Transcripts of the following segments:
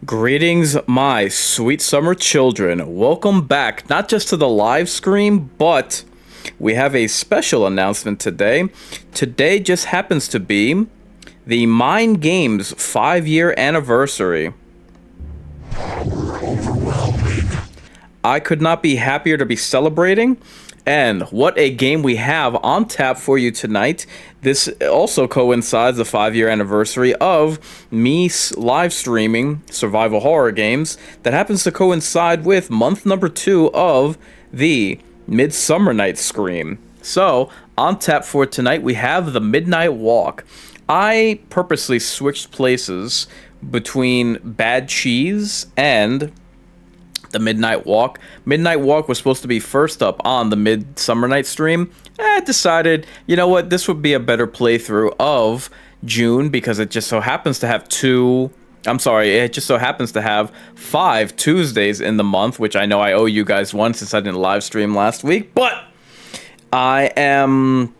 Greetings, my sweet summer children. Welcome back, not just to the live stream, but we have a special announcement today. Today just happens to be the Mind Games 5-year anniversary. I could not be happier to be celebrating. And what a game we have on tap for you tonight. This also coincides the 5-year anniversary of me live streaming survival horror games. That happens to coincide with month number 2 of the Midsummer Night's Scream. So, on tap for tonight, we have the Midnight Walk. I purposely switched places between Bad Cheese and the Midnight Walk. Midnight Walk was supposed to be first up on the Midsummer Night stream. I decided, you know what, this would be a better playthrough of June because it just so happens to have it just so happens to have 5 Tuesdays in the month, which I know I owe you guys one since I didn't live stream last week, but I'm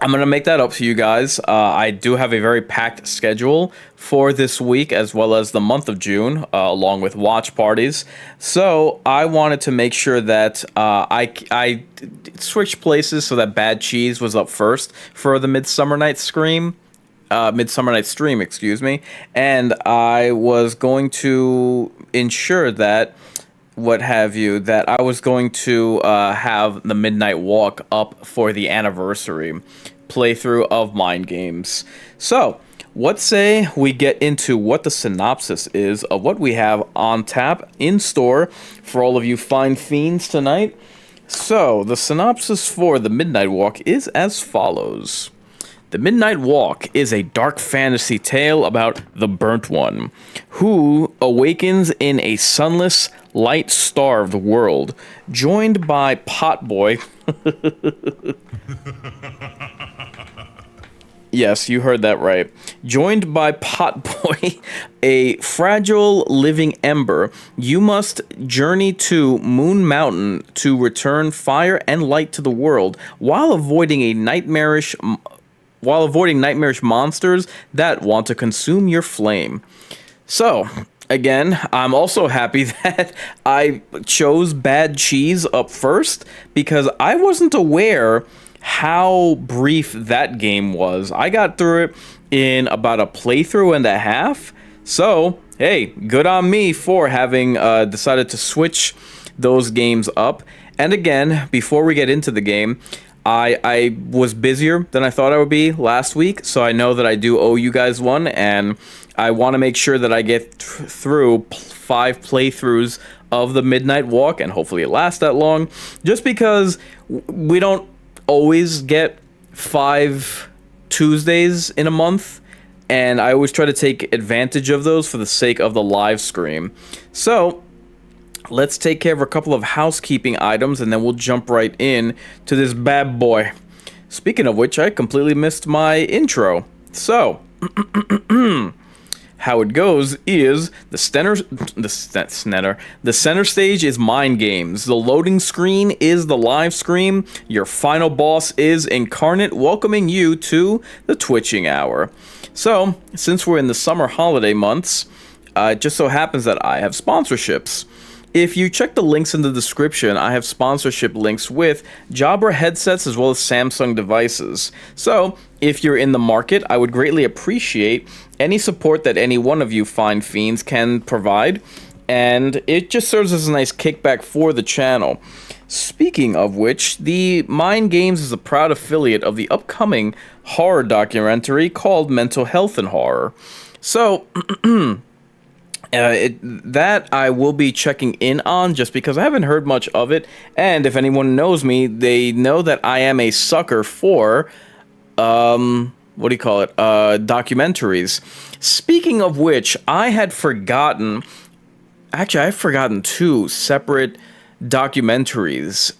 going to make that up to you guys. I do have a very packed schedule for this week as well as the month of June, along with watch parties. So I wanted to make sure that I switched places so that Bad Cheese was up first for the Midsummer Night's stream, excuse me. And I was going to ensure that that I was going to have the Midnight Walk up for the anniversary playthrough of Mind Games. So, what say we get into what the synopsis is of what we have on tap in store for all of you fine fiends tonight. So, the synopsis for the Midnight Walk is as follows. The Midnight Walk is a dark fantasy tale about the Burnt One, who awakens in a sunless, light-starved world, joined by Potboy. Yes, you heard that right. Joined by Potboy, a fragile living ember, you must journey to Moon Mountain to return fire and light to the world while avoiding nightmarish monsters that want to consume your flame. So, again, I'm also happy that I chose Bad Cheese up first because I wasn't aware how brief that game was. I got through it in about a playthrough and a half. So, hey, good on me for having decided to switch those games up. And again, before we get into the game, I was busier than I thought I would be last week, so I know that I do owe you guys one, and I want to make sure that I get through 5 playthroughs of the Midnight Walk, and hopefully it lasts that long, just because we don't always get 5 Tuesdays in a month, and I always try to take advantage of those for the sake of the live stream. So, let's take care of a couple of housekeeping items, and then we'll jump right in to this bad boy. Speaking of which, I completely missed my intro. So, how it goes is the center stage is Mind Games. The loading screen is the live stream. Your final boss is Inkarnate, welcoming you to the Twitching Hour. So, since we're in the summer holiday months, it just so happens that I have sponsorships. If you check the links in the description, I have sponsorship links with Jabra headsets as well as Samsung devices. So, if you're in the market, I would greatly appreciate any support that any one of you fine fiends can provide, and it just serves as a nice kickback for the channel. Speaking of which, the Mind Games is a proud affiliate of the upcoming horror documentary called Mental Health and Horror. So, that I will be checking in on just because I haven't heard much of it, and if anyone knows me, they know that I am a sucker for, documentaries. Speaking of which, I've forgotten 2 separate documentaries,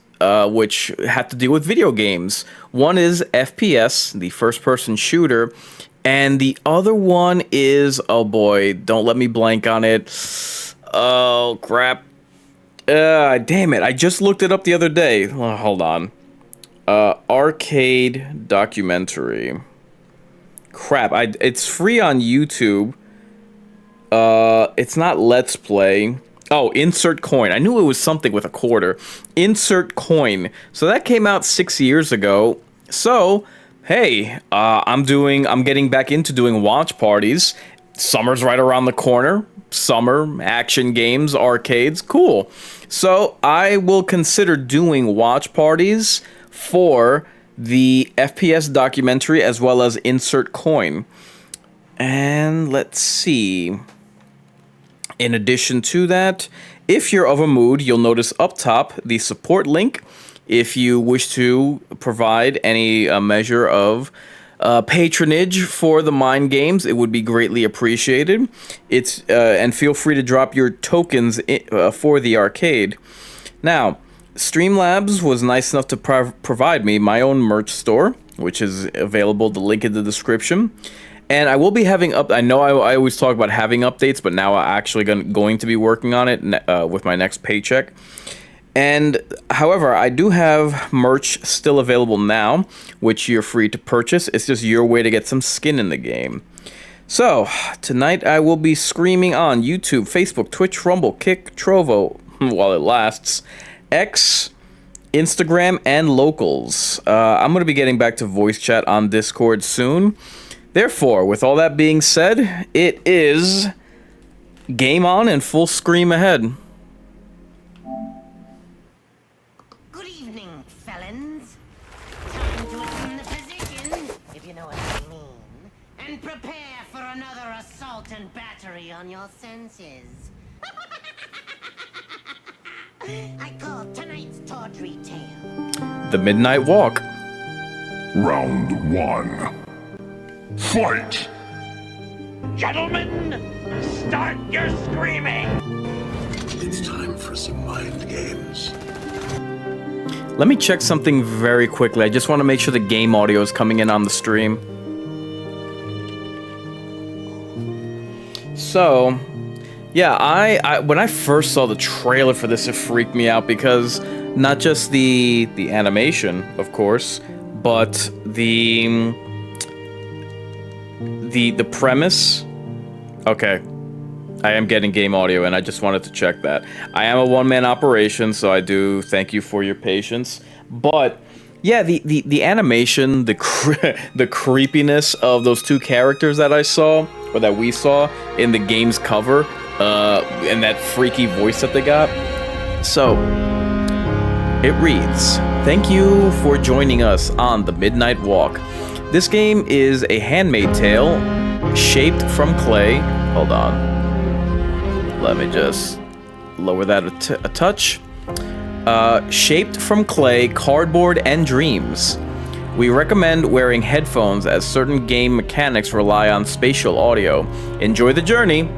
which have to do with video games. One is FPS, the first-person shooter, and the other one is, oh boy, don't let me blank on it. Oh, crap. Damn it, I just looked it up the other day. Oh, hold on. Arcade documentary. Crap, it's free on YouTube. It's not Let's Play. Oh, Insert Coin. I knew it was something with a quarter. Insert Coin. So that came out 6 years ago. So, hey, I'm getting back into doing watch parties. Summer's right around the corner. Summer, action games, arcades, cool. So I will consider doing watch parties for the FPS documentary as well as Insert Coin. And let's see. In addition to that, if you're of a mood, you'll notice up top the support link. If you wish to provide any measure of patronage for the Mind Games, it would be greatly appreciated. And feel free to drop your tokens for the arcade. Now, Streamlabs was nice enough to provide me my own merch store, which is available, the link in the description. And I will be having I know I always talk about having updates, but now I'm actually going to be working on it with my next paycheck. And however, I do have merch still available now, which you're free to purchase. It's just your way to get some skin in the game. So tonight I will be screaming on YouTube, Facebook, Twitch, Rumble, Kick, Trovo, while it lasts, X, Instagram, and locals. I'm going to be getting back to voice chat on Discord soon. Therefore, with all that being said, it is game on and full scream ahead. Good evening, felons. Time to assume the position, if you know what I mean, and prepare for another assault and battery on your senses. I call tonight's tawdry tale The Midnight Walk. Round 1. Fight! Gentlemen, start your screaming! It's time for some mind games. Let me check something very quickly. I just want to make sure the game audio is coming in on the stream. So, yeah, I when I first saw the trailer for this, it freaked me out because not just the animation, of course, but the premise. Okay, I am getting game audio, and I just wanted to check that. I am a one-man operation, so I do thank you for your patience. But yeah, the animation, the creepiness of those two characters that I saw, or that we saw in the game's cover, and that freaky voice that they got. So it reads, "Thank you for joining us on the Midnight Walk. This game is a handmade tale shaped from clay." Hold on. Let me just lower that a touch. Shaped from clay, cardboard, and dreams. We recommend wearing headphones as certain game mechanics rely on spatial audio. Enjoy the journey.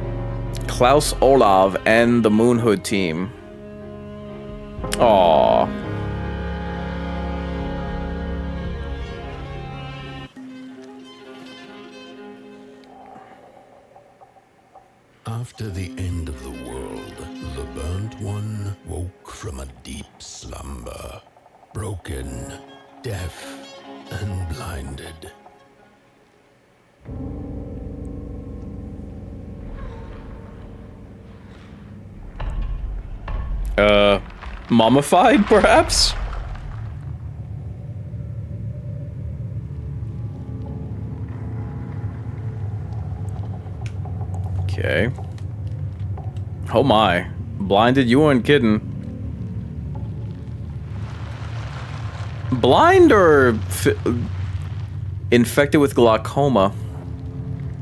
Klaus Olav and the Moonhood team. Aww. After the end of the world, the burnt one woke from a deep slumber, broken, deaf, and blinded. Mummified, perhaps? Okay. Oh my. Blinded? You weren't kidding. Blind or infected with glaucoma?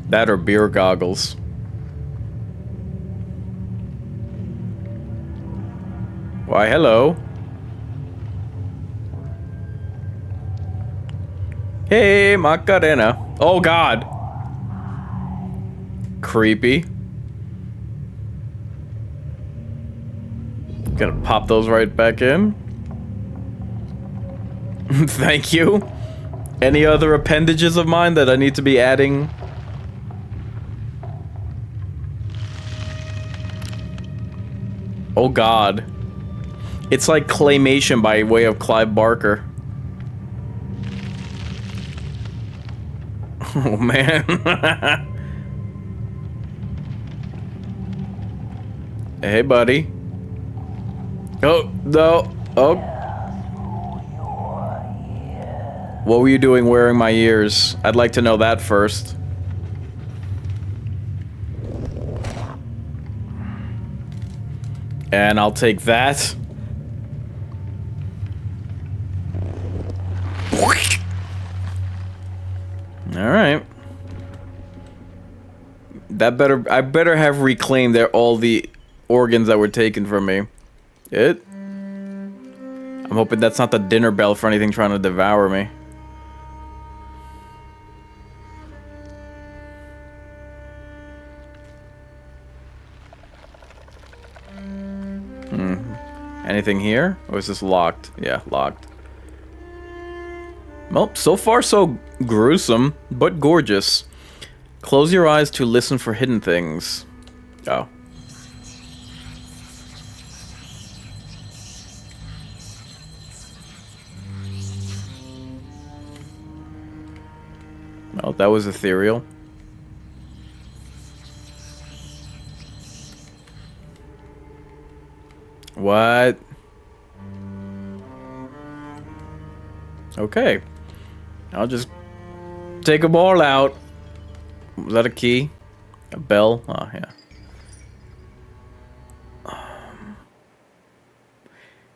That or beer goggles. Why, hello. Hey, Macarena. Oh god. Creepy. Gonna pop those right back in. Thank you. Any other appendages of mine that I need to be adding? Oh god. It's like claymation by way of Clive Barker. Oh man. Hey, buddy. Oh, no. Oh. What were you doing wearing my ears? I'd like to know that first. And I'll take that. Alright. I better have reclaimed all the organs that were taken from me. I'm hoping that's not the dinner bell for anything trying to devour me. Anything here? Or is this locked? Yeah, locked. Well, so far so gruesome, but gorgeous. Close your eyes to listen for hidden things. Oh. Oh, that was ethereal. What? Okay. I'll just take them all out. Was that a key? A bell? Oh, yeah.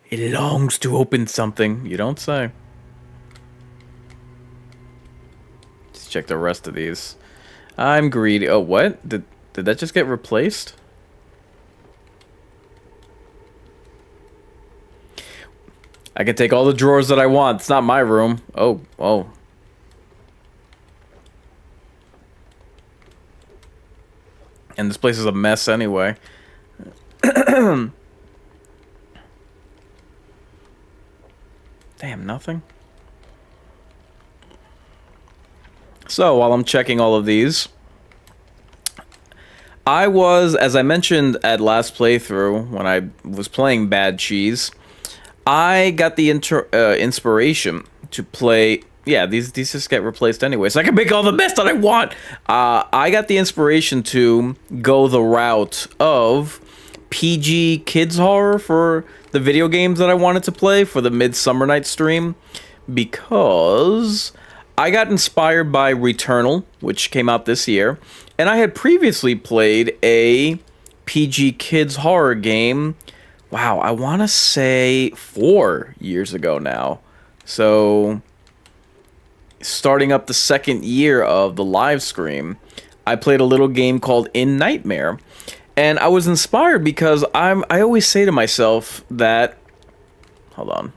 It longs to open something. You don't say. Let's check the rest of these. I'm greedy. Oh, what? Did that just get replaced? I can take all the drawers that I want. It's not my room. Oh, oh. And this place is a mess anyway. Damn, nothing. So, while I'm checking all of these, I was, as I mentioned at last playthrough, when I was playing Bad Cheese, I got the inspiration to play... Yeah, these just get replaced anyway, so I can make all the mess that I want! I got the inspiration to go the route of PG kids horror for the video games that I wanted to play for the Midsummer Night stream, because I got inspired by Returnal, which came out this year, and I had previously played a PG kids horror game. Wow, I want to say 4 years ago now. So, starting up the second year of the LiveScream, I played a little game called In Nightmare. And I was inspired because I always say to myself that... Hold on.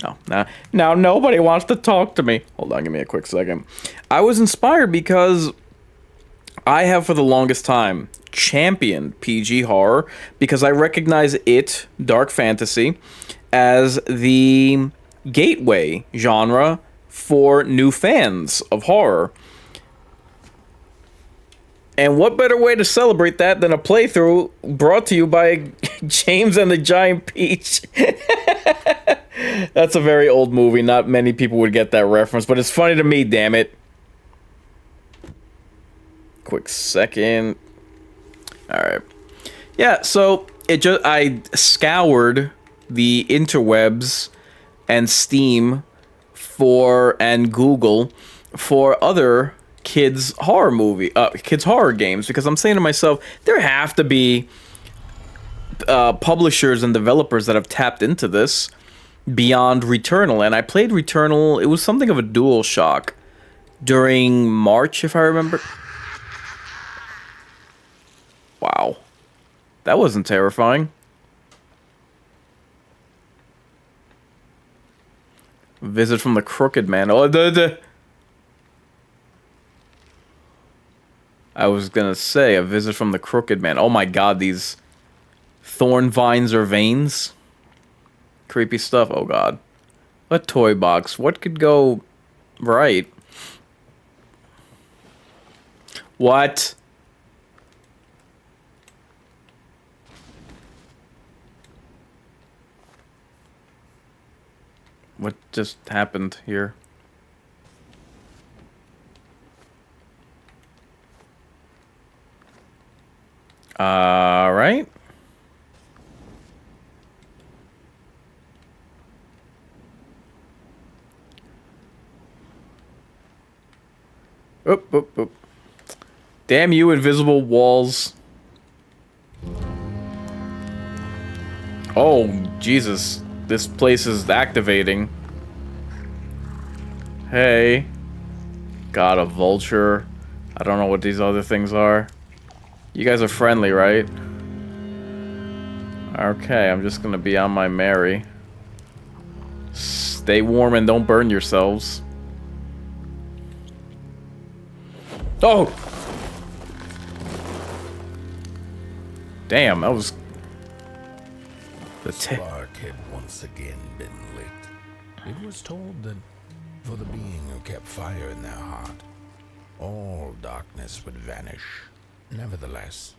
Oh, now nobody wants to talk to me. Hold on, give me a quick second. I was inspired because I have for the longest time championed PG horror because I recognize it, dark fantasy, as the gateway genre for new fans of horror. And what better way to celebrate that than a playthrough brought to you by James and the Giant Peach? That's a very old movie. Not many people would get that reference, but it's funny to me, damn it. Quick second. Alright. Yeah, so I scoured the interwebs and Steam and Google for other kids horror games, because I'm saying to myself, there have to be publishers and developers that have tapped into this beyond Returnal. And I played Returnal. It was something of a dual shock during March, if I remember. Wow. That wasn't terrifying. Visit from the Crooked Man. Oh, I was gonna say, a visit from the Crooked Man. Oh my god, these thorn vines or veins. Creepy stuff. Oh god. A toy box. What could go right? What? What just happened here? All right. Oop, oop, oop. Damn you, invisible walls. Oh, Jesus. This place is activating. Hey. Got a vulture. I don't know what these other things are. You guys are friendly, right? Okay, I'm just gonna be on my merry. Stay warm and don't burn yourselves. Oh! Damn, that was... The spark had once again been lit. It was told that for the being who kept fire in their heart, all darkness would vanish. Nevertheless,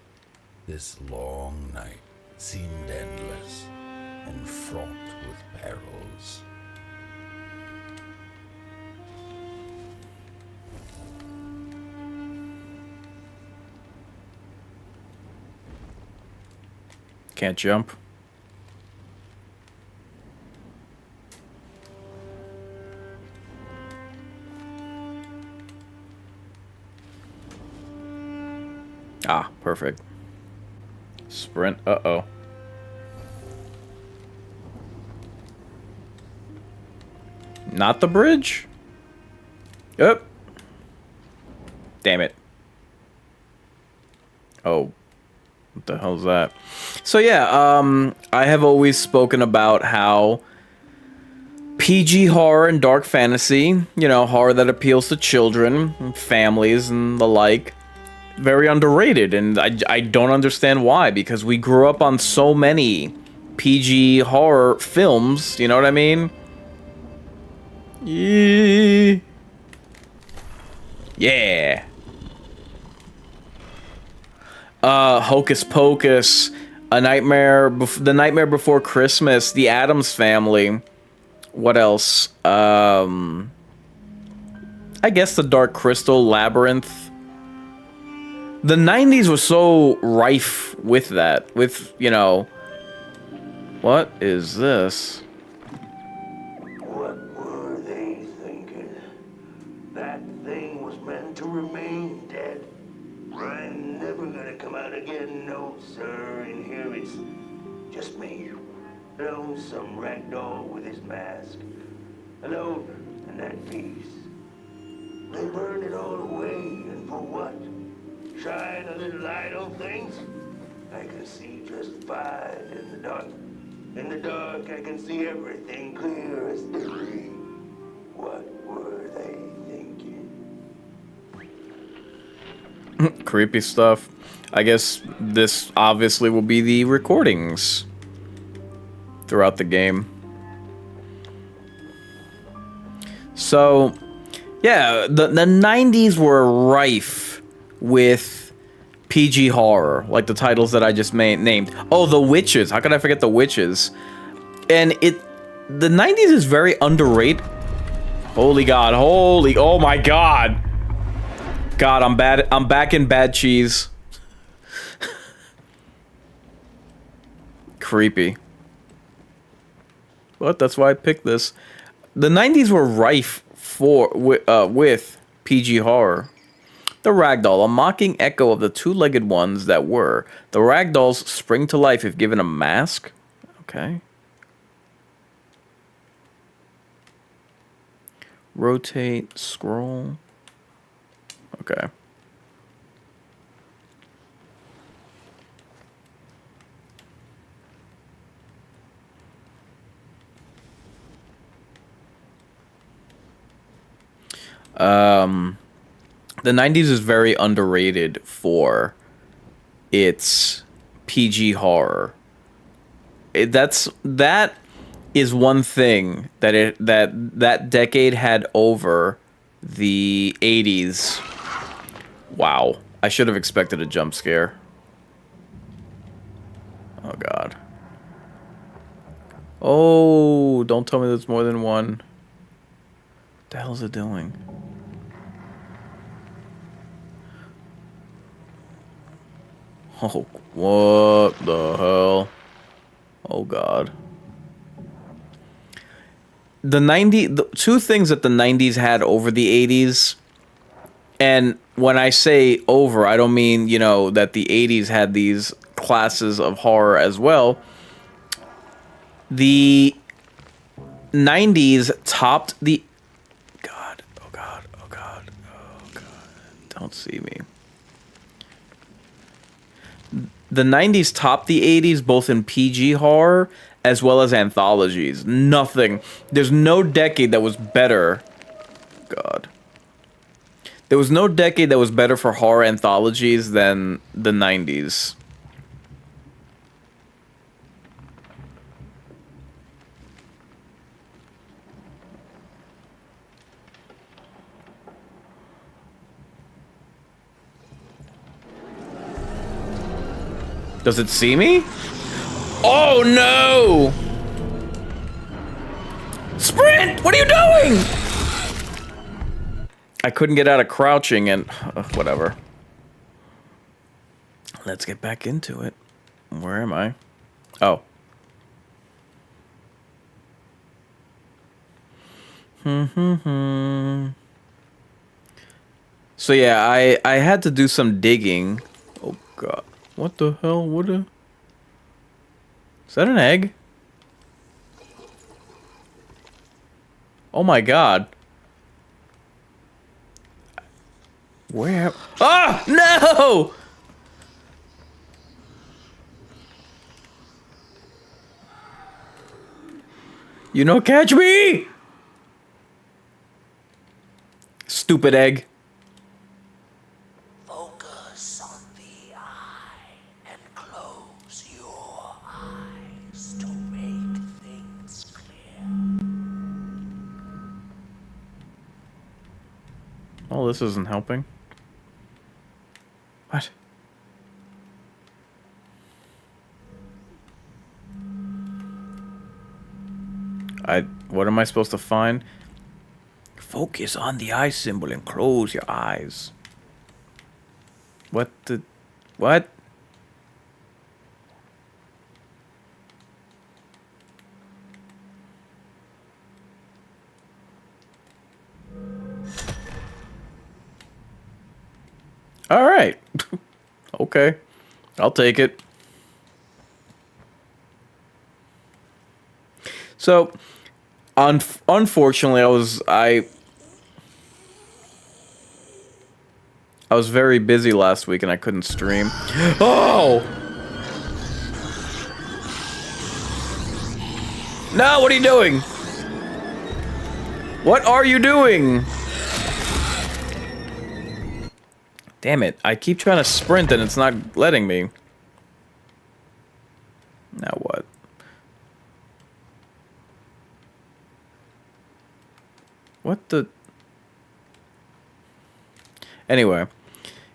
this long night seemed endless and fraught with perils. Can't jump. Ah, perfect. Sprint. Uh-oh. Not the bridge? Yep. Damn it. Oh. What the hell's that? So yeah, I have always spoken about how PG horror and dark fantasy, you know, horror that appeals to children, and families, and the like, very underrated, and I don't understand why, because we grew up on so many PG horror films, you know what I mean? Yeah. Hocus Pocus, The Nightmare Before Christmas, The Addams Family. What else? I guess The Dark Crystal, Labyrinth. The 90s was so rife with that. With, you know... What is this? What were they thinking? That thing was meant to remain dead. I'm never gonna come out again, no sir. And here it's just me. Lonesome ragdoll with his mask. Alone in that piece. They burned it all away, and for what? Shine a little light on things? I can see just fine in the dark. In the dark, I can see everything clear as day. What were they thinking? Creepy stuff. I guess this obviously will be the recordings throughout the game. So, yeah, the 90s were rife with PG horror, like the titles that I just named. Oh, The Witches. How could I forget The Witches? And the 90s is very underrated. Holy God, oh my God. God, I'm bad. I'm back in bad cheese. Creepy. But that's why I picked this. The 90s were rife with PG horror. The ragdoll, a mocking echo of the two-legged ones that were. The ragdolls spring to life if given a mask. Okay. Rotate, scroll. Okay. The 90s is very underrated for its PG horror. That is one thing that decade had over the 80s. Wow. I should have expected a jump scare. Oh God. Oh, don't tell me there's more than one. What the hell is it doing? Oh, what the hell? Oh god. The two things that the 90s had over the 80s, and when I say over, I don't mean, you know, that the 80s had these classes of horror as well. The 90s topped the... God, oh god, oh god, oh god. Don't see me. The 90s topped the 80s both in PG horror as well as anthologies. Nothing. There's no decade that was better. God. There was no decade that was better for horror anthologies than the 90s. Does it see me? Oh no! Sprint! What are you doing? I couldn't get out of crouching and... whatever. Let's get back into it. Where am I? Oh. So yeah, I had to do some digging. Oh god. What the hell? What a... Is that an egg? Oh my god. Where? Ah! No! You know, catch me! Stupid egg. Focus on the eye and close your eyes to make things clear. Oh, this isn't helping. What? What am I supposed to find? Focus on the eye symbol and close your eyes. What the... What? All right. Okay. I'll take it. So, unfortunately, I was very busy last week and I couldn't stream. Oh! No, what are you doing? What are you doing? Damn it, I keep trying to sprint and it's not letting me. Now what? What the... Anyway.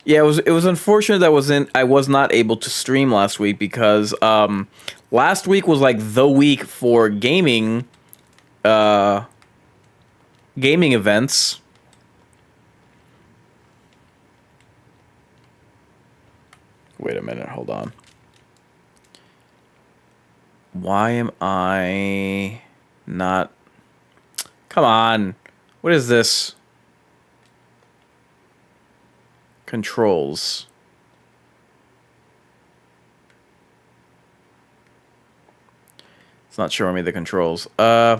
Yeah, it was unfortunate that I was not able to stream last week because last week was like the week for gaming events. Wait a minute, hold on. Why am I not... Come on. What is this? Controls. It's not showing me the controls. Yeah.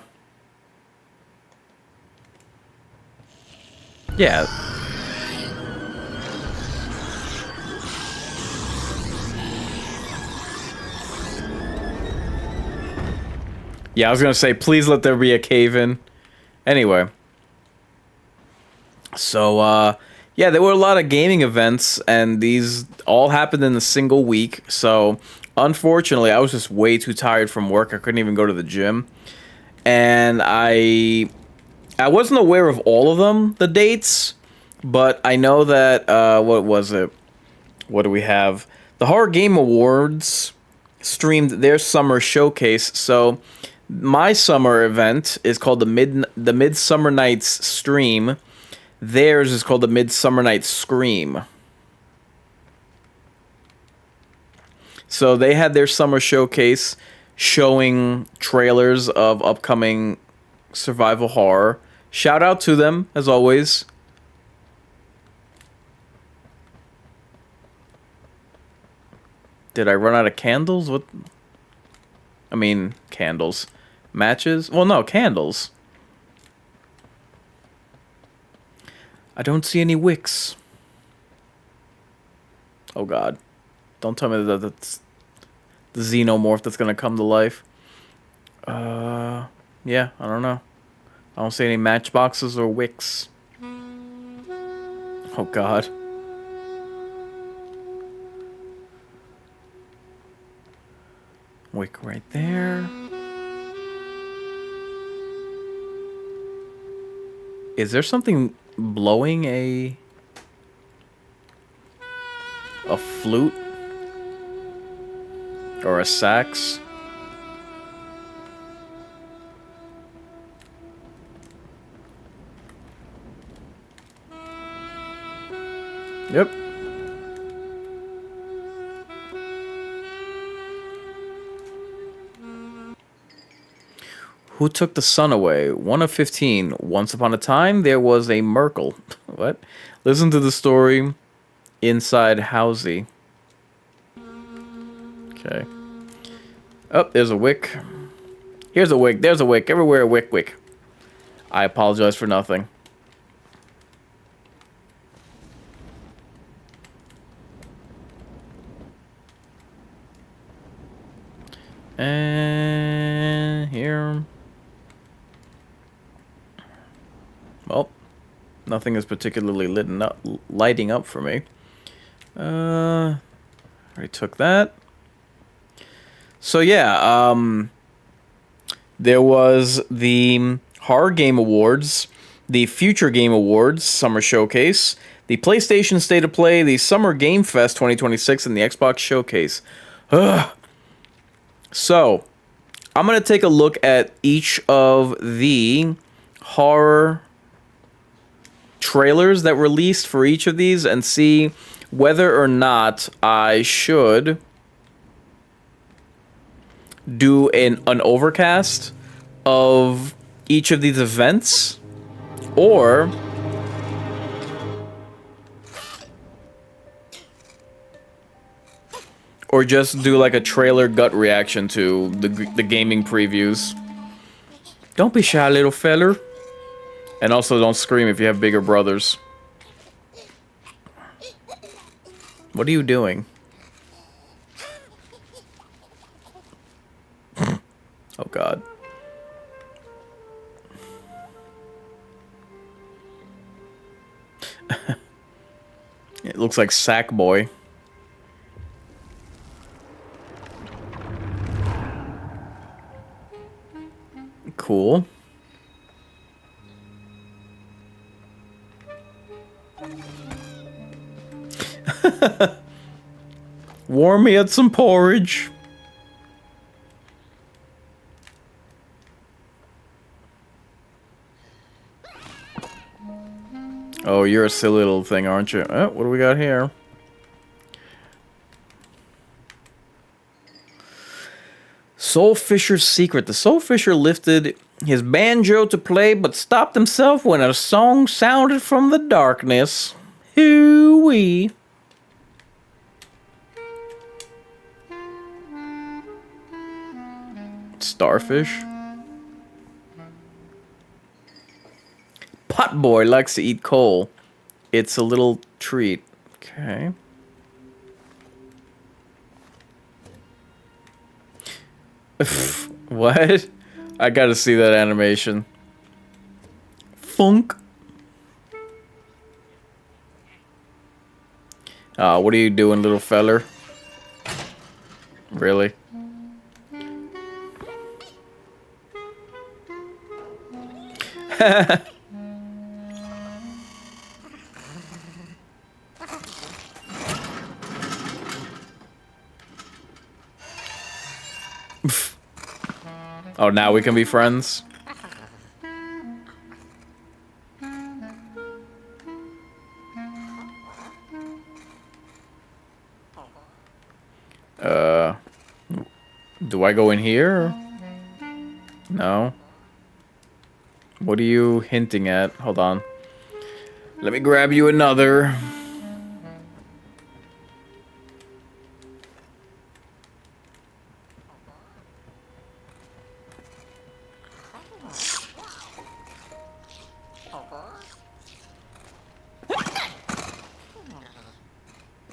Yeah, I was gonna say, please let there be a cave-in. Anyway. So, yeah, there were a lot of gaming events, and these all happened in a single week. So, unfortunately, I was just way too tired from work. I couldn't even go to the gym. And I wasn't aware of all of them, the dates, but I know that, what was it? What do we have? The Horror Game Awards streamed their summer showcase, so my summer event is called the Midsummer Nights Stream. Theirs is called the Midsummer Night's Scream. So they had their summer showcase showing trailers of upcoming survival horror. Shout out to them, as always. Did I run out of candles? What? I mean, candles. Matches? Well, no, candles. I don't see any wicks. Oh, God. Don't tell me that that's the xenomorph that's going to come to life. Yeah, I don't know. I don't see any matchboxes or wicks. Oh, God. Wick right there. Is there something blowing a flute? Or a sax? Yep. Who took the sun away? 1 of 15. Once upon a time, there was a Merkel. What? Listen to the story inside Housey. Okay. Oh, there's a wick. Here's a wick. There's a wick. Everywhere a wick, wick. I apologize for nothing. And here. Well, nothing is particularly lighting up for me. Already took that. So yeah, there was the Horror Game Awards, the Future Game Awards Summer Showcase, the PlayStation State of Play, the Summer Game Fest 2026, and the Xbox Showcase. Ugh. So, I'm going to take a look at each of the horror trailers that released for each of these and see whether or not I should do an overcast of each of these events, or just do like a trailer gut reaction to the gaming previews. Don't be shy, little feller. And also don't scream if you have bigger brothers. What are you doing? Oh, God. It looks like Sackboy. Cool. Warm me at some porridge. Oh, you're a silly little thing, aren't you? Oh, what do we got here? Soul Fisher's secret. The Soul Fisher lifted his banjo to play, but stopped himself when a song sounded from the darkness. Hoo-wee. Starfish. Potboy likes to eat coal. It's a little treat. Okay. What? I gotta see that animation. Funk. What are you doing, little feller? Really? Oh, now we can be friends? Do I go in here? No. What are you hinting at? Hold on. Let me grab you another.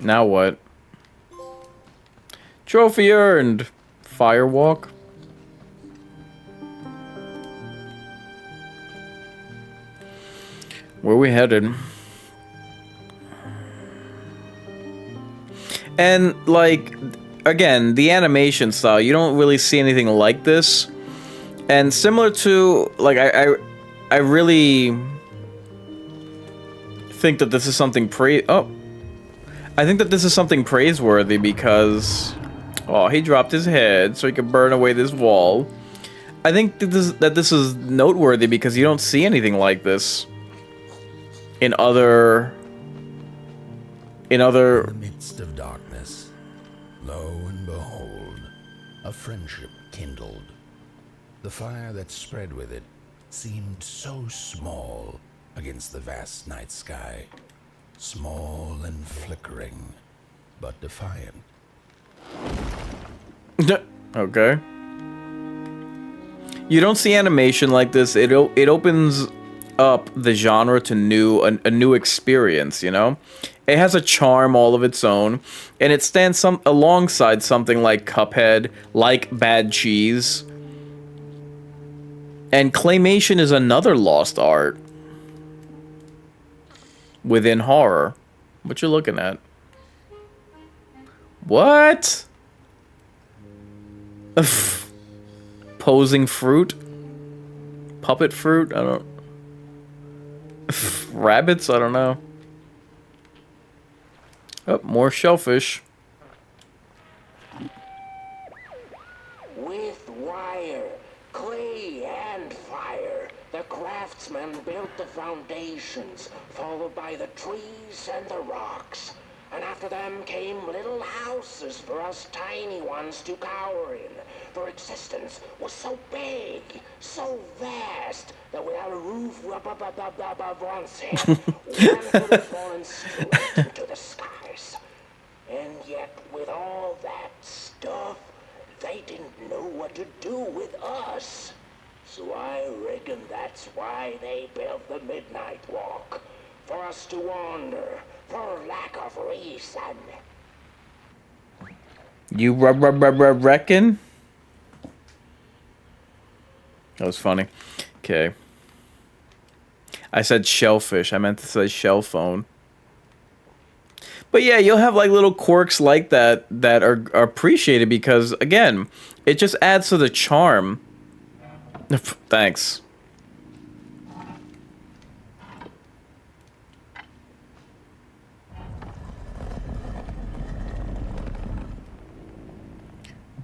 Now what? Trophy earned. Firewalk. Where we headed? And like, again, the animation style, you don't really see anything like this. And similar to, like, I really think that this is something I think that this is something praiseworthy because, oh, he dropped his head so he could burn away this wall. I think that this is noteworthy because you don't see anything like this in other. In the midst of darkness, lo and behold, a friendship kindled. The fire that spread with it seemed so small against the vast night sky. Small and flickering, but defiant. Okay. You don't see animation like this. It opens up the genre to a new experience, you know? It has a charm all of its own, and it stands alongside something like Cuphead, like Bad Cheese. And claymation is another lost art within horror. What you looking at? What? Posing fruit? Puppet fruit? I don't... Rabbits? I don't know. Oh, more shellfish. With wire, clay, and fire, the craftsmen built the foundations, followed by the trees and the rocks. And after them came little houses for us tiny ones to cower in. For existence was so big, so vast, that without a roof above one's head, one could have fallen straight into the skies. And yet, with all that stuff, they didn't know what to do with us. So I reckon that's why they built the Midnight Walk. For us to wander, for lack of reason. You reckon? That was funny. Okay. I said shellfish. I meant to say shell phone. But yeah, you'll have like little quirks like that that are appreciated because, again, it just adds to the charm. Thanks.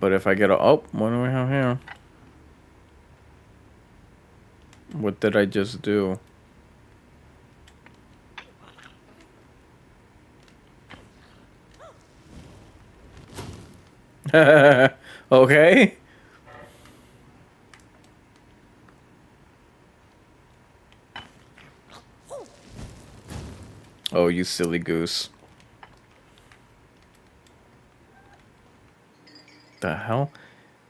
But if I get a... Oh, what do we have here? What did I just do? Okay. Oh, you silly goose. The hell?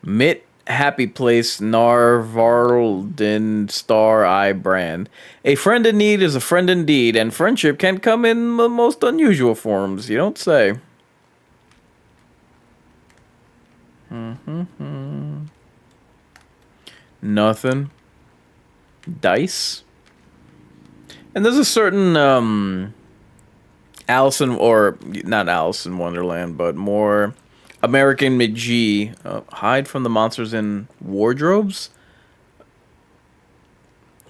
Mitt Happy Place Narvarlden Star Eye Brand. A friend in need is a friend indeed, and friendship can come in the most unusual forms. You don't say. Nothing. Dice. And there's a certain Alice or not Alice in Wonderland, but more American McGee. Hide from the monsters in wardrobes.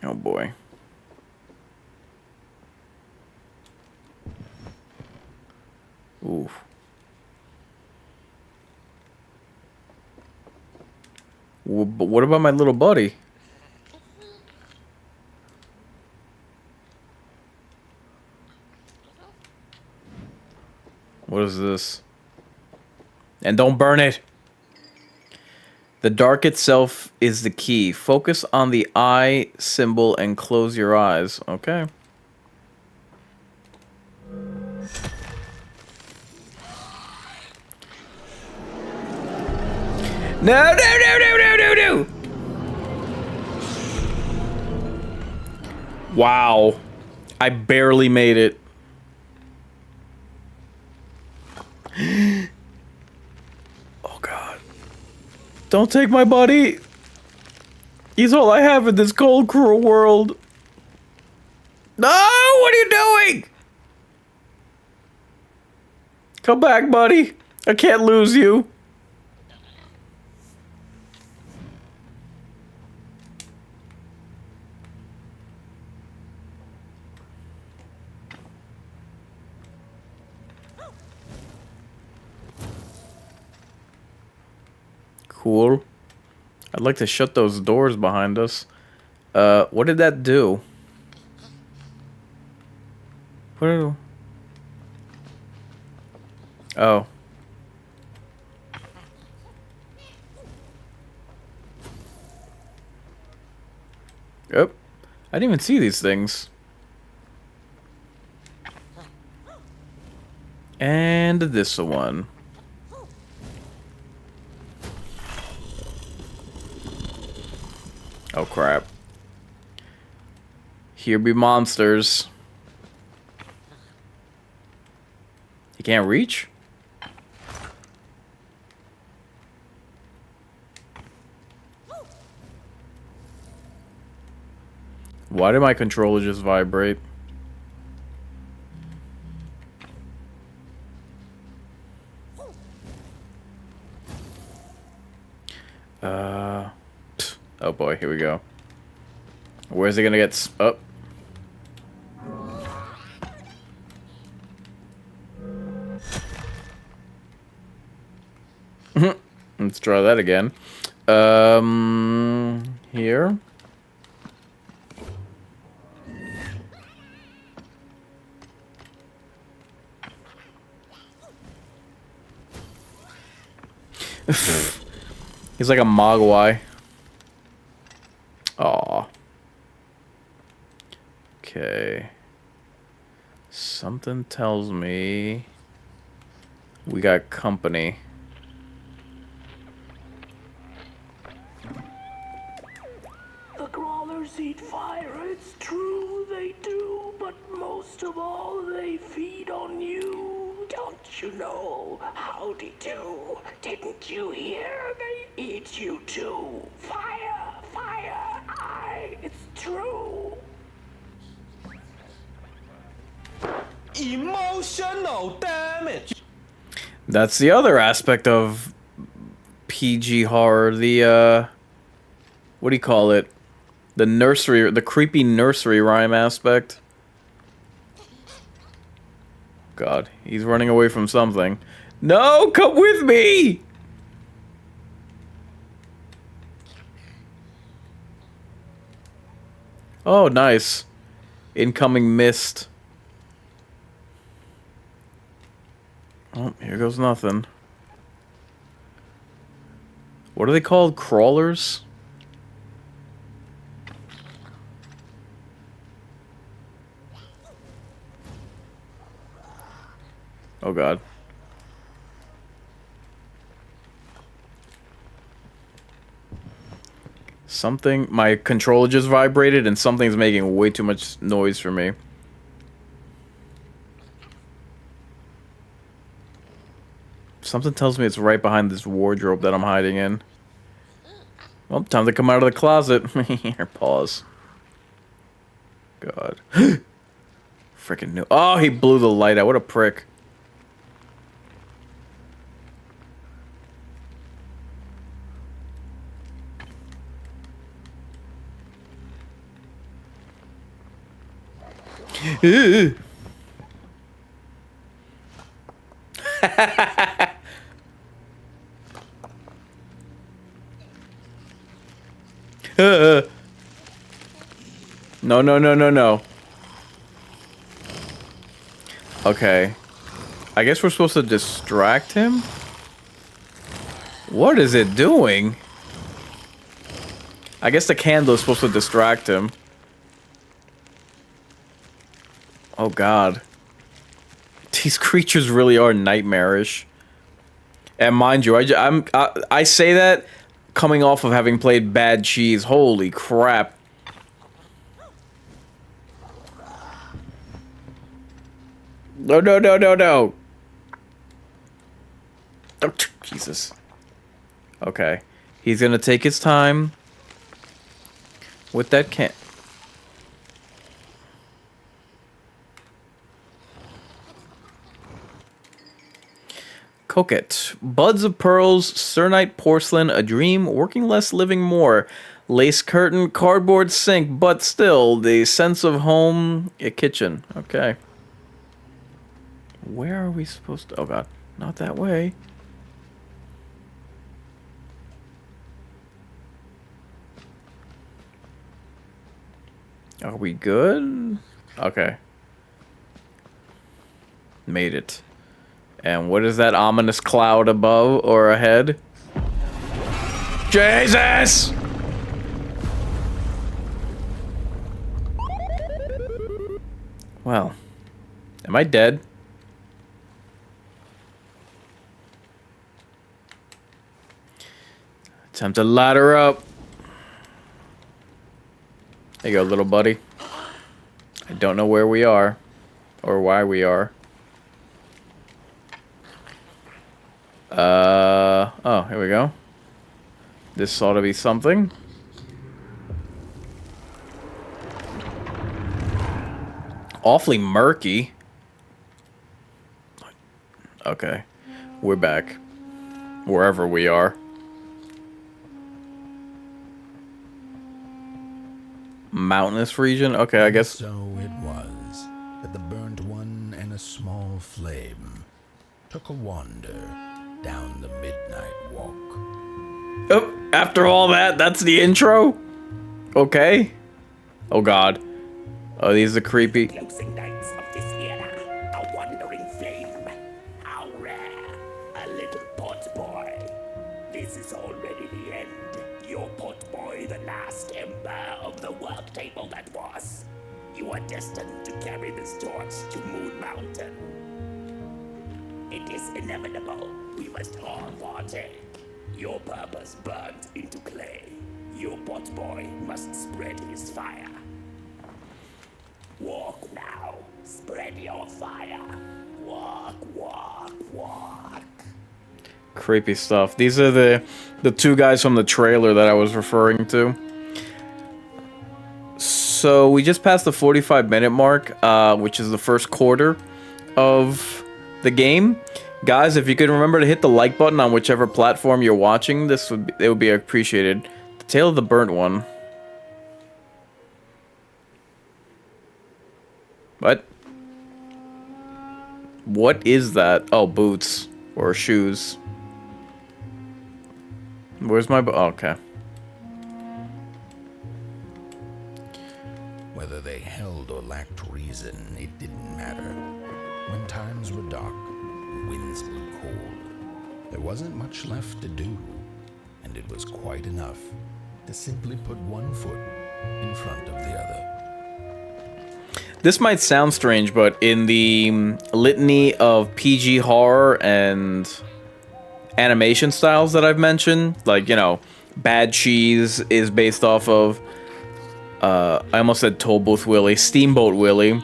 Oh boy. Oof. But what about my little buddy? What is this? And don't burn it. The dark itself is the key. Focus on the eye symbol and close your eyes. Okay. No, no, no, no, no, no, no! Wow. I barely made it. Oh, God. Don't take my buddy. He's all I have in this cold, cruel world. No! What are you doing? Come back, buddy. I can't lose you. Cool. I'd like to shut those doors behind us. What did that do? What? Oh. Yep. I didn't even see these things. And this one. Oh crap. Here be monsters. You can't reach? Why did my controller just vibrate? Oh boy, here we go. Where's it gonna get up? Let's try that again. Here. He's like a mogwai. Aw. Okay. Something tells me we got company. The crawlers eat fire, it's true they do, but most of all they feed on you. Don't you know? Howdy do. Didn't you hear? They eat you too. Fire, fire, aye, it's true. Emotional damage. That's the other aspect of PG horror. The, what do you call it? The nursery, the creepy nursery rhyme aspect. God, he's running away from something. No, come with me! Oh, nice. Incoming mist. Oh, here goes nothing. What are they called? Crawlers? Oh god. Something, my controller just vibrated and something's making way too much noise for me. Something tells me it's right behind this wardrobe that I'm hiding in. Well, time to come out of the closet. Here, pause. God. Freaking new. Oh, he blew the light out. What a prick. No, no, no, no, no. Okay. I guess we're supposed to distract him? What is it doing? I guess the candle is supposed to distract him. Oh god. These creatures really are nightmarish. And mind you, I say that coming off of having played Bad Cheese. Holy crap. No, no, no, no, no. Oh, Jesus. Okay. He's gonna take his time with that can. Coquette. Buds of pearls, cernite porcelain, a dream, working less, living more. Lace curtain, cardboard sink, but still, the sense of home, a kitchen. Okay. Where are we supposed to... Oh god, not that way. Are we good? Okay. Made it. And what is that ominous cloud above or ahead? Jesus! Well, am I dead? Time to ladder up. There you go, little buddy. I don't know where we are or why we are. Oh, here we go. This ought to be something. Awfully murky. Okay. We're back. Wherever we are. Mountainous region? Okay, I guess. So it was that the burnt one and a small flame took a wander down the midnight walk. Oh, after all that, that's the intro? Okay. Oh god. Oh, these are creepy. Closing nights of this era, a wandering flame. How rare, a little pot boy. This is already the end. Your pot boy, the last ember of the work table that was. You are destined to carry this torch to Moon Mountain. It is inevitable. We must all partake. Your purpose burnt into clay. Your pot boy must spread his fire. Walk now. Spread your fire. Walk, walk, walk. Creepy stuff. These are the two guys from the trailer that I was referring to. So we just passed the 45-minute mark, which is the first quarter of the game. Guys, if you could remember to hit the like button on whichever platform you're watching, it would be appreciated. The Tale of the Burnt One. What? What is that? Oh, boots or shoes. Where's my oh, okay. Whether they held or lacked reason, it didn't matter. When times were dark, winds blew cold, there wasn't much left to do, and it was quite enough to simply put one foot in front of the other. This might sound strange, but in the litany of PG horror and animation styles that I've mentioned, like, you know, Bad Cheese is based off of, I almost said Toll Booth Willie, Steamboat Willie.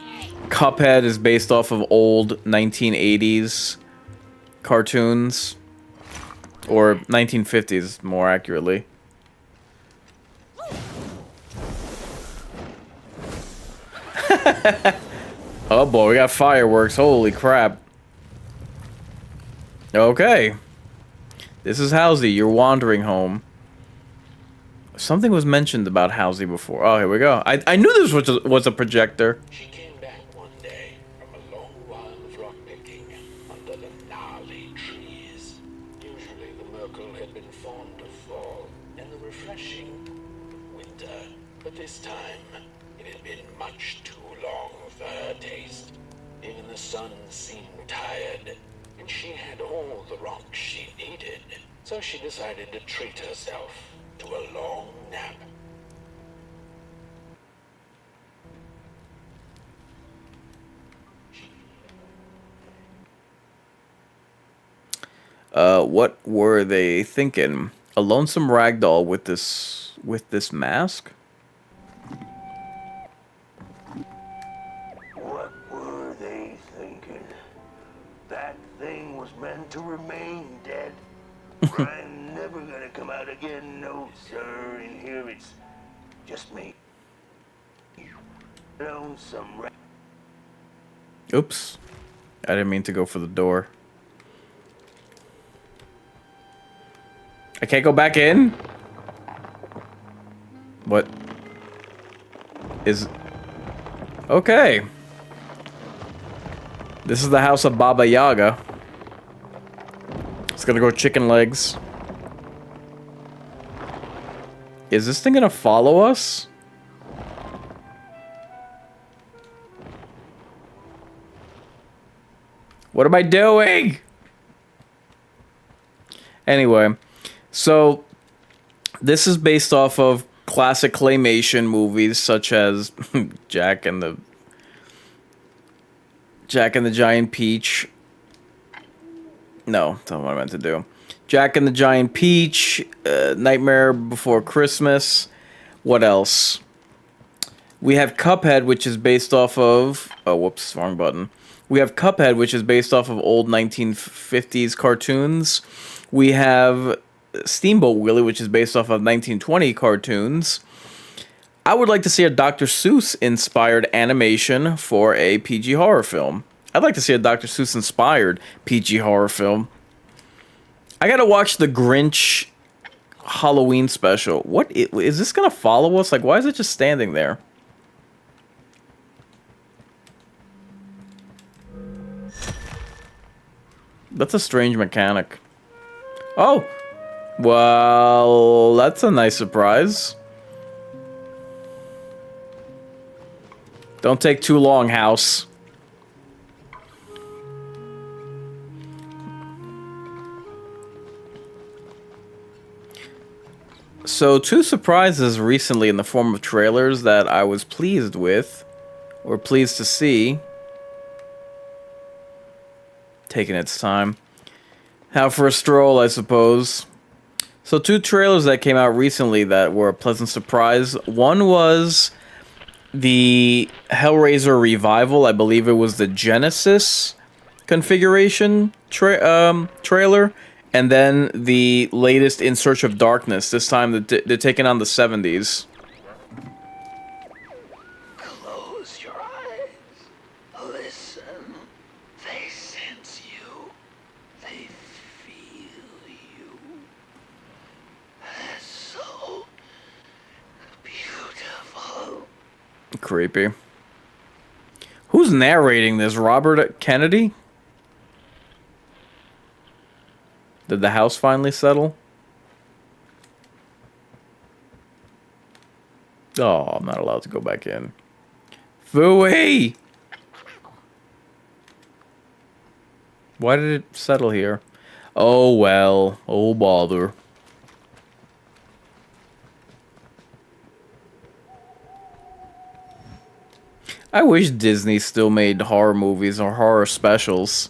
Cuphead is based off of old 1980s cartoons, or 1950s more accurately. Oh boy, we got fireworks, holy crap. Okay. This is Halsey, your wandering home. Something was mentioned about Halsey before. Oh, here we go. I knew this was a projector. She came back one day from a long while of rock picking under the gnarly trees. Usually the Merkle had been fond of fall and the refreshing winter, but this time it had been much too long for her taste. Even the sun seemed tired, and she had all the rock she needed. So she decided to treat herself to a long nap What were they thinking? A lonesome ragdoll with this mask? What were they thinking? That thing was meant to remain dead. I'm never gonna come out again, no sir. And here it's just me. Lonesome Oops. I didn't mean to go for the door. I can't go back in? What? Is... Okay. This is the house of Baba Yaga. It's gonna go chicken legs. Is this thing gonna follow us? What am I doing? Anyway, so this is based off of classic claymation movies such as Jack and the Giant Peach. No, that's not what I meant to do. Jack and the Giant Peach, Nightmare Before Christmas. What else? We have Cuphead, which is based off of... Oh, whoops, wrong button. We have Cuphead, which is based off of old 1950s cartoons. We have Steamboat Willie, which is based off of 1920 cartoons. I would like to see a Dr. Seuss-inspired animation for a PG horror film. I'd like to see a Dr. Seuss-inspired PG horror film. I gotta watch the Grinch Halloween special. What is this gonna follow us? Like, why is it just standing there? That's a strange mechanic. Oh! Well, that's a nice surprise. Don't take too long, house. So, two surprises recently in the form of trailers that I was pleased with, or pleased to see. Taking its time. Out for a stroll, I suppose. So, two trailers that came out recently that were a pleasant surprise. One was the Hellraiser Revival. I believe it was the Genesis configuration trailer. And then the latest In Search of Darkness. This time they're taking on the 70s. Close your eyes. Listen. They sense you. They feel you. That's so beautiful. Creepy. Who's narrating this? Robert Kennedy? Did the house finally settle? Oh, I'm not allowed to go back in. Phooey! Why did it settle here? Oh, well. Oh, bother. I wish Disney still made horror movies or horror specials.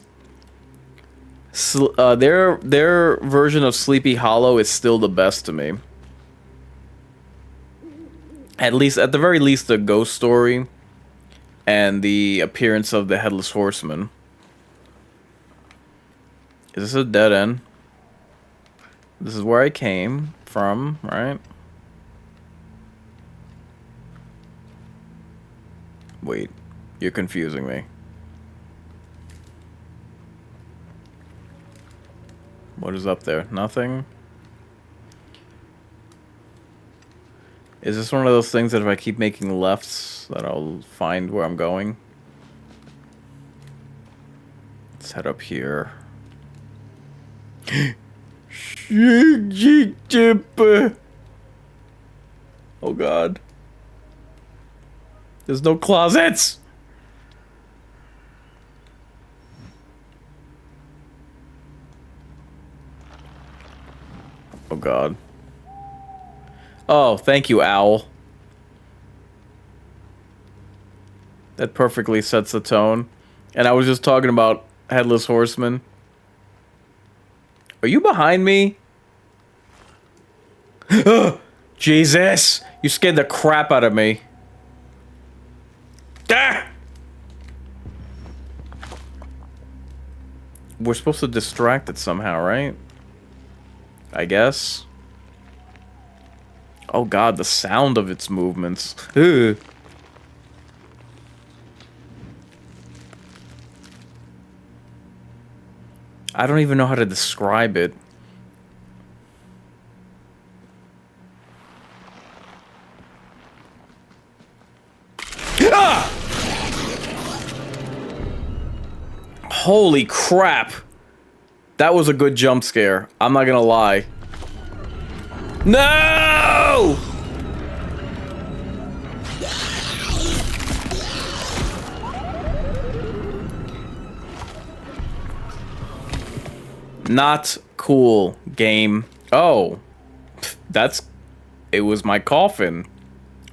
Their version of Sleepy Hollow is still the best to me. At the very least, the ghost story and the appearance of the Headless Horseman. Is this a dead end? This is where I came from, right? Wait, you're confusing me. What is up there? Nothing? Is this one of those things that if I keep making lefts, that I'll find where I'm going? Let's head up here. Oh god. There's no closets! Oh god. Oh, thank you, owl. That perfectly sets the tone. And I was just talking about Headless Horseman. Are you behind me? Jesus! You scared the crap out of me. Ah! We're supposed to distract it somehow, right? I guess. Oh god, the sound of its movements. Ugh. I don't even know how to describe it. Ah! Holy crap. That was a good jump scare. I'm not gonna lie. No! Not cool, game. Oh. It was my coffin.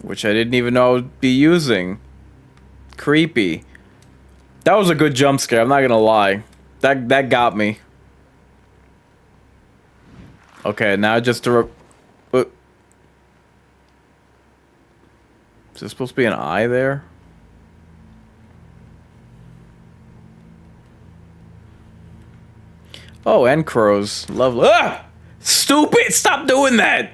Which I didn't even know I would be using. Creepy. That was a good jump scare, I'm not gonna lie. That got me. Okay, now just to... Is there supposed to be an eye there? Oh, and crows. Lovely. Ah! Stupid! Stop doing that!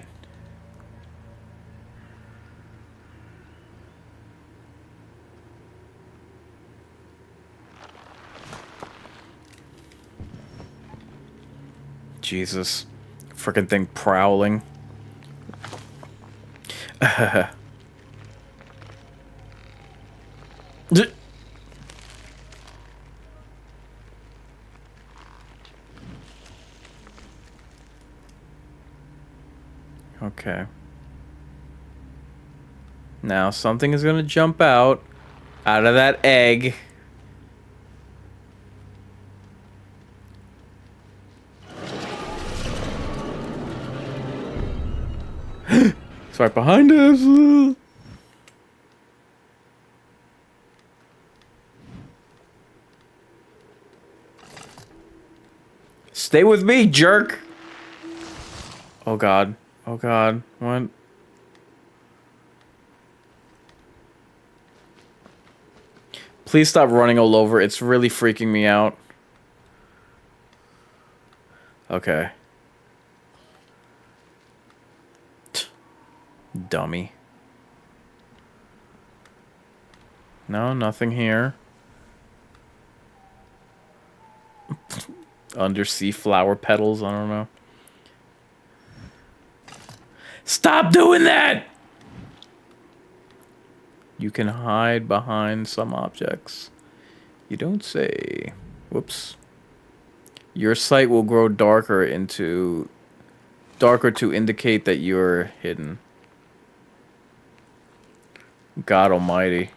Jesus. Frickin' thing prowling. Okay. Now something is gonna jump out of that egg. It's right behind us. Stay with me, jerk. Oh god. Oh god. What? Please stop running all over. It's really freaking me out. Okay. Dummy. No, nothing here. Undersea flower petals, I don't know. Stop doing that! You can hide behind some objects. You don't say. Whoops. Your sight will grow darker to indicate that you're hidden. God almighty.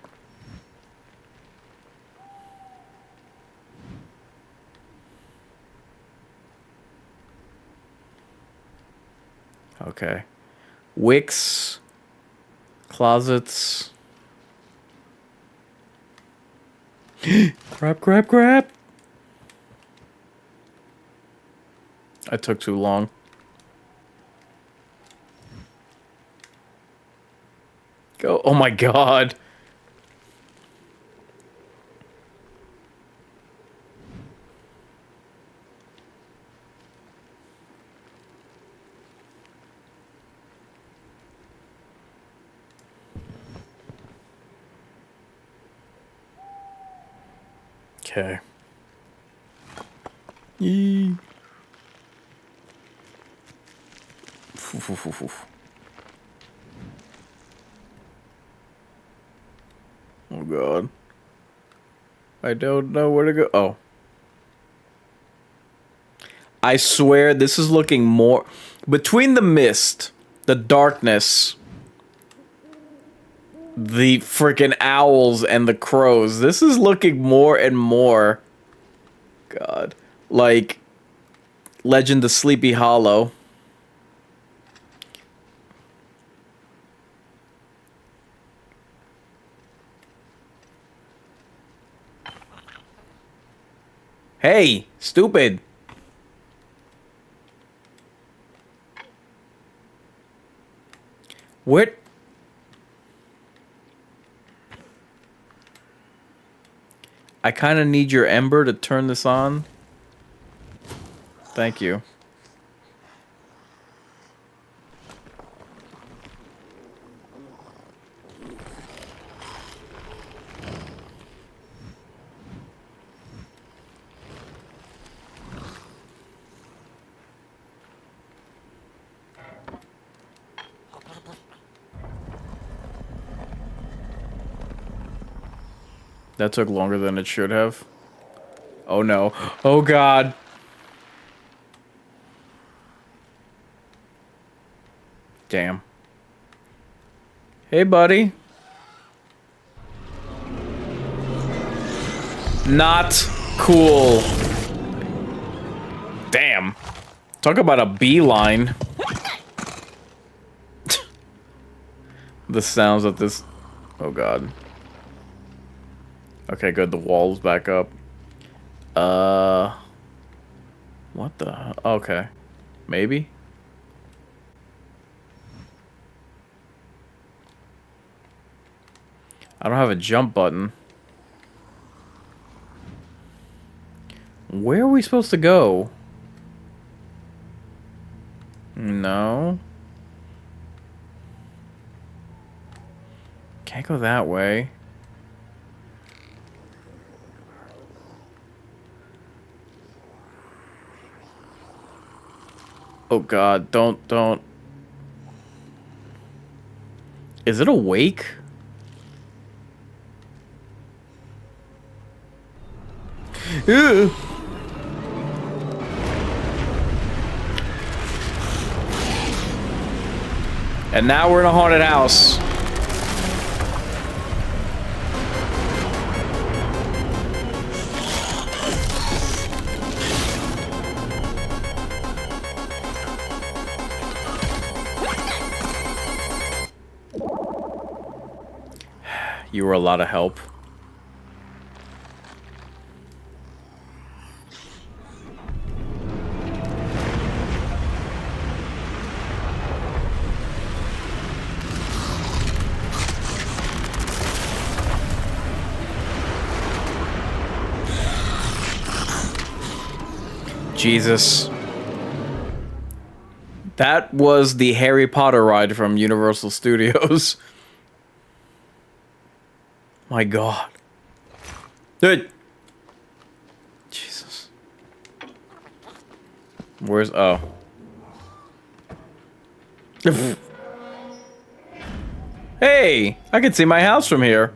Okay. Wicks. Closets. Crap, crap, crap. I took too long. Go. Oh my god. Okay. Yee. Oh god. I don't know where to go. Oh. I swear this is looking more... Between the mist, the darkness, the freaking owls, and the crows, this is looking more and more... God. Like... Legend of Sleepy Hollow. Hey, stupid. What? I kind of need your ember to turn this on. Thank you. That took longer than it should have. Oh no. Oh god. Damn. Hey, buddy. Not cool. Damn. Talk about a beeline. The sounds of this... Oh god. Okay, good. The wall's back up. What the... Okay. Maybe? I don't have a jump button. Where are we supposed to go? No. Can't go that way. Oh god, don't. Is it awake? Ew. And now we're in a haunted house. You were a lot of help. Jesus. That was the Harry Potter ride from Universal Studios. My god. Dude. Jesus. Where's... Oh. Hey! I can see my house from here.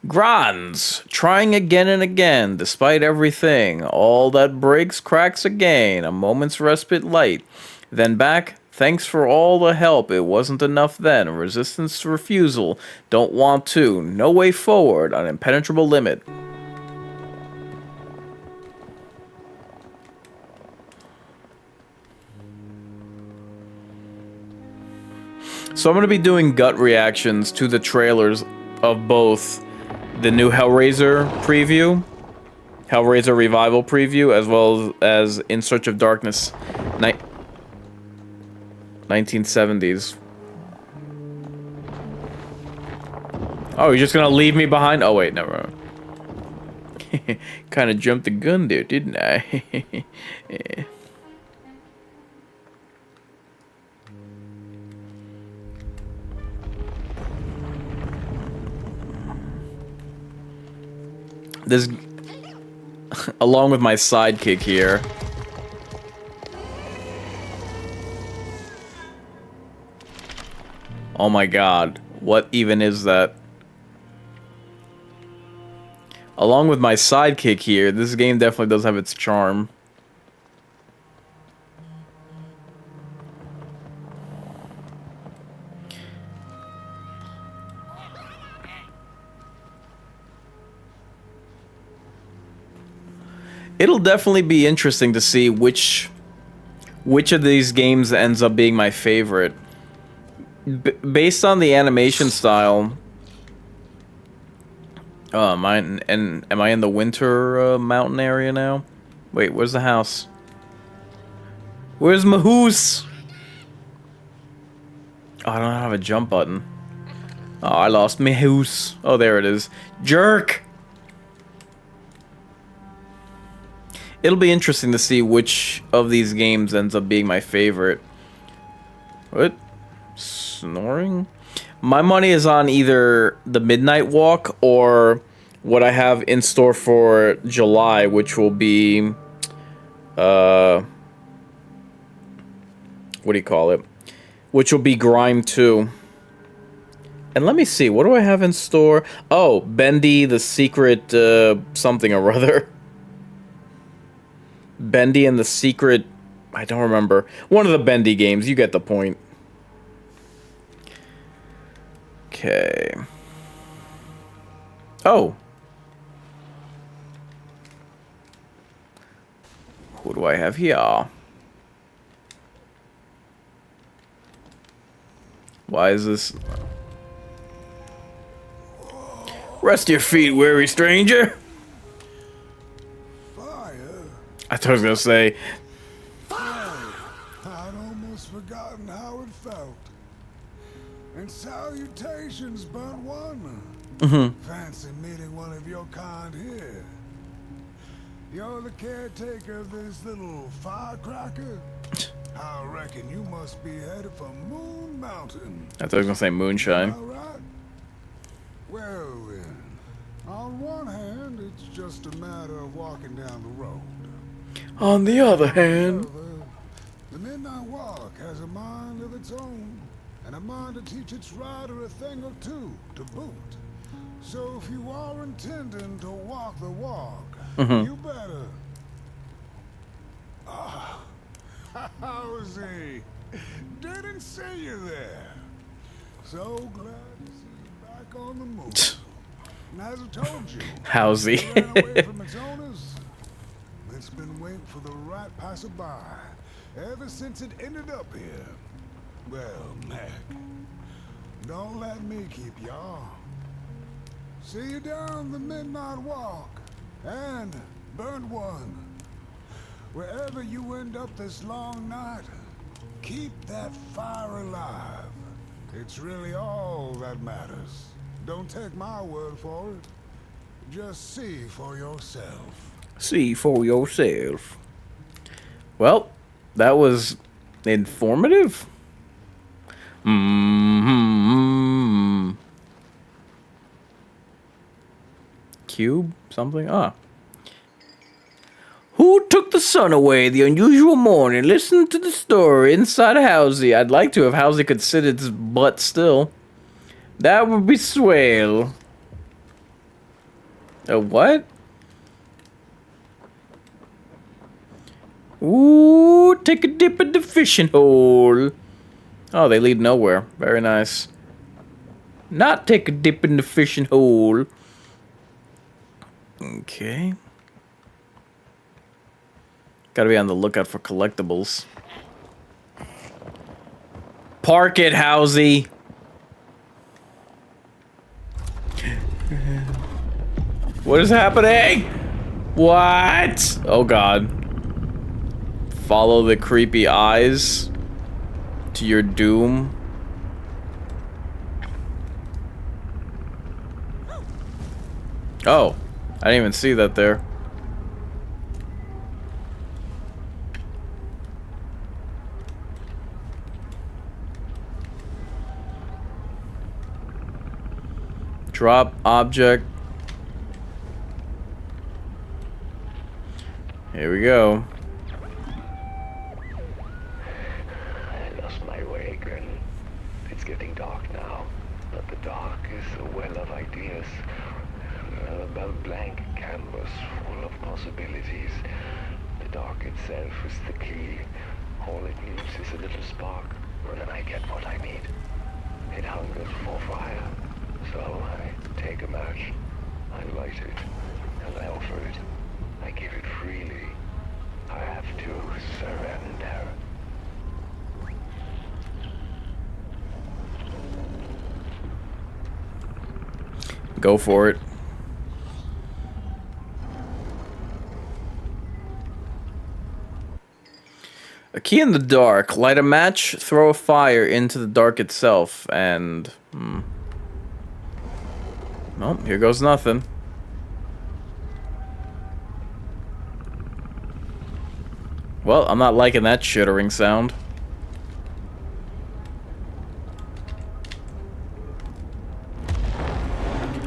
Grans, trying again and again, despite everything. All that breaks, cracks again. A moment's respite light. Then back, thanks for all the help. It wasn't enough then. Resistance to refusal. Don't want to. No way forward. An impenetrable limit. So I'm going to be doing gut reactions to the trailers of both the new Hellraiser preview, Hellraiser Revival preview, as well as In Search of Darkness 1970s. Oh, you're just gonna leave me behind? Oh wait, never mind. Kind of jumped the gun there, didn't I? Yeah. This, along with my sidekick here. Oh my god, what even is that? Along with my sidekick here, this game definitely does have its charm. It'll definitely be interesting to see which of these games ends up being my favorite. Based on the animation style. Oh, am I in the winter mountain area now? Wait, where's the house? Where's my hoose? Oh, I don't have a jump button. Oh, I lost my hoose. Oh, there it is. Jerk! It'll be interesting to see which of these games ends up being my favorite. What? Snoring? My money is on either the Midnight Walk or what I have in store for July, which will be... what do you call it? Which will be Grime 2. And let me see, what do I have in store? Oh, Bendy the Secret, something or other. Bendy and the Secret... I don't remember. One of the Bendy games, you get the point. Okay. Oh. Who do I have here? Why is this... Rest your feet, weary stranger. Fire? I thought I was gonna say... I'd almost forgotten how it felt. And salutations, burnt one. Fancy meeting one of your kind here. You're the caretaker of this little firecracker? I reckon you must be headed for Moon Mountain. I thought I was gonna say moonshine. All right. Well then, on one hand, it's just a matter of walking down the road. On the other hand... The Midnight Walk has a mind of its own, and a mind to teach its rider a thing or two to boot. So if you are intending to walk the walk, you better... Ah, Howsy, didn't see you there. So glad to see you back on the move. And as I told you, Howsy. it ran away from its owners. It's been waiting for the right passerby ever since it ended up here. Well, Mac, don't let me keep y'all. See you down the Midnight Walk, and burnt one. Wherever you end up this long night, keep that fire alive. It's really all that matters. Don't take my word for it. Just see for yourself. See for yourself. Well, that was informative. Cube? Something? Ah. Who took the sun away the unusual morning? Listen to the story inside Howsy. I'd like to if Howsy could sit its butt still. That would be swell. A what? Ooh, take a dip in the fishing hole. Oh, they lead nowhere. Very nice. Not take a dip in the fishing hole. Okay. Gotta be on the lookout for collectibles. Park it, Howsy. What is happening? What? Oh god. Follow the creepy eyes to your doom. Oh, I didn't even see that there. Drop object. Here we go. I lost my way again. It's getting dark now, but the dark is a well of ideas. A blank canvas full of possibilities. The dark itself is the key. All it needs is a little spark, and then I get what I need. It hungers for fire. So I take a match, I light it, and I offer it. I give it freely. I have to surrender. Go for it. A key in the dark. Light a match, throw a fire into the dark itself, and... Well, here goes nothing. Well, I'm not liking that chittering sound.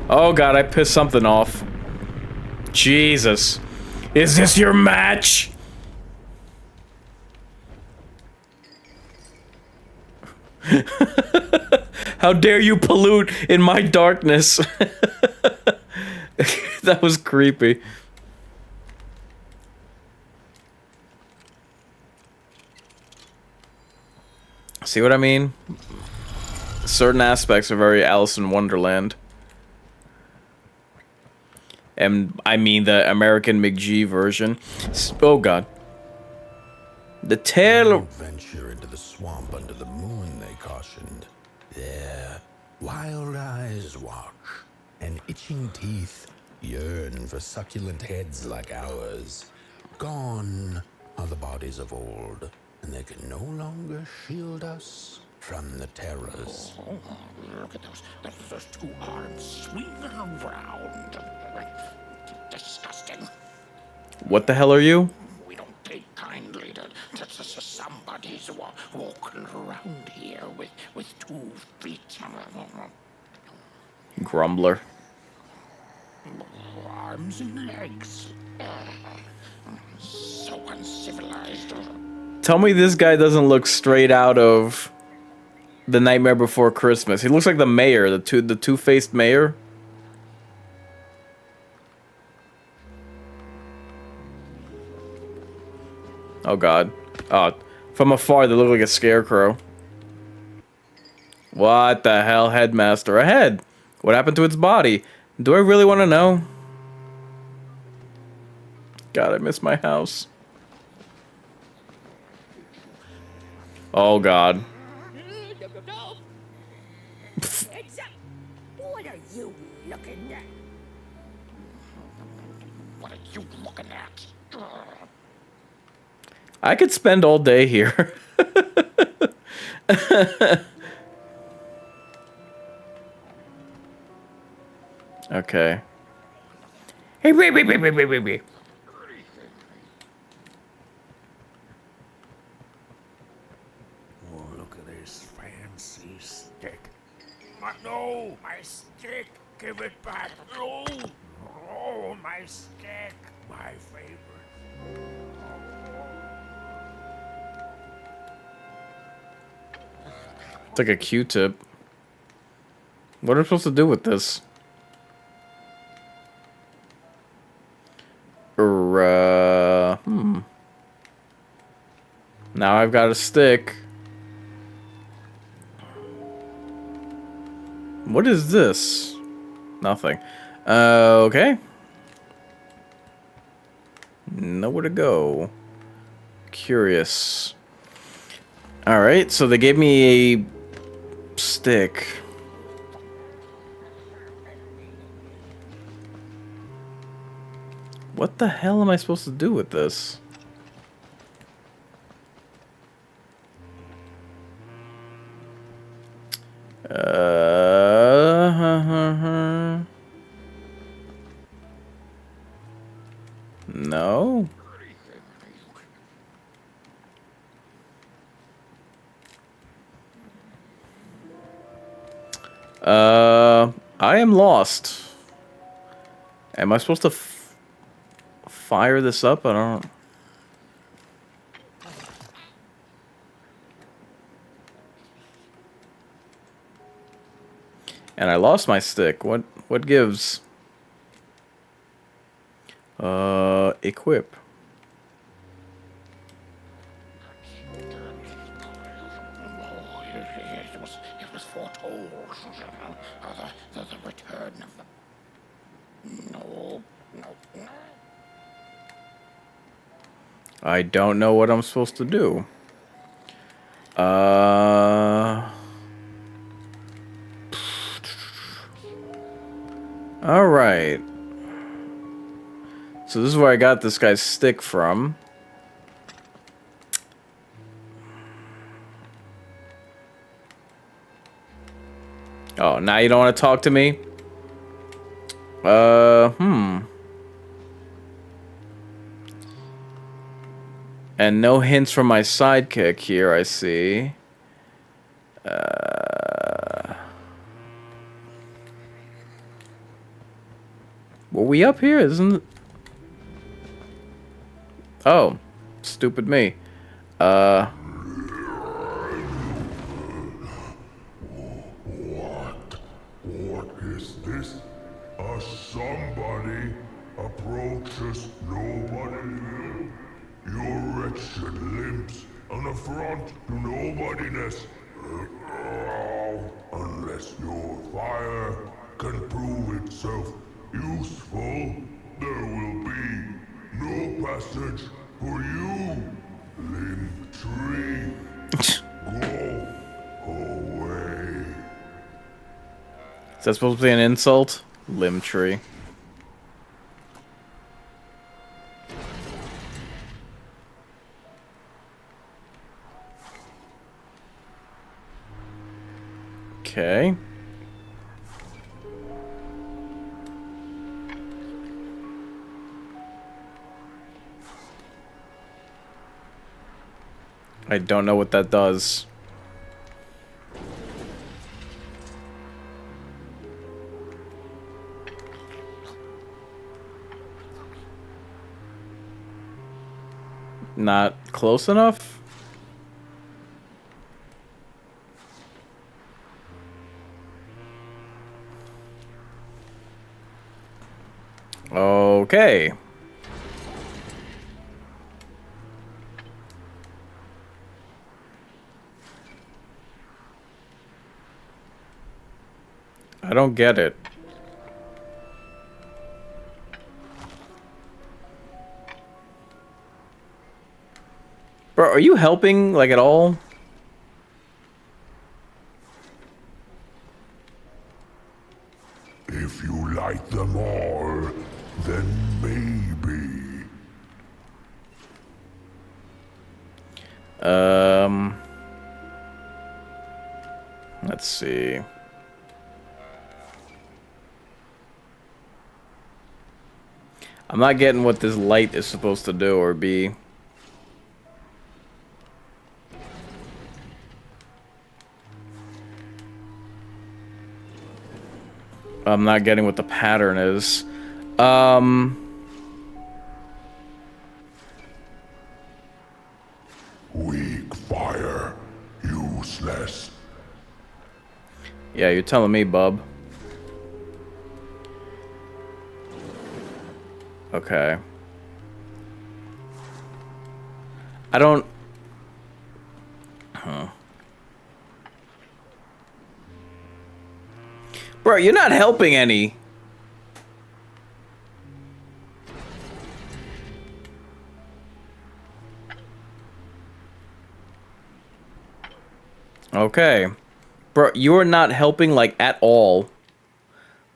Oh god, I pissed something off. Jesus. Is this your match? How dare you pollute in my darkness? That was creepy. See what I mean? Certain aspects are very Alice in Wonderland. And I mean the American McGee version. Oh god. The tail... Don't venture into the swamp under the moon, they cautioned. There, wild eyes watch, and itching teeth yearn for succulent heads like ours. Gone are the bodies of old, and they can no longer shield us from the terrors. Oh, look at those two arms swinging around. Disgusting. What the hell are you? We don't take kindly to somebody's walking around here with 2 feet. Grumbler. Arms and legs. So uncivilized. Tell me this guy doesn't look straight out of The Nightmare Before Christmas. He looks like the mayor, the two-faced mayor. Oh god. Oh, from afar they look like a scarecrow. What the hell, Headmaster? A head! What happened to its body? Do I really want to know? God, I miss my house. Oh god. What are you looking at? What are you looking at? I could spend all day here. Okay. Hey, wait. Oh, look at this fancy stick. No, my stick. Give it back. No. Oh, my stick. My favorite. It's like a Q-tip. What am I supposed to do with this? Now I've got a stick. What is this? Nothing. Okay. Nowhere to go. Curious. Alright, so they gave me a stick. What the hell am I supposed to do with this? No. I am lost. Am I supposed to fire this up? I don't... And I lost my stick. What gives? Equip. It was foretold. The return of the... No. I don't know what I'm supposed to do. Alright. So this is where I got this guy's stick from. Oh, now you don't want to talk to me? And no hints from my sidekick here, I see. Were we up here? Isn't it? Oh, stupid me. What is this? A somebody approaches nobody. Your wretched limbs, an affront to nobodiness. Unless your fire can prove itself useful, there will be no passage for you, limb tree. Go away. Is that supposed to be an insult? Limb tree. Okay. I don't know what that does. Not close enough? Okay. I don't get it. Bro, are you helping, like, at all? If you like them all, then maybe. Let's see. I'm not getting what this light is supposed to do or be. I'm not getting what the pattern is. Weak fire, useless. Yeah, you're telling me, bub. Okay. I don't... Huh. Bro, you're not helping any. Okay. Bro, you're not helping, like, at all.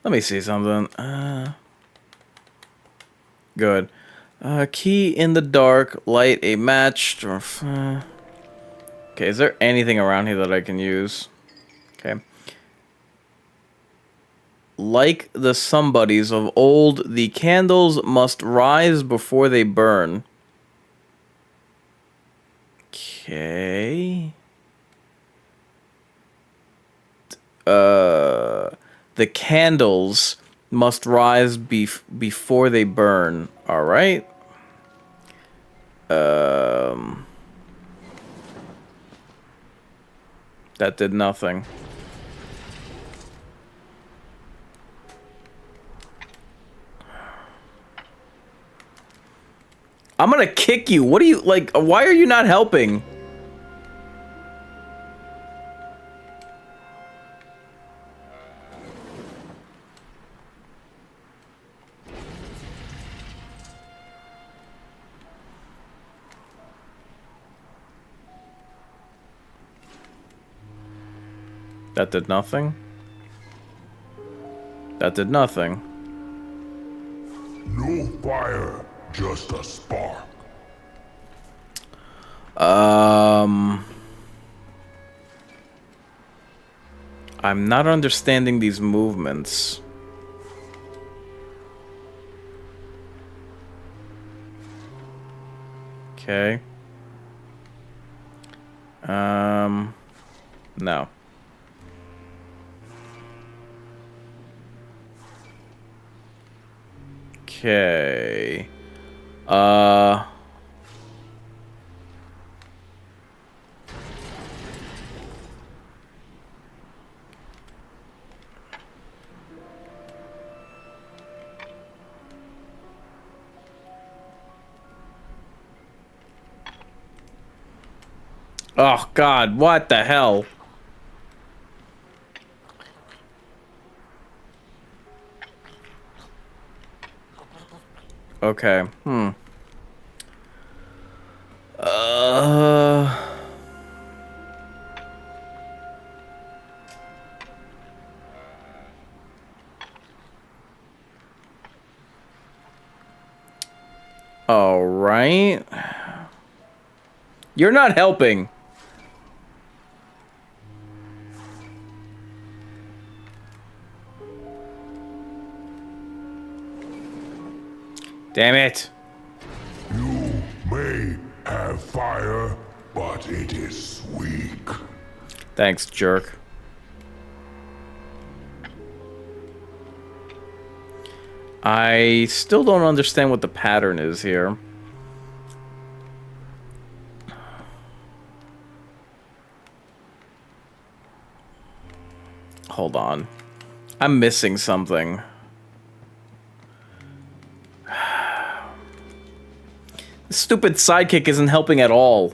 Let me see something. Good. Key in the dark, light a match. Okay, is there anything around here that I can use? Okay. Like the somebodies of old, the candles must rise before they burn. Okay. The candles must rise before they burn. All right. That did nothing. I'm gonna kick you. What are you, like, why are you not helping? That did nothing. That did nothing. No fire, just a spark. I'm not understanding these movements. Okay. No. Okay. Oh God, what the hell? Okay. All right. You're not helping. Damn it. You may have fire, but it is weak. Thanks, jerk. I still don't understand what the pattern is here. Hold on. I'm missing something. The stupid sidekick isn't helping at all.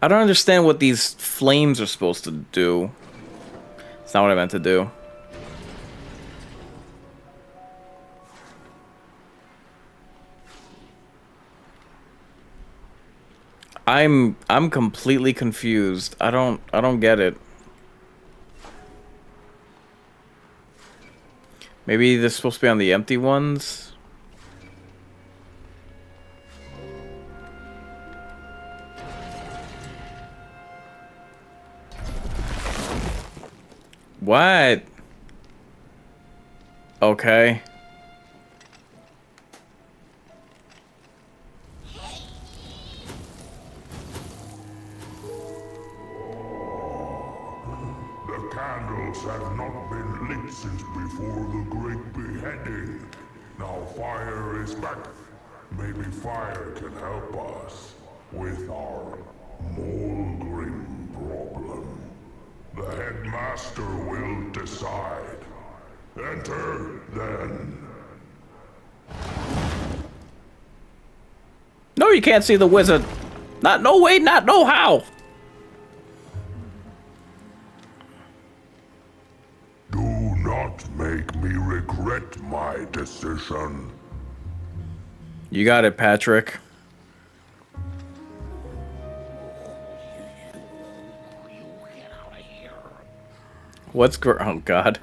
I don't understand what these flames are supposed to do. It's not what I meant to do. I'm completely confused. I don't get it. Maybe this is supposed to be on the empty ones? What? Okay. The candles have not been lit since before the great beheading. Now fire is back. Maybe fire can help us with our Molgrim problem. The headmaster will decide. Enter, then. No, you can't see the wizard. Not no way, not no how. Do not make me regret my decision. You got it, Patrick. What's oh God.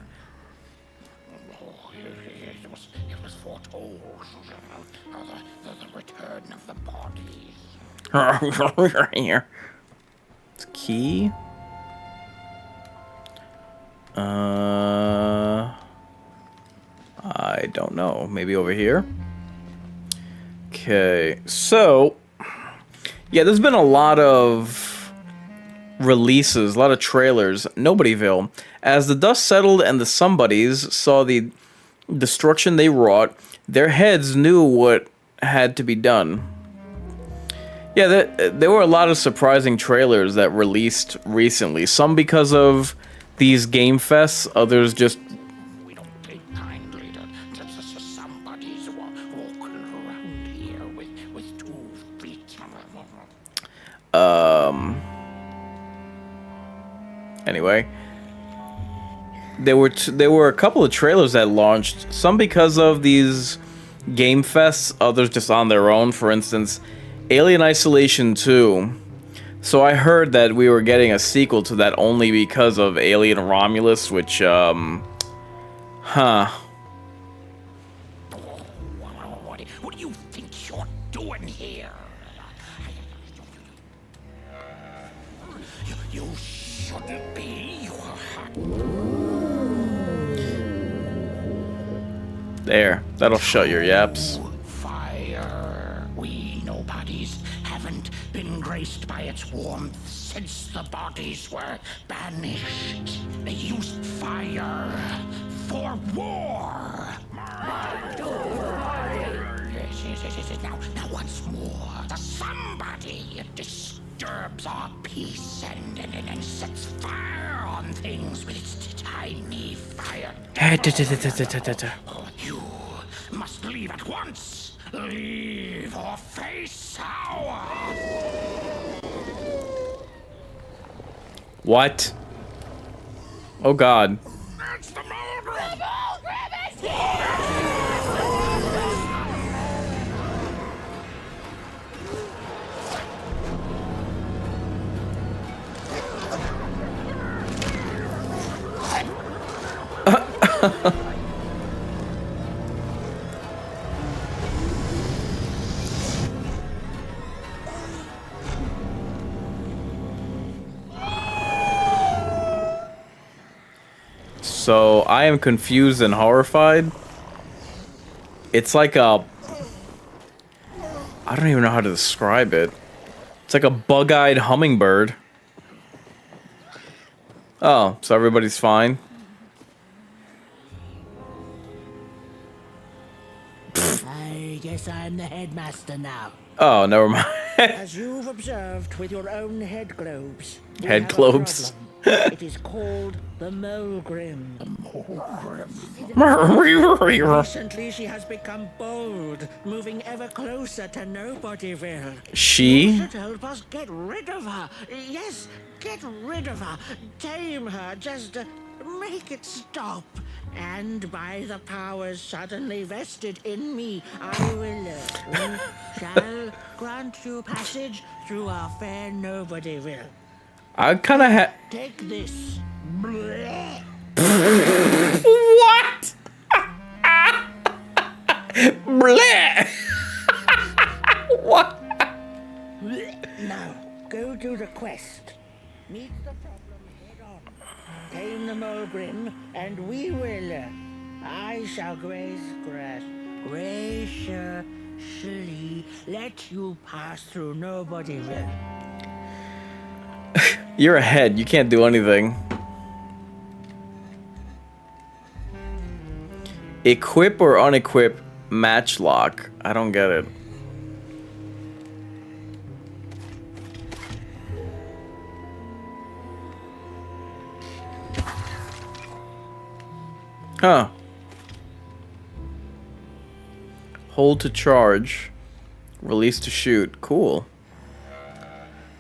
It was foretold. The return of the bodies. Here. It's key. I don't know. Maybe over here. Okay, so yeah, there's been a lot of releases, a lot of trailers. Nobodyville. As the dust settled and the somebodies saw the destruction they wrought, their heads knew what had to be done. Yeah, there were a lot of surprising trailers that released recently. Some because of these game fests, others just... We don't take kindly to somebody's walking around here with 2 feet. Anyway, there were a couple of trailers that launched. Some because of these game fests, others just on their own. For instance, Alien Isolation 2. So I heard that we were getting a sequel to that only because of Alien Romulus, which, What do you think you're doing here? shouldn't be. There, that'll shut your yaps. Fire. We nobodies haven't been graced by its warmth since the bodies were banished. They used fire for war. Yes. Now once more, the somebody disturbs our peace and sets fire on things with its tiny fire. You must leave at once. Leave or face our... What? Oh God. It's the Mulgrim! So I am confused and horrified. It's like a... I don't even know how to describe it. It's like a bug-eyed hummingbird. Oh, so everybody's fine? I guess I'm the headmaster now. Oh, never mind. As you've observed with your own head globes. we Head have a globes. problem. It is called the Mulgrim. Recently, she has become bold, moving ever closer to Nobodyville. She? You should help us get rid of her. Yes, get rid of her. Tame her. Just make it stop. And by the powers suddenly vested in me, I will shall grant you passage through our fair Nobodyville. I kind of Take this. What? Bleh. What? Now, go do the quest. Meet the problem head on. Tame the Mulgrim, and we will. I shall graciously let you pass through Nobodyville. You're ahead. You can't do anything. Equip or unequip matchlock. I don't get it. Huh. Hold to charge. Release to shoot. Cool.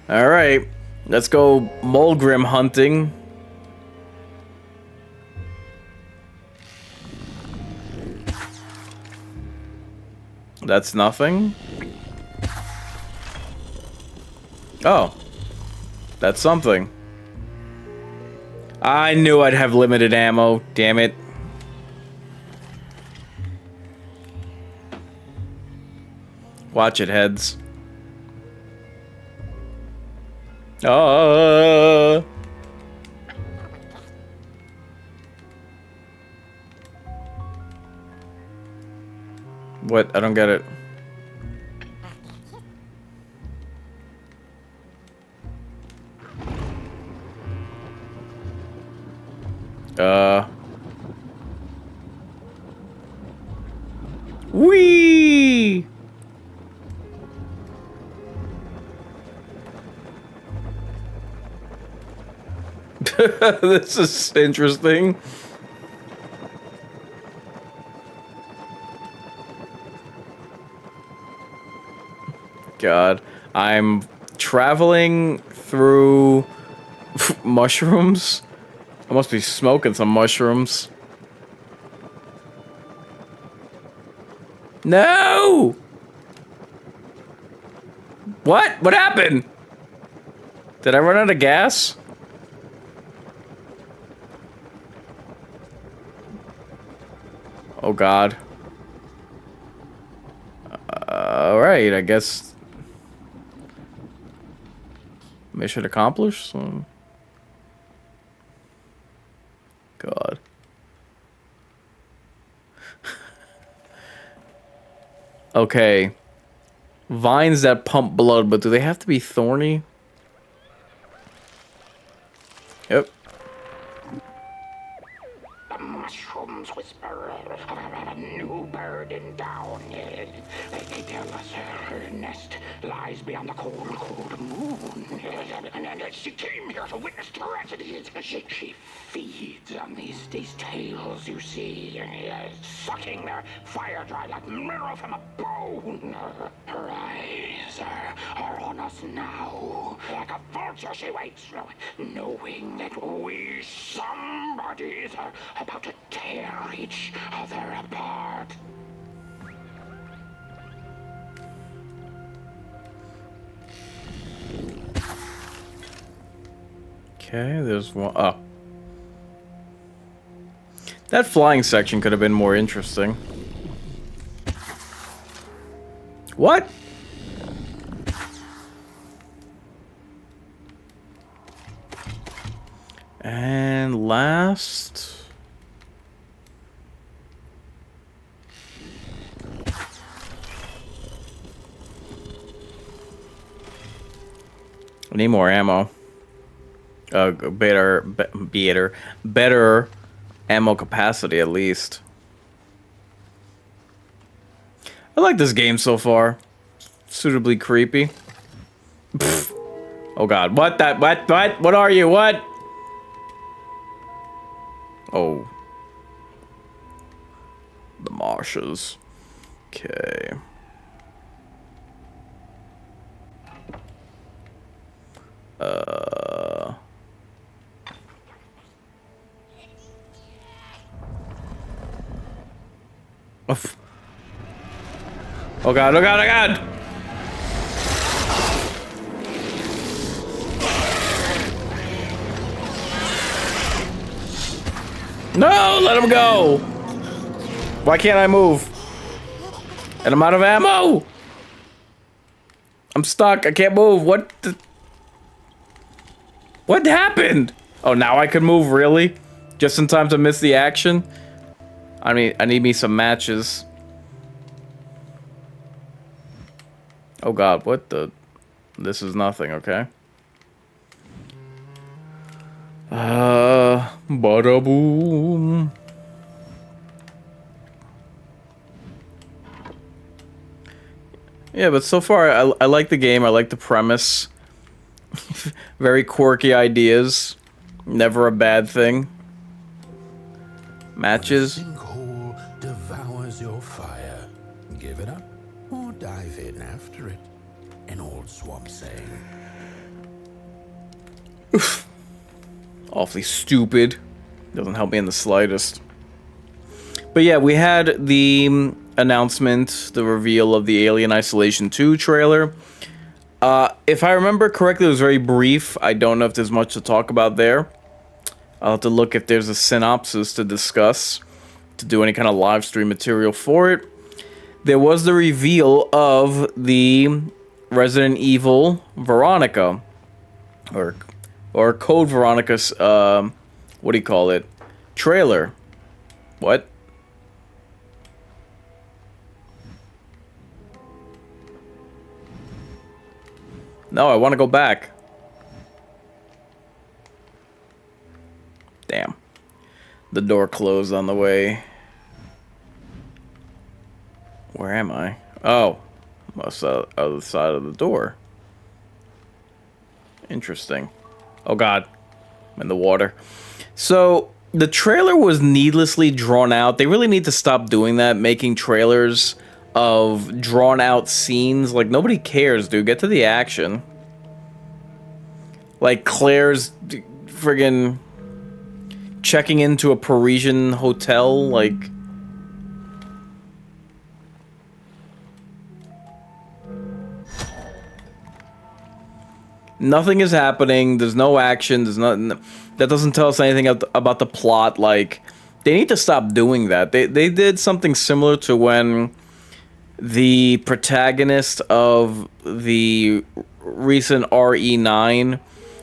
Alright. Let's go Mulgrim hunting. That's nothing. Oh. That's something. I knew I'd have limited ammo. Damn it. Watch it, heads. What? I don't get it. Whee! This is interesting. God, I'm traveling through mushrooms. I must be smoking some mushrooms. No! What? What happened? Did I run out of gas? Oh God. Alright, I guess. Mission accomplished. So. Okay. Vines that pump blood, but do they have to be thorny? Yep. The mushrooms whisper of a new burden down. They tell us her nest lies beyond the cold, cold moon. And she came here to witness tragedies. She feeds on these tales, you see, sucking their fire dry like marrow from a bone. Her eyes are on us now. Like a vulture she waits, knowing that we somebodies are about to tear each other apart. Okay, there's one. Oh. That flying section could have been more interesting. What? And last... I need more ammo. Better ammo capacity at least. I like this game so far. Suitably creepy. Pfft. Oh god, what that? What are you? What? Oh. The marshes. Okay. Oh god, oh god, oh god! No, let him go! Why can't I move? And I'm out of ammo! I'm stuck, I can't move, what the... What happened? Oh, now I can move, really? Just in time to miss the action? I mean, I need me some matches. Oh god, what the... This is nothing, okay? Bada boom. Yeah, but so far, I like the game, I like the premise. Very quirky ideas. Never a bad thing. Matches. The sinkhole devours your fire. Give it up or dive in after it. An old swamp saying. Awfully stupid. Doesn't help me in the slightest. But yeah, we had the announcement, the reveal of the Alien Isolation 2 trailer. If I remember correctly, it was very brief. I don't know if there's much to talk about there. I'll have to look if there's a synopsis to discuss, to do any kind of live stream material for it. There was the reveal of the Resident Evil Veronica, or Code Veronica's, what do you call it? Trailer. What? No, I want to go back. Damn. The door closed on the way. Where am I? Oh. Must other side of the door. Interesting. Oh god. I'm in the water. So, the trailer was needlessly drawn out. They really need to stop doing that, making trailers of drawn out scenes. Like, nobody cares, dude. Get to the action. Like, Claire's friggin' checking into a Parisian hotel, like... Nothing is happening, there's no action, there's nothing... That doesn't tell us anything about the plot, like... They need to stop doing that. They did something similar to when the protagonist of the recent RE9...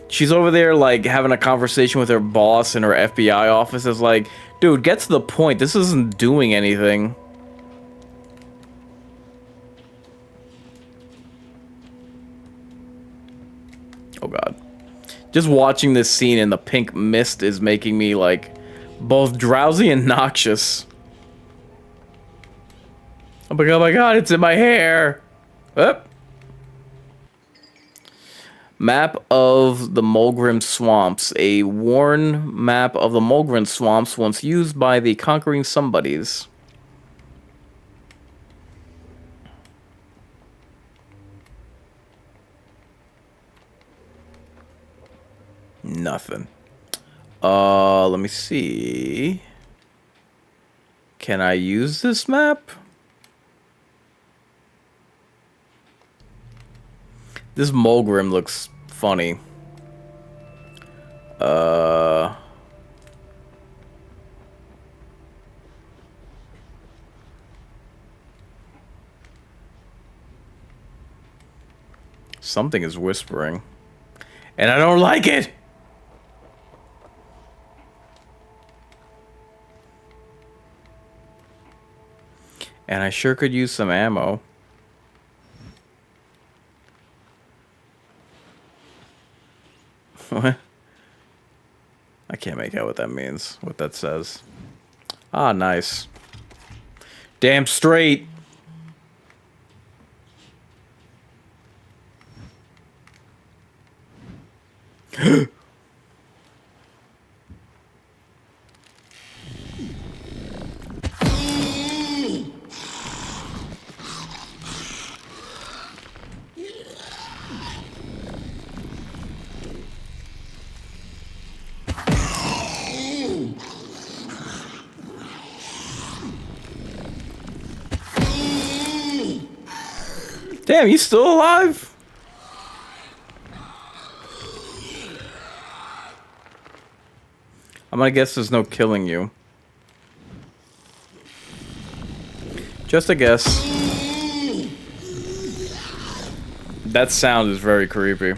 She's over there, like, having a conversation with her boss in her FBI office. It's like, dude, get to the point. This isn't doing anything. Oh god. Just watching this scene in the pink mist is making me, like, both drowsy and noxious. Oh my god, it's in my hair! Up. Map of the Mulgrim Swamps. A worn map of the Mulgrim Swamps once used by the Conquering Somebodies. Nothing. Let me see. Can I use this map? This Mulgrim looks funny. Something is whispering. And I don't like it! And I sure could use some ammo. What? I can't make out what that means, what that says. Ah, nice. Damn straight. Damn, you still alive? I'm gonna guess there's no killing you. Just a guess. That sound is very creepy.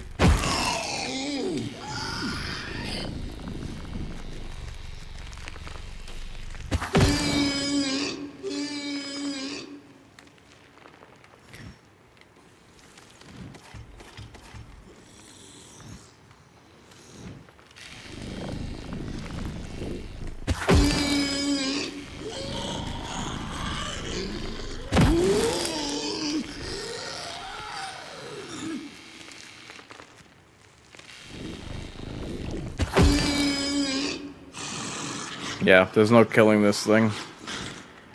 Yeah, there's no killing this thing.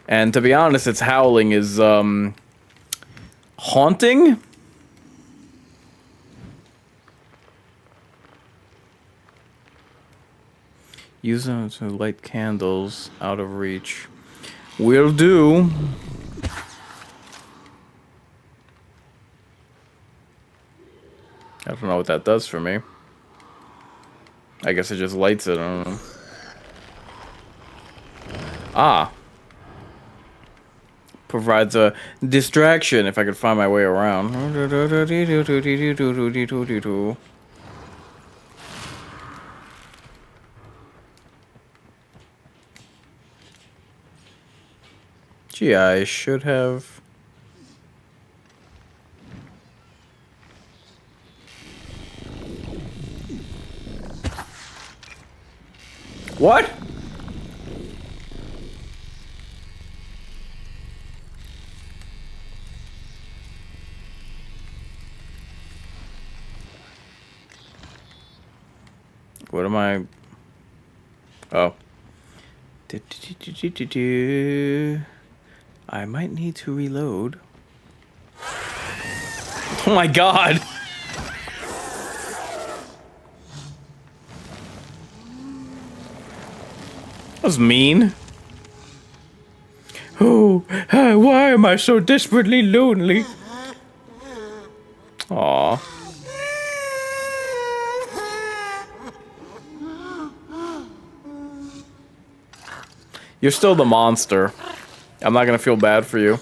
And to be honest, its howling is, haunting? Use them to light candles out of reach. Will do. I don't know what that does for me. I guess it just lights it, I don't know. Ah. Provides a distraction if I could find my way around. Gee, I should have... What? What am I? Oh. I might need to reload. Oh my god! That was mean. Oh, why am I so desperately lonely? Aww. You're still the monster. I'm not gonna feel bad for you.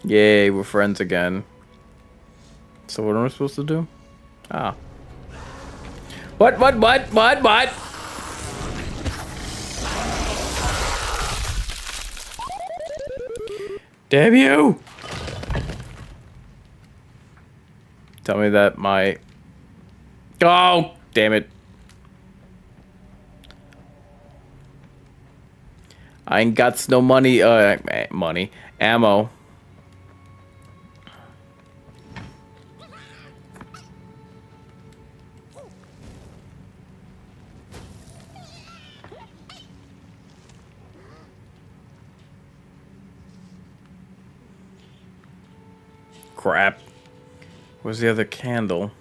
Yay, we're friends again. So what am I supposed to do? Ah. What? Damn you! Tell me that my... Oh, damn it. I ain't got no money, ammo. Crap. Where's the other candle?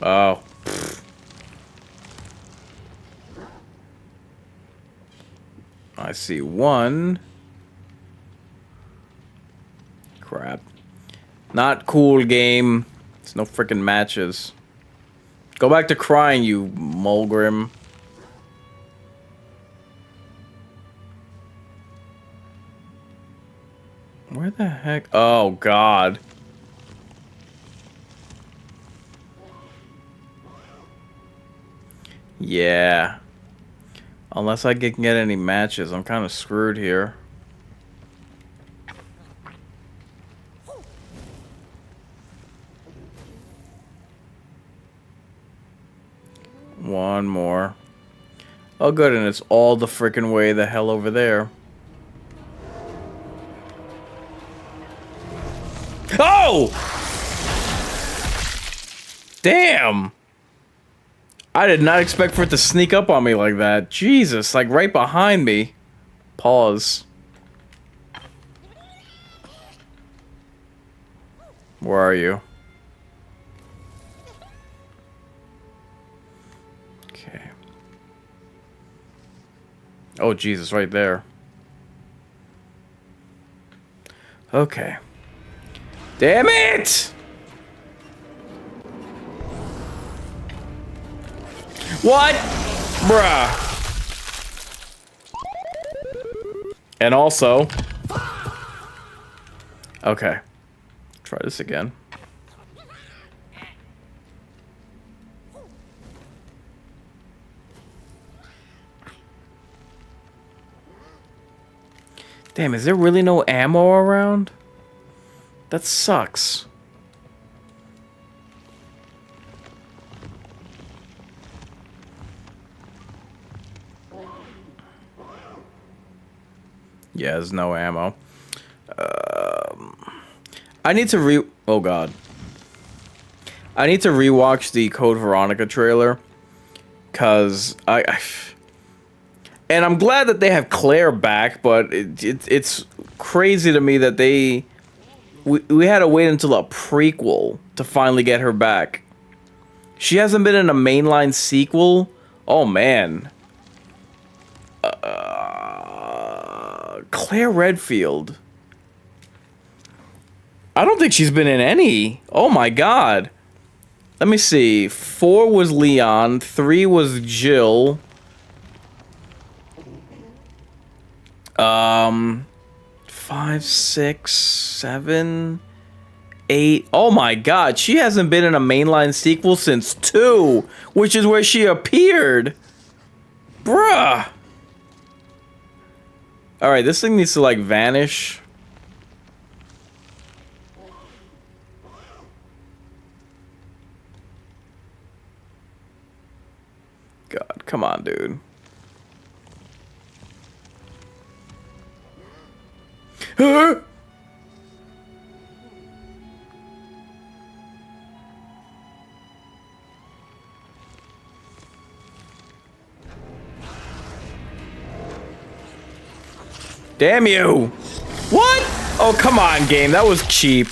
Oh. I see one. Crap. Not cool, game. There's no freaking matches. Go back to crying, you Mulgrim. Where the heck? Oh, God. Yeah. Unless I can get any matches, I'm kind of screwed here. One more. Oh, good, and it's all the freaking way the hell over there. Oh! Damn! I did not expect for it to sneak up on me like that. Jesus, like right behind me. Pause. Where are you? Okay. Oh, Jesus, right there. Okay. Damn it! What? Bruh. And also... Okay. Try this again. Damn, is there really no ammo around? That sucks. Yeah, there's no ammo. I need to oh god. I need to rewatch the Code Veronica trailer. Cause and I'm glad that they have Claire back, but it's crazy to me that we had to wait until a prequel to finally get her back. She hasn't been in a mainline sequel? Oh man. Claire Redfield. I don't think she's been in any. Oh my god. Let me see. 4 was Leon. 3 was Jill. 5, 6, 7, 8. Oh my god. She hasn't been in a mainline sequel since 2, which is where she appeared. Bruh. Alright, this thing needs to like vanish. God, come on, dude. Damn you! What? Oh, come on, game. That was cheap.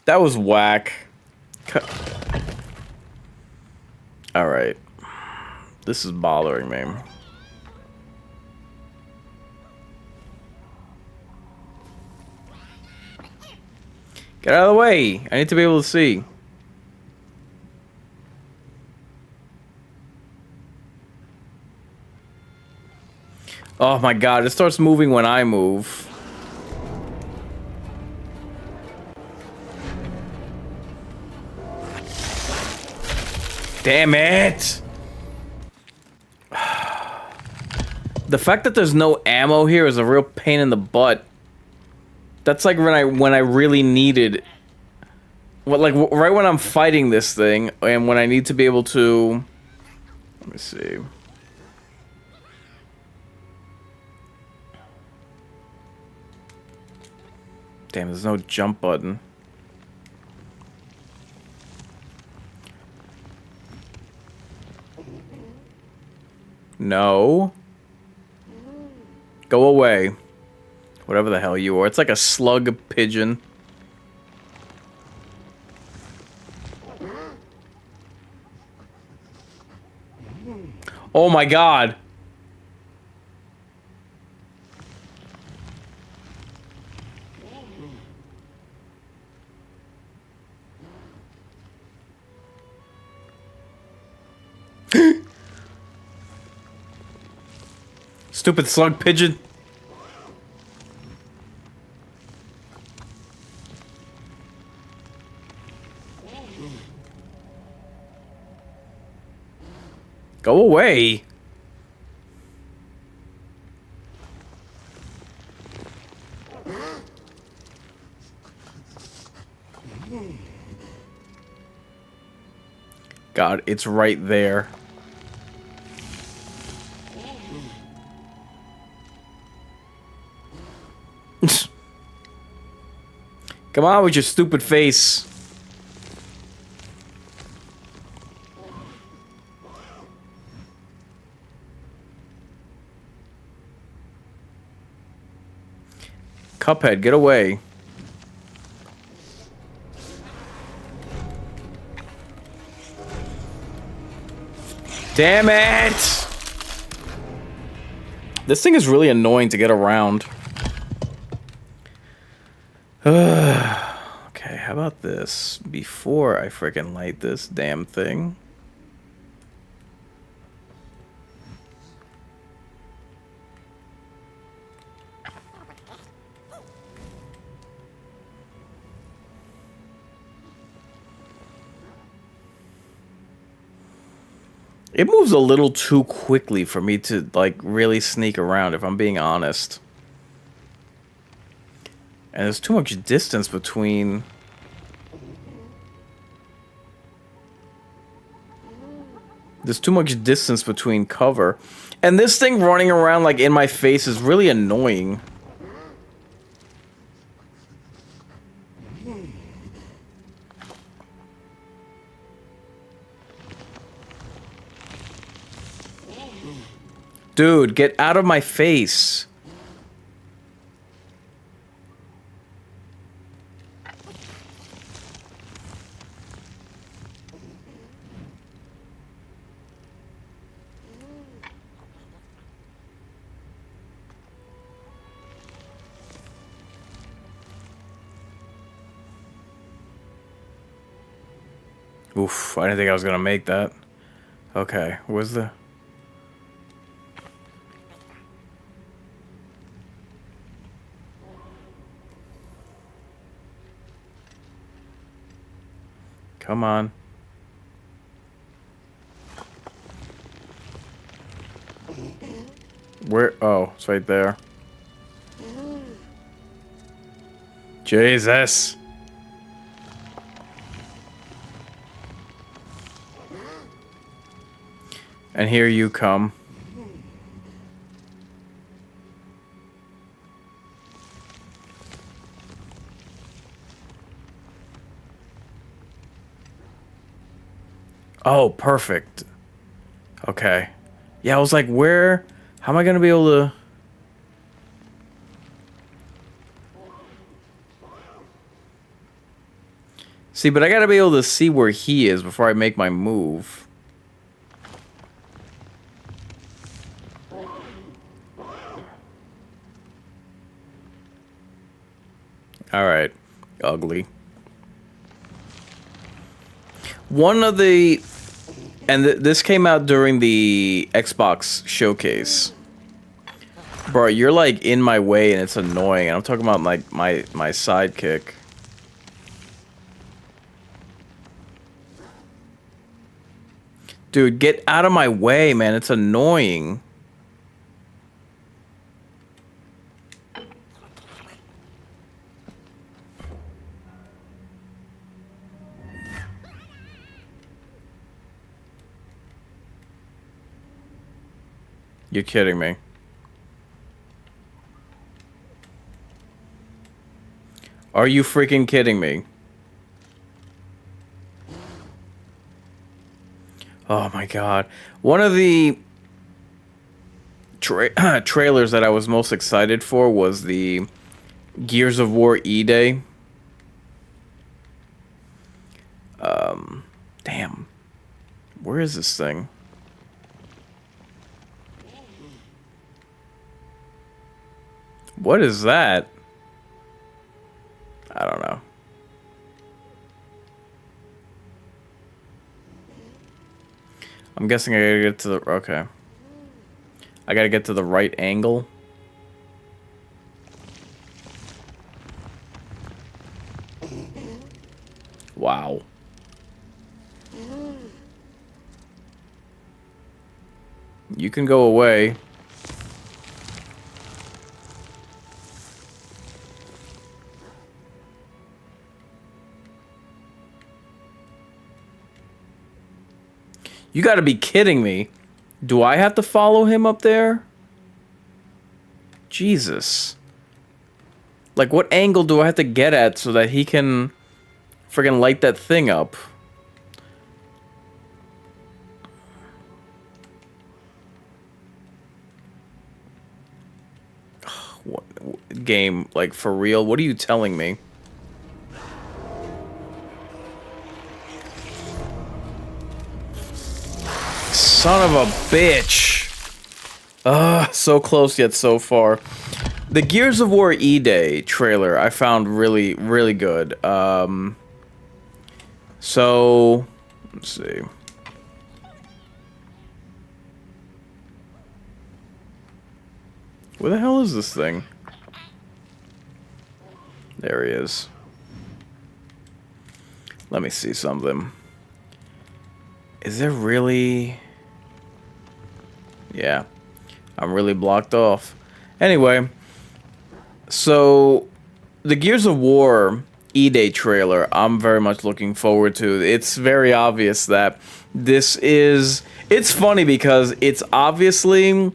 That was whack. Alright. This is bothering me. Get out of the way. I need to be able to see. Oh my god, it starts moving when I move. Damn it! The fact that there's no ammo here is a real pain in the butt. That's like when I really needed, right when I'm fighting this thing, and when I need to be able to. Let me see. Damn, there's no jump button. No. Go away. Whatever the hell you are. It's like a slug pigeon. Oh my god. Stupid slug pigeon. Go away. God, it's right there. Come on with your stupid face. Cuphead, get away. Damn it! This thing is really annoying to get around. Okay, how about this? Before I freaking light this damn thing. It moves a little too quickly for me to, like, really sneak around, if I'm being honest. And there's too much distance between... There's too much distance between cover. And this thing running around, like, in my face is really annoying. Dude, get out of my face. Oof, I didn't think I was gonna make that. Okay, where's the... Come on. Where? Oh, it's right there. Jesus. And here you come. Oh, perfect. Okay. Yeah, I was like, where? How am I gonna be able to... See, but I gotta be able to see where he is before I make my move. Alright. Ugly. One of the... And this came out during the Xbox showcase. Bro, you're like in my way and it's annoying. And I'm talking about like my sidekick. Dude, get out of my way, man. It's annoying. You're kidding me. Are you freaking kidding me? Oh my god. One of the trailers that I was most excited for was the Gears of War E-Day. Damn. Where is this thing? What is that? I don't know. I'm guessing I gotta get to the... Okay. I gotta get to the right angle. Wow. You can go away. You gotta be kidding me. Do I have to follow him up there? Jesus. Like, what angle do I have to get at so that he can friggin' light that thing up? What game? Like, for real? What are you telling me? Son of a bitch. So close yet so far. The Gears of War E-Day trailer I found really, really good. So, let's see. Where the hell is this thing? There he is. Let me see something. Is there really... Yeah. I'm really blocked off. Anyway. So, the Gears of War E-Day trailer, I'm very much looking forward to. It's very obvious that this is... It's funny because it's obviously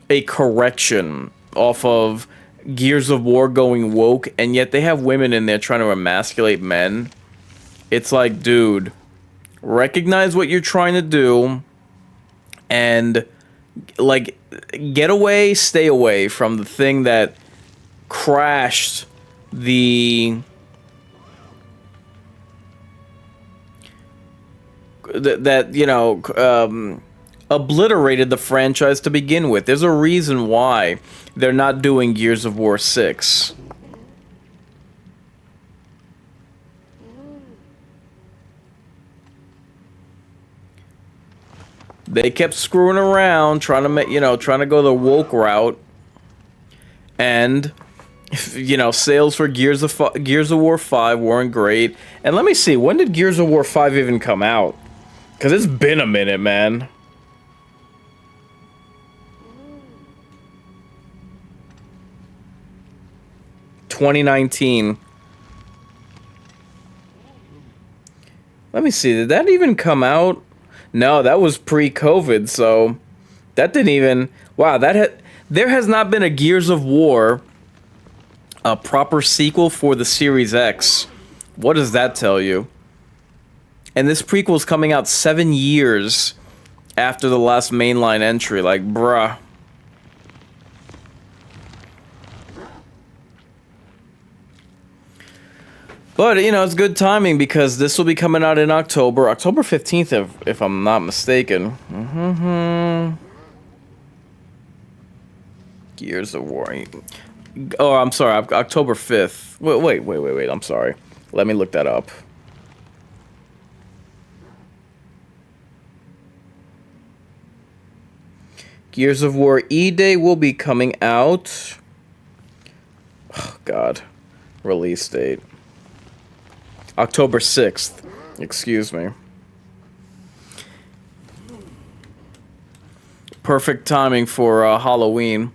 a correction off of Gears of War going woke, and yet they have women in there trying to emasculate men. It's like, dude, recognize what you're trying to do, and, like, get away, stay away from the thing that crashed the... that, you know, obliterated the franchise to begin with. There's a reason why they're not doing Gears of War 6. They kept screwing around, trying to make, you know, trying to go the woke route, and, you know, sales for Gears of War 5 weren't great. And let me see, when did Gears of War 5 even come out? Because it's been a minute, man. ...2019. Let me see, did that even come out? No, that was pre-COVID, so... That didn't even... Wow, there has not been a Gears of War... a proper sequel for the Series X. What does that tell you? And this prequel's coming out 7 years after the last mainline entry. Like, bruh. But, you know, it's good timing because this will be coming out in October. October 15th, if I'm not mistaken. Gears of War. Oh, I'm sorry. October 5th. Wait. I'm sorry. Let me look that up. Gears of War E-Day will be coming out. Oh, God. Release date. October 6th. Excuse me. Perfect timing for Halloween.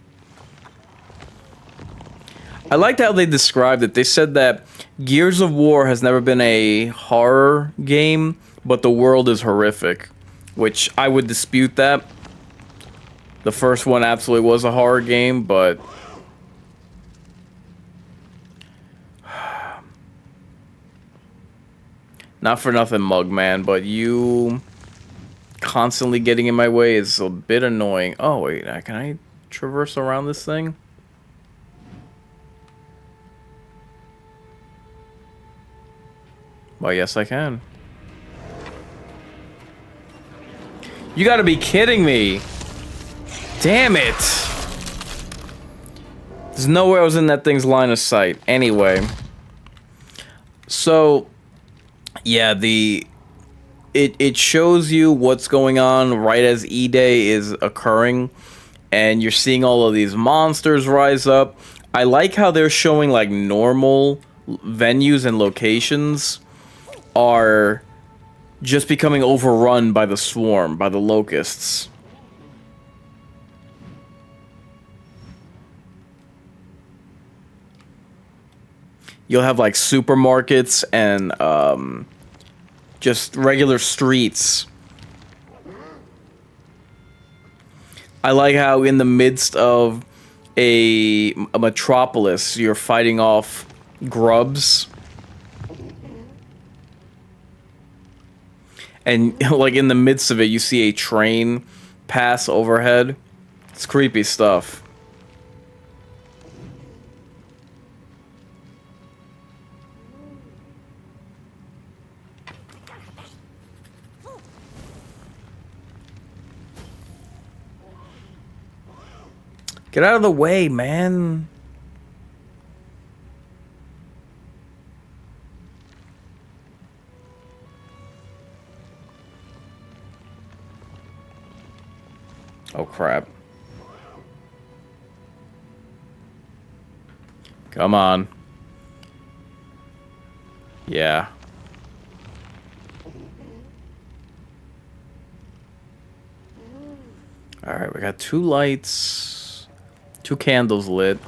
I liked how they described it. They said that Gears of War has never been a horror game, but the world is horrific. Which I would dispute that. The first one absolutely was a horror game, but not for nothing, Mugman, but you constantly getting in my way is a bit annoying. Oh, wait, can I traverse around this thing? Well, yes, I can. You gotta be kidding me. Damn it. There's no way I was in that thing's line of sight. Anyway. So, yeah, it shows you what's going on right as E-Day is occurring. And you're seeing all of these monsters rise up. I like how they're showing, like, normal venues and locations are just becoming overrun by the swarm, by the locusts. You'll have like supermarkets and just regular streets. I like how in the midst of a metropolis, you're fighting off grubs. And, like, in the midst of it, you see a train pass overhead. It's creepy stuff. Get out of the way, man. Oh, crap. Come on. Yeah. Alright, we got 2 lights. 2 candles lit.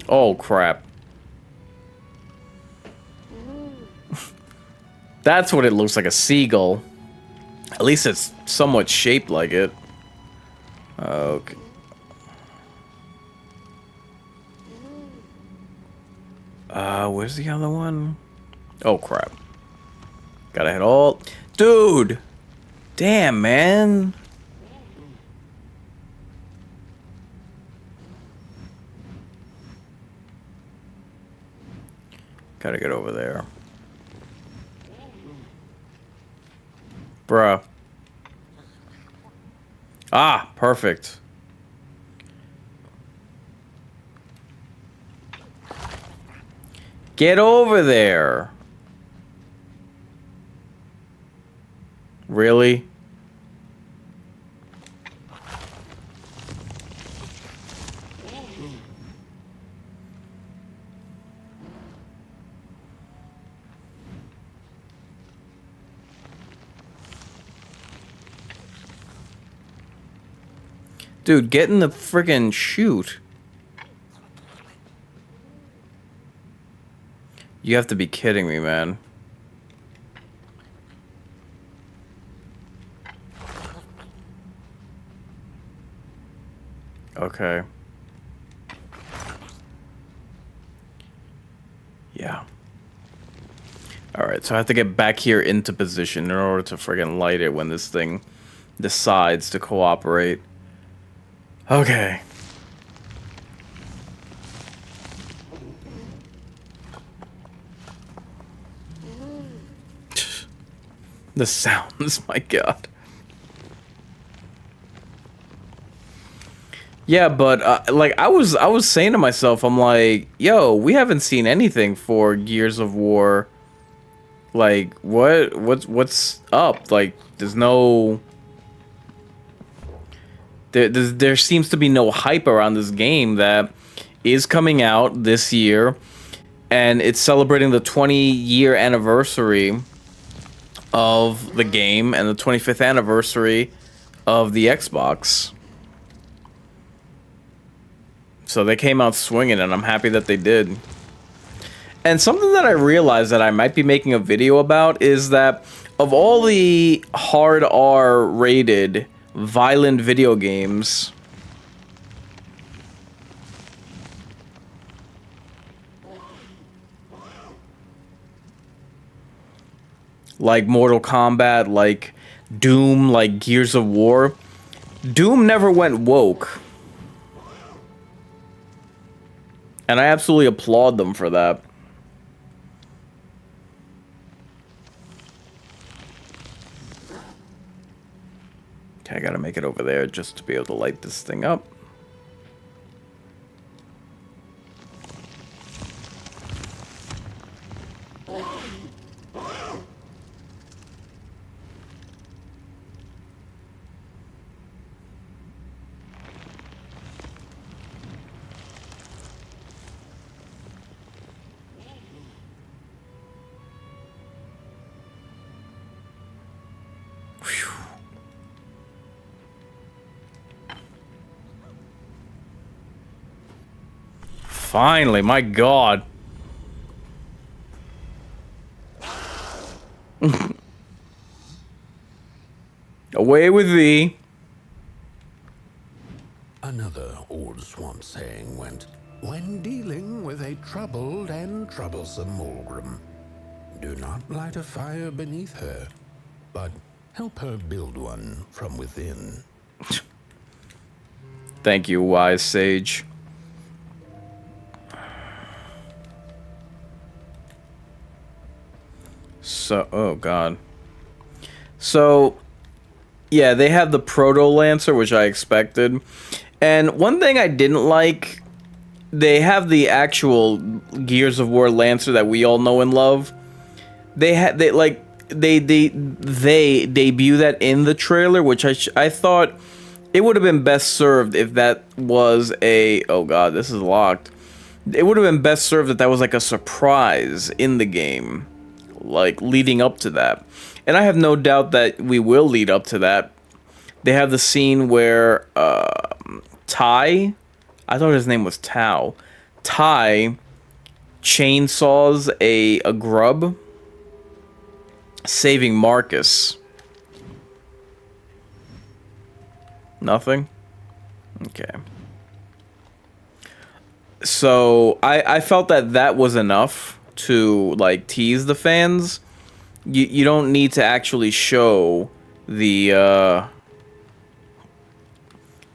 Oh, crap. That's what it looks like, a seagull. At least it's somewhat shaped like it. Okay. Where's the other one? Oh, crap. Gotta hit all... Dude! Damn, man. Gotta get over there. Bruh. Ah, perfect. Get over there. Really? Dude, get in the friggin' chute. You have to be kidding me, man. Okay. Yeah. Alright, so I have to get back here into position in order to friggin' light it when this thing decides to cooperate. Okay. The sounds, my god. Yeah, but like I was saying to myself, I'm like, yo, we haven't seen anything for Gears of War. Like, what's up? Like, there's no there seems to be no hype around this game that is coming out this year, and it's celebrating the 20-year anniversary of the game and the 25th anniversary of the Xbox. So they came out swinging, and I'm happy that they did. And something that I realized that I might be making a video about is that of all the hard R rated violent video games. Like Mortal Kombat, like Doom, like Gears of War. Doom never went woke. And I absolutely applaud them for that. Okay, I gotta make it over there just to be able to light this thing up. Finally, my God. Away with thee. Another old swamp saying went, when dealing with a troubled and troublesome Mulgrim, do not light a fire beneath her, but help her build one from within. Thank you, wise sage. So, oh God. So, yeah, they have the Proto Lancer, which I expected. And one thing I didn't like, they have the actual Gears of War Lancer that we all know and love. They debut that in the trailer, which I thought it would have been best served if that was a, oh God, this is locked. It would have been best served if that was like a surprise in the game, like leading up to that. And I have no doubt that we will lead up to that. They have the scene where Ty, I thought his name was Tao, Ty chainsaws a grub, saving Marcus. Nothing? Okay. So I felt that that was enough to like tease the fans. You don't need to actually show the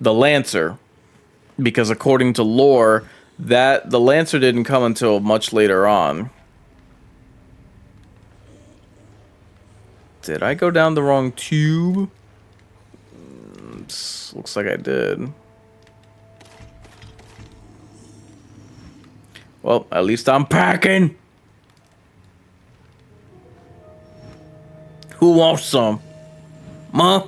Lancer, because according to lore, that the Lancer didn't come until much later on. Did I go down the wrong tube? Looks like I did. Well, at least I'm packing. Who wants some? Ma?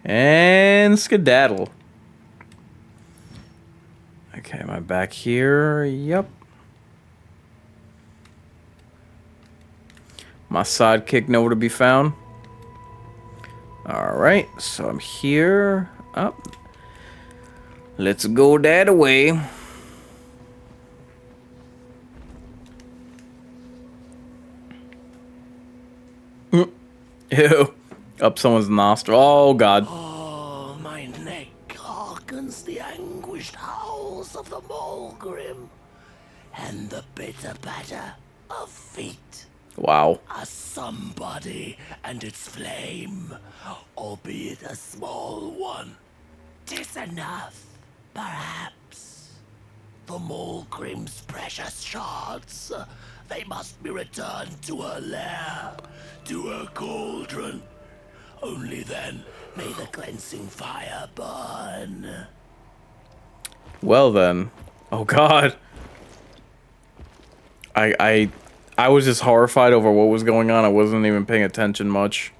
And skedaddle. Okay, am I back here? Yep. My sidekick nowhere to be found. Alright, so I'm here. Up. Let's go that way. Ew. Up someone's nostril. Oh, God. Oh, my neck hearkens the anguished howls of the Mulgrim, and the bitter patter of feet. Wow. A somebody and its flame, albeit a small one. 'Tis enough, perhaps. The Mulgrim's precious shards, they must be returned to her lair, to her cauldron. Only then may the cleansing fire burn. Well then. Oh God. I was just horrified over what was going on. I wasn't even paying attention much.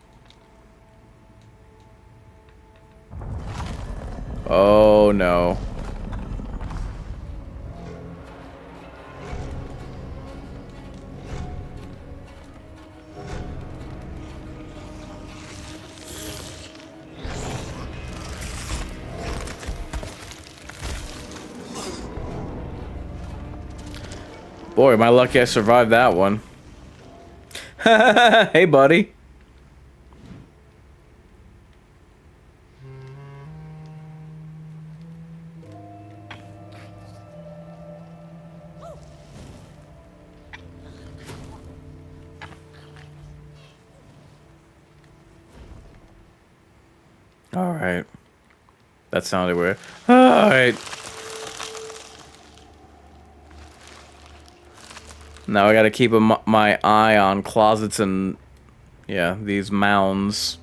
Oh no. Boy, am I lucky I survived that one. Hey, buddy. All right. That sounded weird. All right. Now I gotta keep my eye on closets and, yeah, these mounds.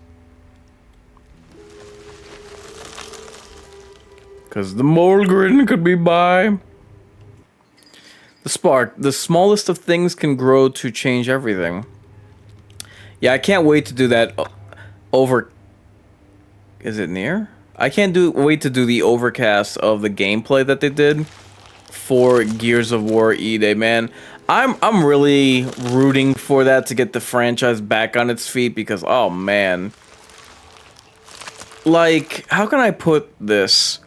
Because the Molgrin could be by. The spark. The smallest of things can grow to change everything. Yeah, I can't wait to do that over... Is it near? I can't wait to do the overcast of the gameplay that they did for Gears of War E-Day, man. I'm really rooting for that to get the franchise back on its feet because, oh man. Like, how can I put this?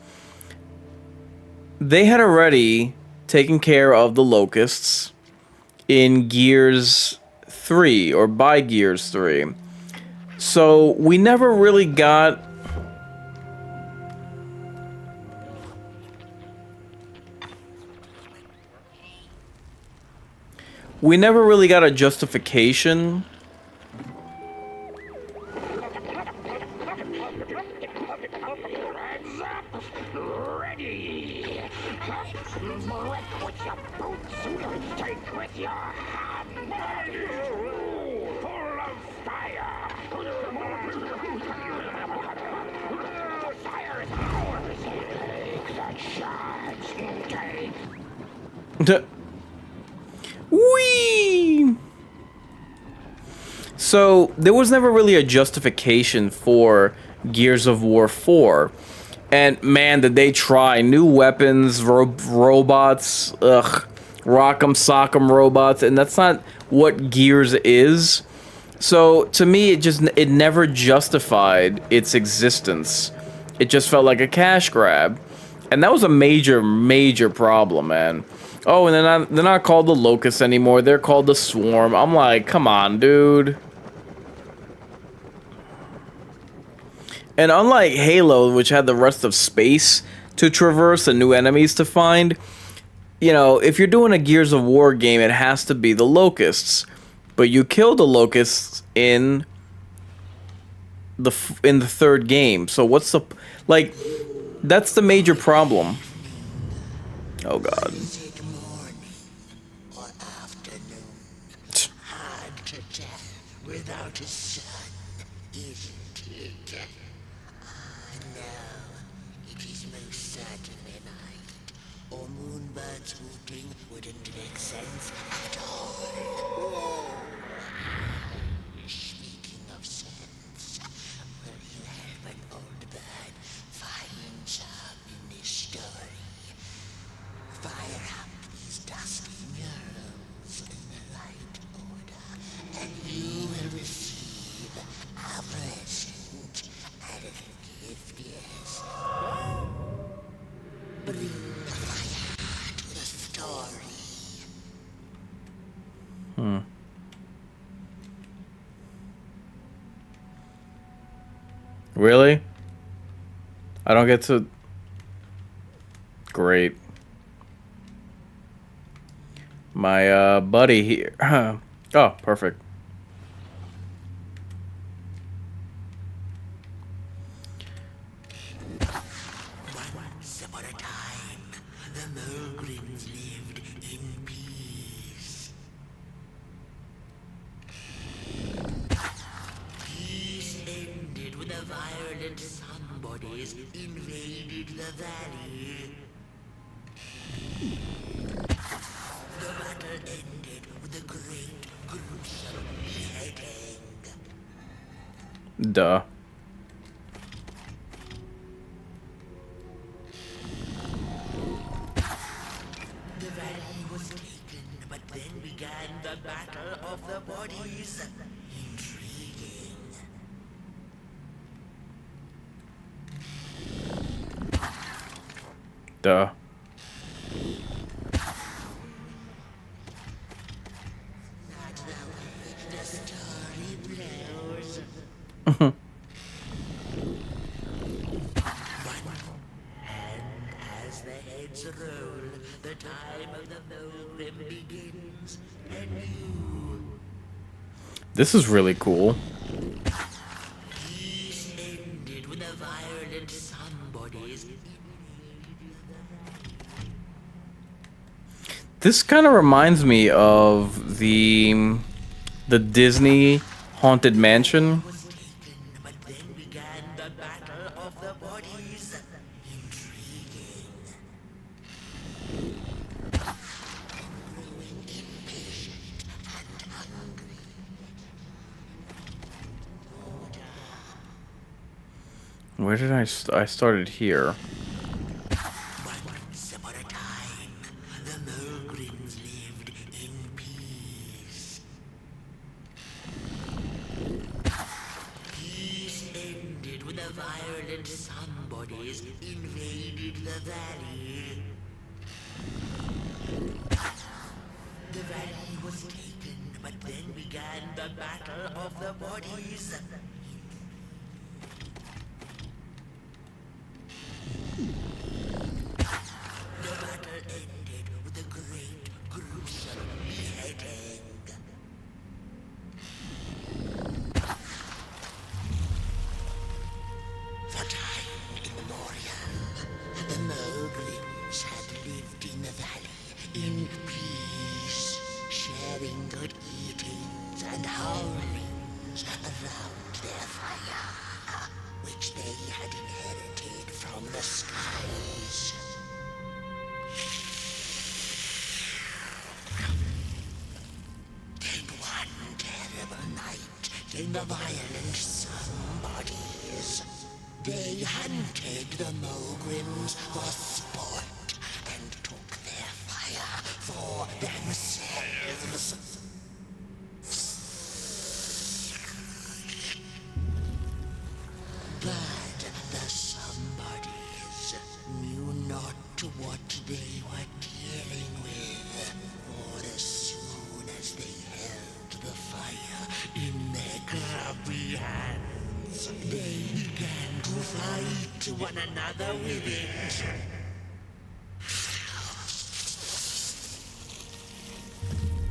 They had already taken care of the locusts in Gears 3, or by Gears 3. So, we never really got... We never really got a justification. Ready. Lick with your boots. Take with your hand. Full of fire. Fire is ours. Take that shot. Take. Whee! So, there was never really a justification for Gears of War 4. And, man, did they try. New weapons, robots, ugh, rock'em sock'em robots, and that's not what Gears is. So, to me, it never justified its existence. It just felt like a cash grab. And that was a major, major problem, man. Oh, and they're not called the Locusts anymore. They're called the Swarm. I'm like, come on, dude. And unlike Halo, which had the rest of space to traverse and new enemies to find, you know, if you're doing a Gears of War game, it has to be the Locusts. But you kill the Locusts in the third game. So what's the... Like, that's the major problem. Oh, God. Without a sun, isn't it? No, it is most certainly night, or moonbirds hooting wouldn't make sense at all. Speaking of sense, will you help an old bird find some in this story? Fire up these dusty murals in the right order, and you will receive a present, a little gift, yes. Bring the fire to the story. Really? I don't get to... Great. My, buddy here... Oh, perfect. Once upon a time, the Molgrins lived in peace. Peace ended when the violent somebodies invaded the valley. The battle ended with a great, gruesome beheading. Duh. The valley was taken, but then began the battle of the bodies. Intriguing. Duh. As the heads roll, the time of the Mogrim begins, and you... This is really cool. Peace ended when the violent somebodies... This kind of reminds me of the Disney Haunted Mansion. was taken, but then began the battle of the bodies. Intriguing. Growing impatient and hungry. Where did I started here. Once upon a time, the Mogrims lived in peace. Peace ended when the violent somebodies invaded the valley. The valley was taken, but then began the battle of the bodies. The battle ended with a great, gruesome beheading. For time immemorial, the Mogrims had lived in the valley in peace, sharing good eatings and howlings around their fire, which they had inherited from the skies. Then one terrible night came the violent somebodies. They hunted the Mogrims for sport and took their fire for themselves. But the somebodies knew not what they were dealing with, for as soon as they held the fire in their grubby hands, they began to fight one another with it.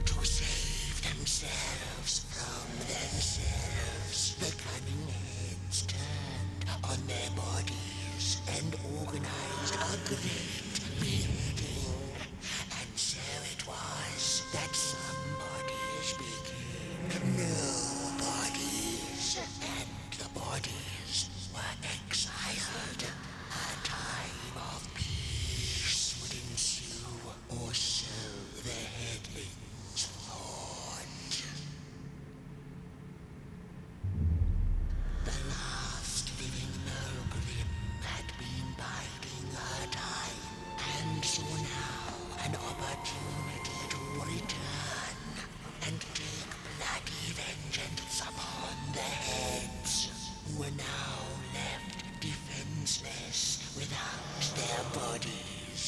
To save themselves from themselves, the cunning heads turned on their bodies and organized a great meeting. And so it was that somebodies became nobodies, and the bodies were exiled. A time of peace would ensue, or so the headlings thought. The last living Mogrim had been biding her time, and so now an opportunity to return and take bloody vengeance upon the heads, who were now left defenseless without their bodies.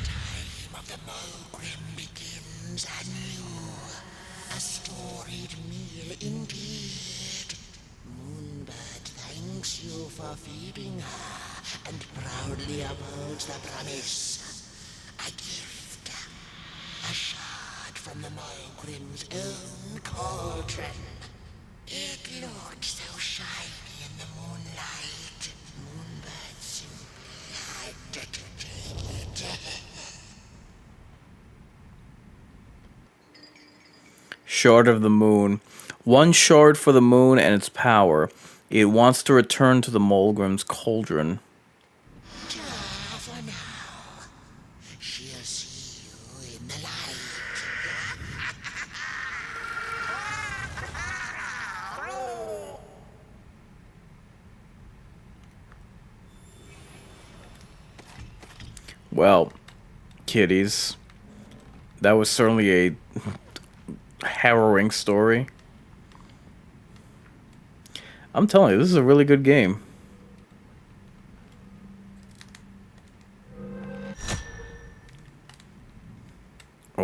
Time of the Mogrim begins anew. A storied meal indeed. Moonbird thanks you for feeding her and proudly upholds the promise. A gift. A shard from the Mogrim's own cauldron. It looked so shiny in the moonlight. Moonbird simply had to take it. Shard of the Moon. One shard for the moon and its power. It wants to return to the Mogrim's cauldron. For now, she'll see you in the light. Well, kiddies, that was certainly a harrowing story. I'm telling you, this is a really good game.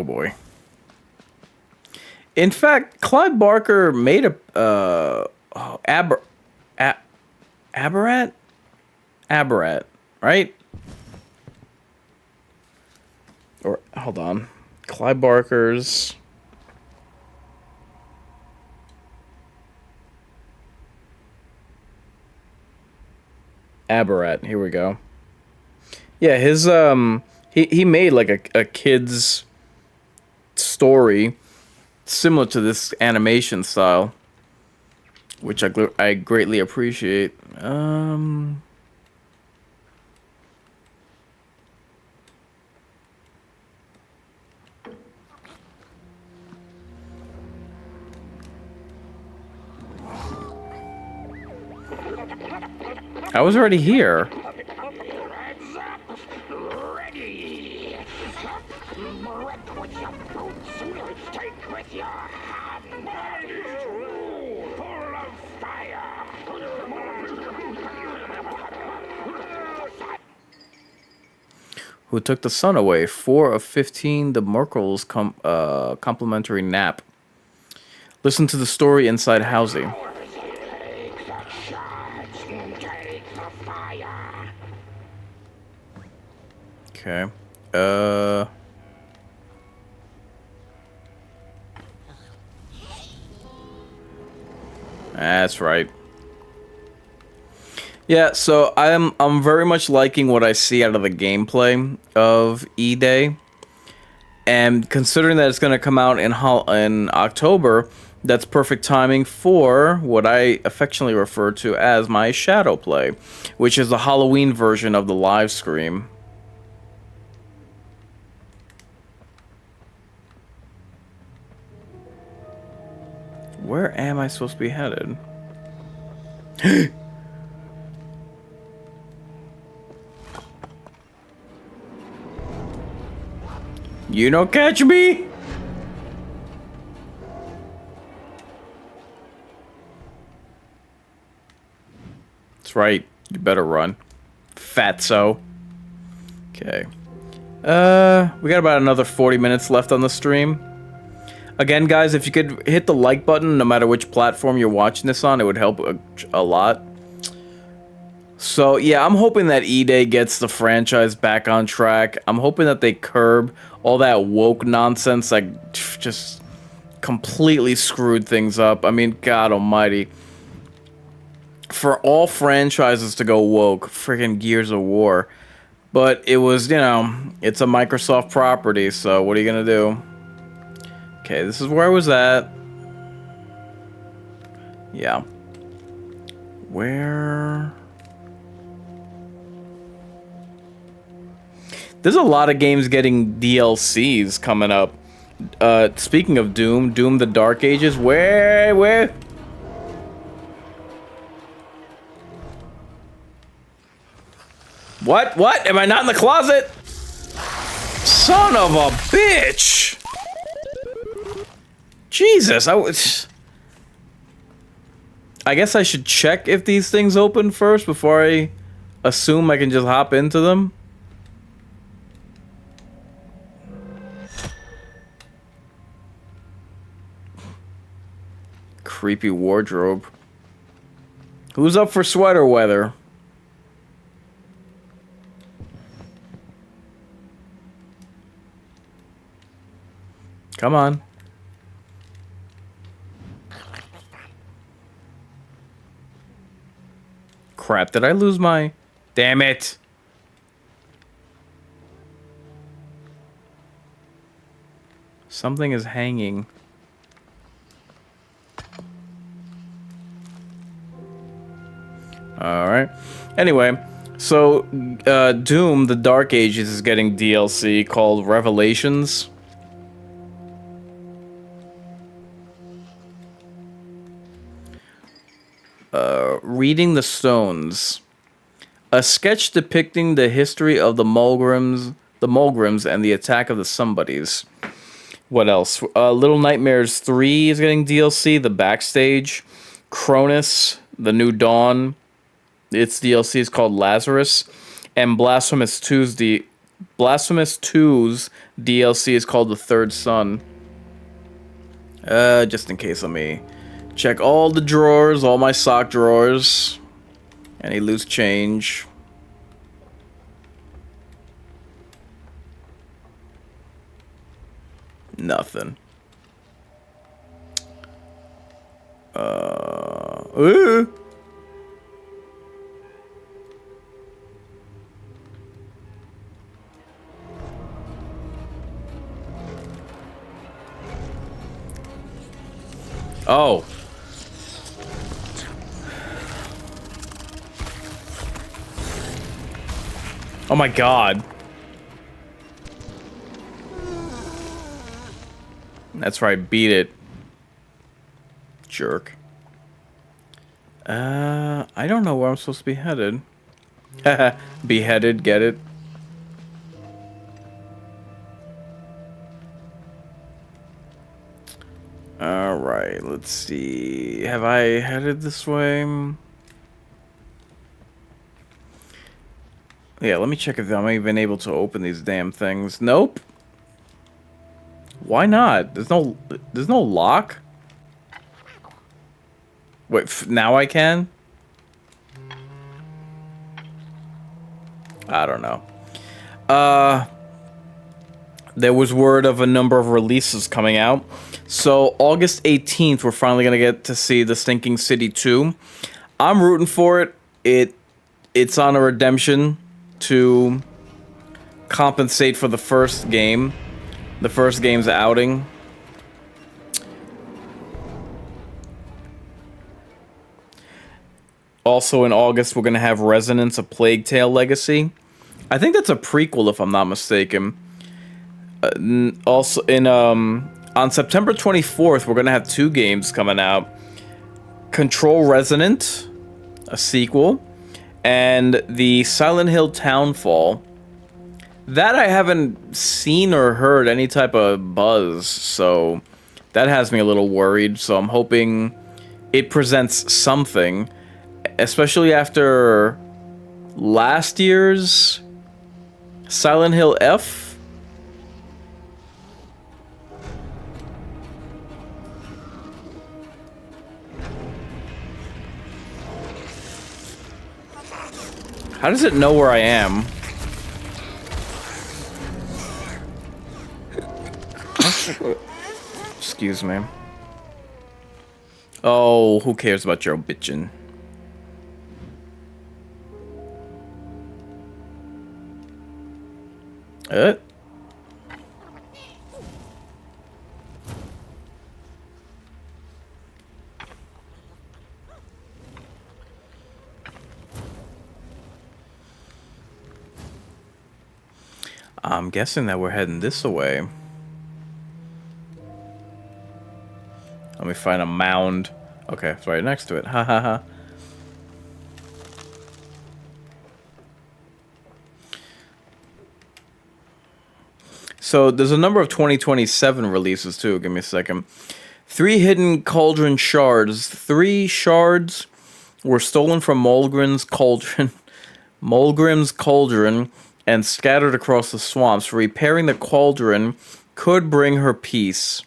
Oh boy. In fact, Clive Barker made a Aberrat, right? Or hold on, Clive Barker's Aberrat. Here we go. Yeah, his he made like a kid's story similar to this animation style, which I greatly appreciate. I was already here. Ready. Break with your boots. Take with your hand. Full of fire. Who took the sun away? 4 of 15. The Merkel's complimentary nap. Listen to the story inside housing. Take the shards. Take the fire. Okay. That's right. Yeah, so I'm very much liking what I see out of the gameplay of E-Day. And considering that it's going to come out in October, that's perfect timing for what I affectionately refer to as my Shadow Play, which is the Halloween version of the LiveScream. Where am I supposed to be headed? You don't catch me? That's right. You better run. Fatso. Okay. We got about another 40 minutes left on the stream. Again, guys, if you could hit the like button, no matter which platform you're watching this on, it would help a lot. So, yeah, I'm hoping that E-Day gets the franchise back on track. I'm hoping that they curb all that woke nonsense that just completely screwed things up. I mean, God almighty. For all franchises to go woke, friggin' Gears of War. But it was, you know, it's a Microsoft property, so what are you gonna do? Okay, this is where I was at. Yeah. Where... There's a lot of games getting DLCs coming up. Speaking of Doom, Doom the Dark Ages, where? What? Am I not in the closet? Son of a bitch! Jesus, I guess I should check if these things open first before I assume I can just hop into them. Creepy wardrobe. Who's up for sweater weather? Come on. Crap, did I lose my... Damn it! Something is hanging. Alright. Anyway, so Doom, the Dark Ages is getting DLC called Revelations. Reading the Stones. A sketch depicting the history of the Mulgrims and the attack of the Somebodies. What else? Little Nightmares 3 is getting DLC, the Backstage. Cronus, the New Dawn. Its DLC is called Lazarus. And Blasphemous 2's Blasphemous 2's DLC is called The Third Son. Just in case, let me check all the drawers, all my sock drawers. Any loose change. Nothing. Oh. Oh my god. That's right, beat it. Jerk. I don't know where I'm supposed to be headed. Beheaded, get it? Alright, let's see. Have I headed this way? Yeah, let me check if I'm even able to open these damn things. Nope. Why not? There's no lock? Wait, now I can? I don't know. There was word of a number of releases coming out. So August 18th, we're finally gonna get to see The Stinking City 2. I'm rooting for it. It's on a redemption to compensate for the first game. The first game's outing. Also in August, we're going to have Resonance, A Plague Tale Legacy. I think that's a prequel, if I'm not mistaken. Also, on September 24th, we're going to have 2 games coming out. Control Resonant, a sequel, and the Silent Hill Townfall. That I haven't seen or heard any type of buzz, so that has me a little worried. So I'm hoping it presents something, especially after last year's Silent Hill F. How does it know where I am? Excuse me. Oh, who cares about your bitchin'? I'm guessing that we're heading this way. Let me find a mound. Okay, it's right next to it. Ha ha ha. So there's a number of 2027 releases too. Give me a second. 3 hidden cauldron shards. 3 shards were stolen from Mulgrim's cauldron and scattered across the swamps. Repairing the cauldron could bring her peace.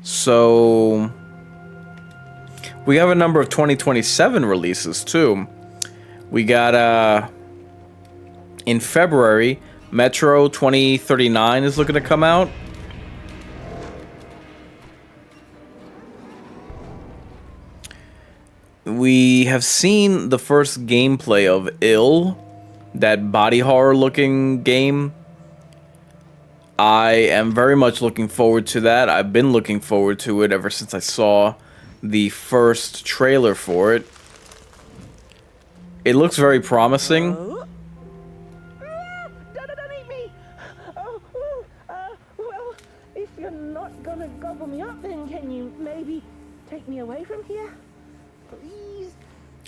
So we have a number of 2027 releases too. We got in February, Metro 2039 is looking to come out. We have seen the first gameplay of Ill, that body horror looking game. I am very much looking forward to that. I've been looking forward to it ever since I saw the first trailer for it. It looks very promising. Don't eat me! Well, if you're not gonna gobble me up, then can you maybe take me away from here? Please.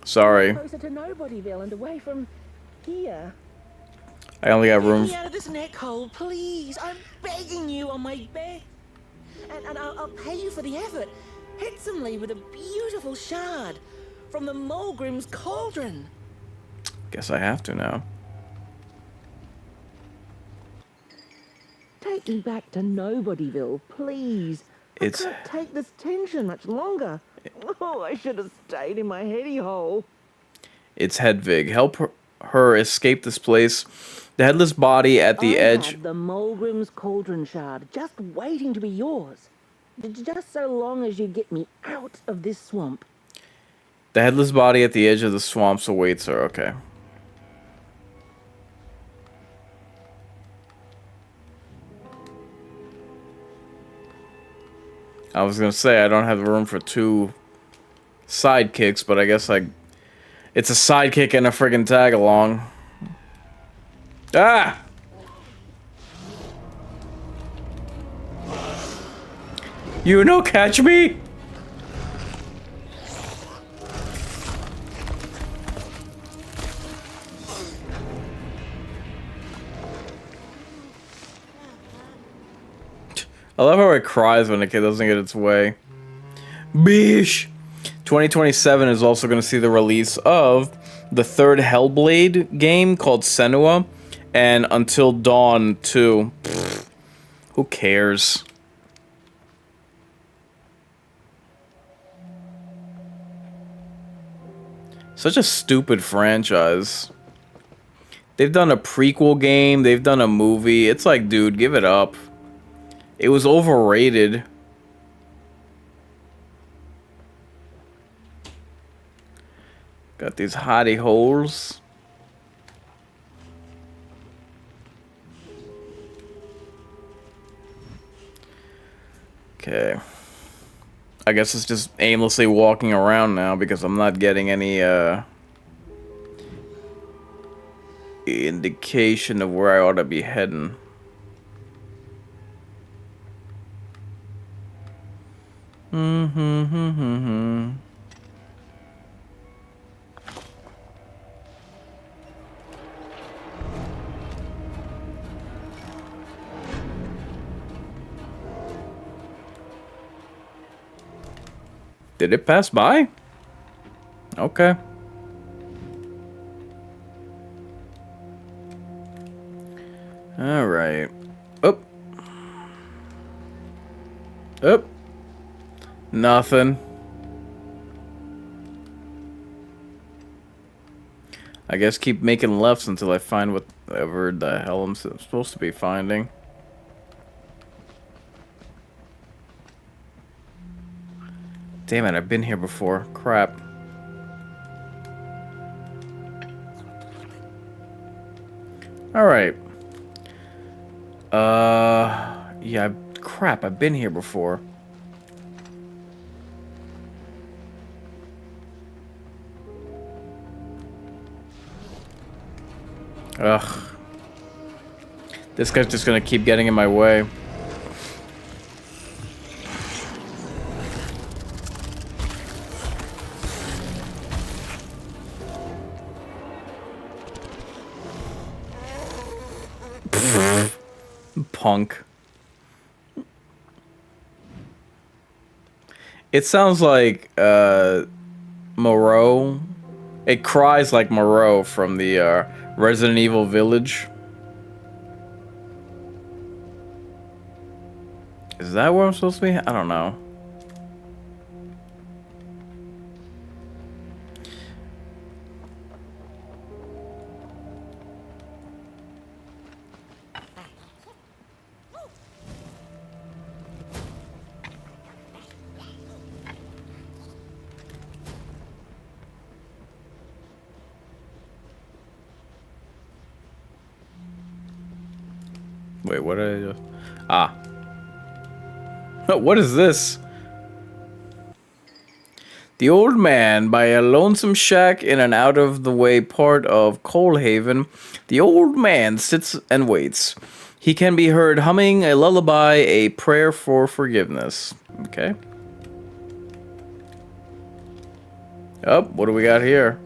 Sorry. Closer to Nobodyville and away from here. I only got room. Get me out of this neck hole, please. I'm begging you on my bed. And I'll pay you for the effort. Handsomely with a beautiful shard from the Mulgrim's cauldron. Guess I have to now. Take me back to Nobodyville, please. I can't take this tension much longer. Oh, I should have stayed in my heady hole. It's Hedvig. Help her escape this place. The headless body at the edge. I have the Mulgrim's cauldron shard, just waiting to be yours. Just so long as you get me out of this swamp. The headless body at the edge of the swamps awaits her. Okay. I was gonna say I don't have room for 2 sidekicks, but I guess it's a sidekick and a friggin' tag along. Ah! You no catch me? I love how it cries when a kid doesn't get its way. Bish! 2027 is also going to see the release of the 3rd Hellblade game called Senua, and Until Dawn 2. Pfft, who cares? Such a stupid franchise. They've done a prequel game, they've done a movie. It's like, dude, give it up. It was overrated. Got these hottie holes. Okay. I guess it's just aimlessly walking around now because I'm not getting any indication of where I ought to be heading. Did it pass by? Okay. All right. Up. Up. Nothing. I guess keep making lefts until I find whatever the hell I'm supposed to be finding. Damn it, I've been here before. Crap. Alright. Yeah, crap, I've been here before. Ugh. This guy's just gonna keep getting in my way. Punk. It sounds like Moreau. It cries like Moreau from the Resident Evil Village. Is that where I'm supposed to be? I don't know. Wait, what did I do? Ah. What is this? The old man by a lonesome shack in an out-of-the-way part of Coalhaven. The old man sits and waits. He can be heard humming a lullaby, a prayer for forgiveness. Okay. Oh, what do we got here?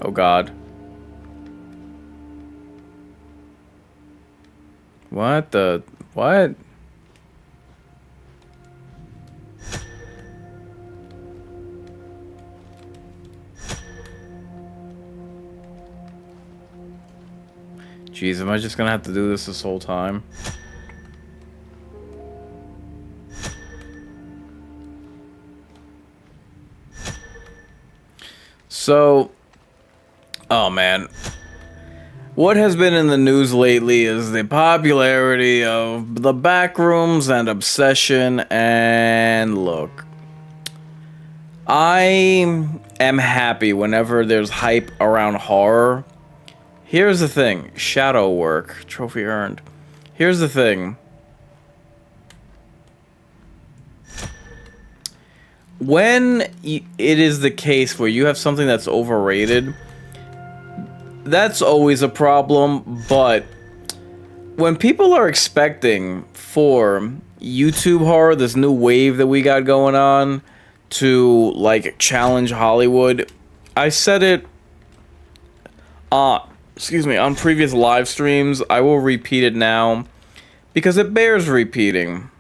Oh God. What the... what? Jeez, am I just gonna have to do this whole time? So, oh man. What has been in the news lately is the popularity of the backrooms and obsession, and look. I am happy whenever there's hype around horror. Here's the thing. Shadow work. Trophy earned. Here's the thing. When it is the case where you have something that's overrated, that's always a problem, but when people are expecting for YouTube horror, this new wave that we got going on, to like challenge Hollywood, I said it on previous live streams. I will repeat it now because it bears repeating.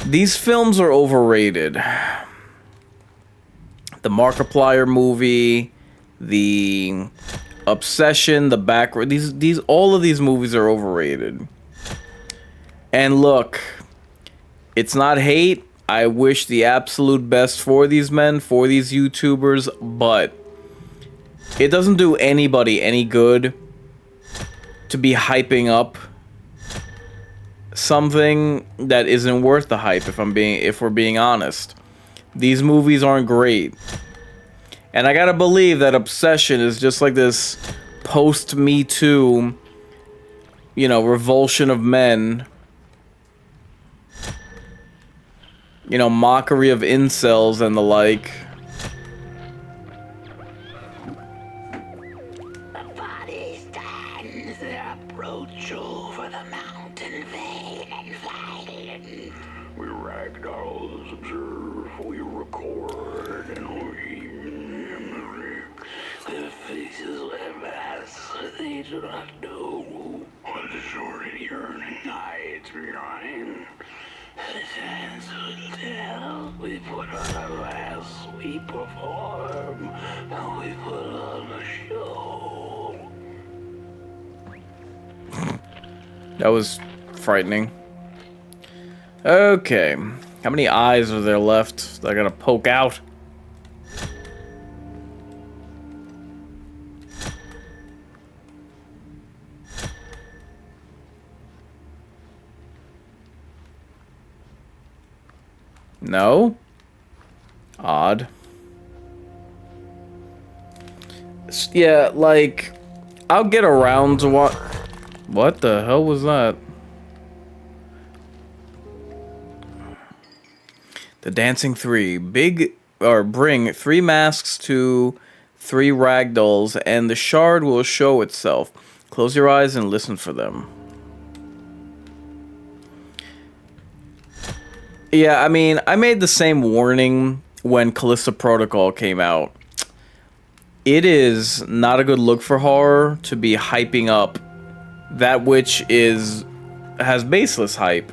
These films are overrated. The Markiplier movie, the Obsession, the Backward, all of these movies are overrated. And look, it's not hate. I wish the absolute best for these men, for these YouTubers, but it doesn't do anybody any good to be hyping up something that isn't worth the hype, if we're being honest. These movies aren't great. And I gotta believe that Obsession is just like this post-Me Too, you know, revulsion of men. You know, mockery of incels and the like. The body stands approach over the mountain vein and fighting. We ragdolls observe, we record, and we mimic. Their faces are masks, they do not know what is already earning nights behind. The hands will tell. We put on a mask, we perform, and we put on a show. That was frightening. Okay. How many eyes are there left that I gotta poke out? No? Odd. Yeah, like, I'll get around to what... What the hell was that? The Dancing Three. Bring 3 masks to 3 ragdolls, and the shard will show itself. Close your eyes and listen for them. Yeah, I mean, I made the same warning when Callisto Protocol came out. It is not a good look for horror to be hyping up that which has baseless hype.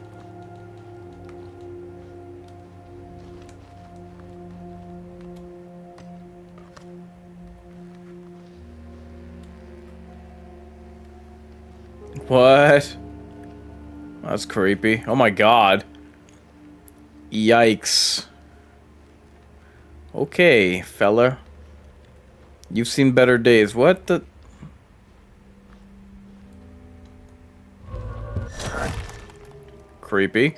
What? That's creepy. Oh my god. Yikes. Okay, fella. You've seen better days. What the... Creepy.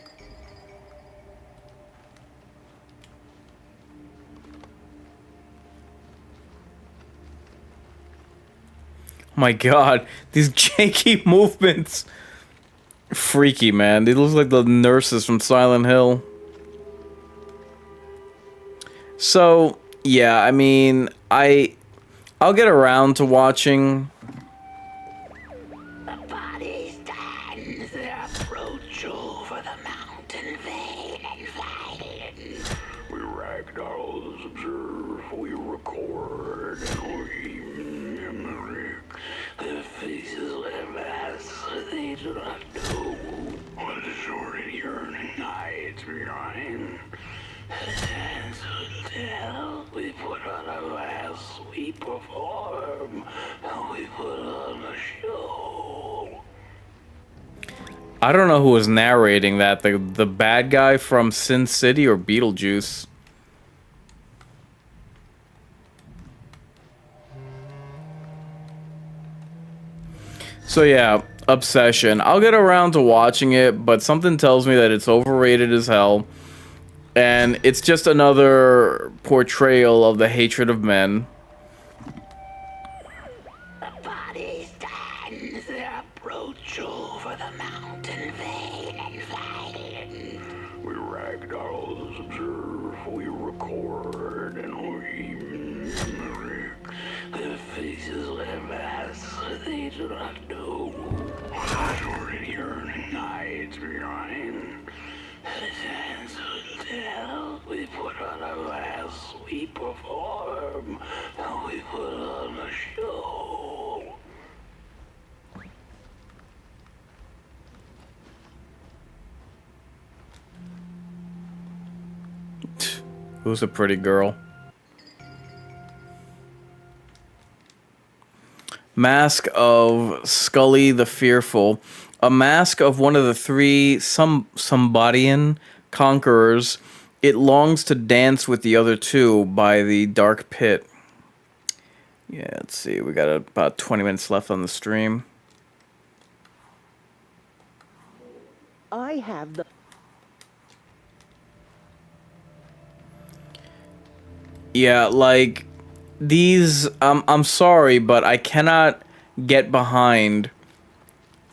Oh my god, these janky movements. Freaky, man. They look like the nurses from Silent Hill. So, yeah, I mean, I'll get around to watching. The body stands approach over the mountain vein and fighting. We ragdolls observe, we record, and we mimic. Their faces are masks, they do not know what is already earning nights behind. The hands will tell. We put on a mask, we perform, and we put on a show. I don't know who was narrating that. The bad guy from Sin City or Beetlejuice. So yeah, Obsession. I'll get around to watching it, but something tells me that it's overrated as hell. And it's just another portrayal of the hatred of men. The body stands, approach over the mountain vein and fight. We ragdolls observe, we record, and we mimic. Their faces wear masks, they do not know. Your yearning eyes behind. His hands will tell. We put on a mask, we perform, and we put on a show. Who's a pretty girl? Mask of Scully the Fearful. A mask of one of the three Somebodian conquerors. It longs to dance with the other two by the dark pit. Yeah, let's see. We got about 20 minutes left on the stream. I have the... Yeah, like, these... I'm sorry, but I cannot get behind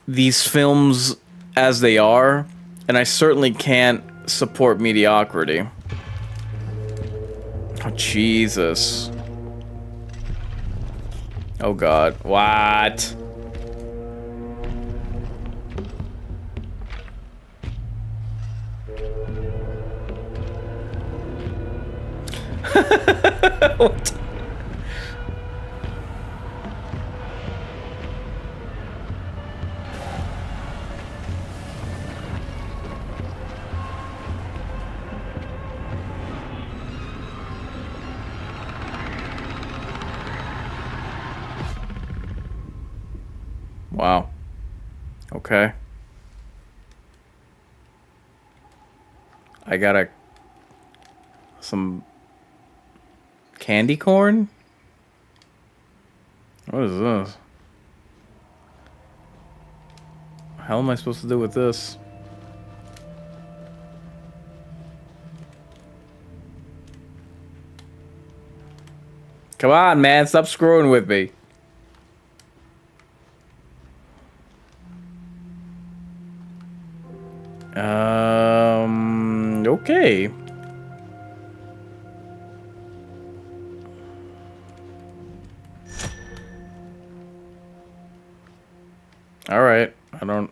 these films as they are, and I certainly can't support mediocrity. Oh, Jesus. Oh, God. What? What? Wow. Okay. I got some candy corn? What is this? What the hell am I supposed to do with this? Come on, man, stop screwing with me. Okay. All right. I don't.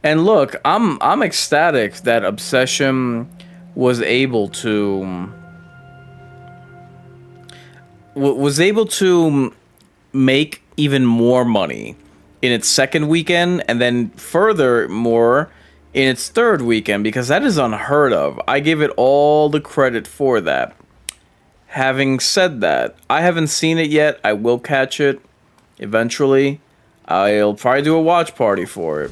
And look, I'm ecstatic that Obsession was able to make even more money in its second weekend, and then furthermore in its third weekend, because that is unheard of. I give it all the credit for that. Having said that, I haven't seen it yet. I will catch it eventually. I'll probably do a watch party for it.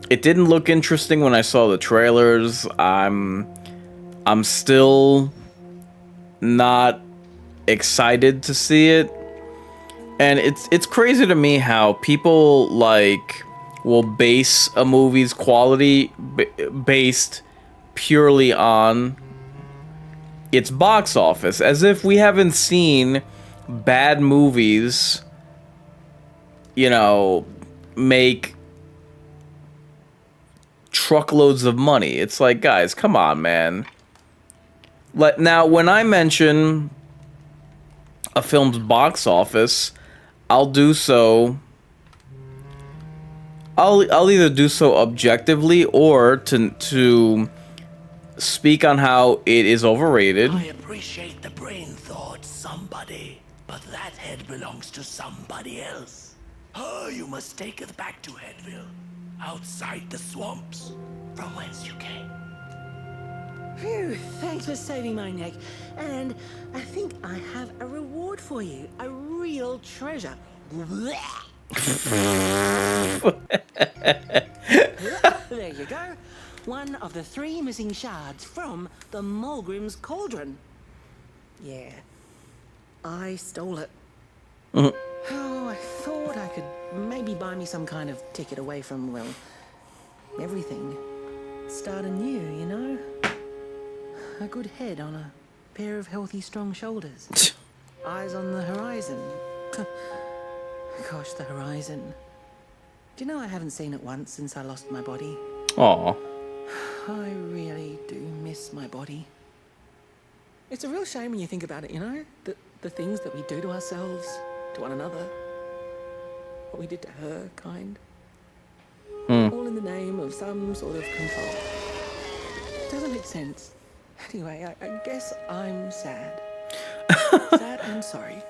It didn't look interesting when I saw the trailers. I'm still not excited to see it. And it's crazy to me how people like will base a movie's quality based purely on its box office, as if we haven't seen bad movies, you know, make truckloads of money. It's like, guys, come on, man. Now, when I mention a film's box office, I'll do so. I'll either do so objectively or to speak on how it is overrated. I appreciate the brain thought, somebody, but that head belongs to somebody else. Oh, you must take it back to Headville, outside the swamps, from whence you came. Phew, thanks for saving my neck. And I think I have a reward for you. A real treasure. There you go. One of the 3 missing shards from the Mulgrim's cauldron. Yeah, I stole it. Oh, I thought I could maybe buy me some kind of ticket away from, well, everything. Start anew, you know? A good head on a pair of healthy, strong shoulders. Eyes on the horizon. Gosh, the horizon. Do you know I haven't seen it once since I lost my body? Aw. I really do miss my body. It's a real shame when you think about it, you know? The things that we do to ourselves, to one another. What we did to her, kind. All in the name of some sort of control. Doesn't make sense. Anyway, I guess I'm sad. Sad and sorry.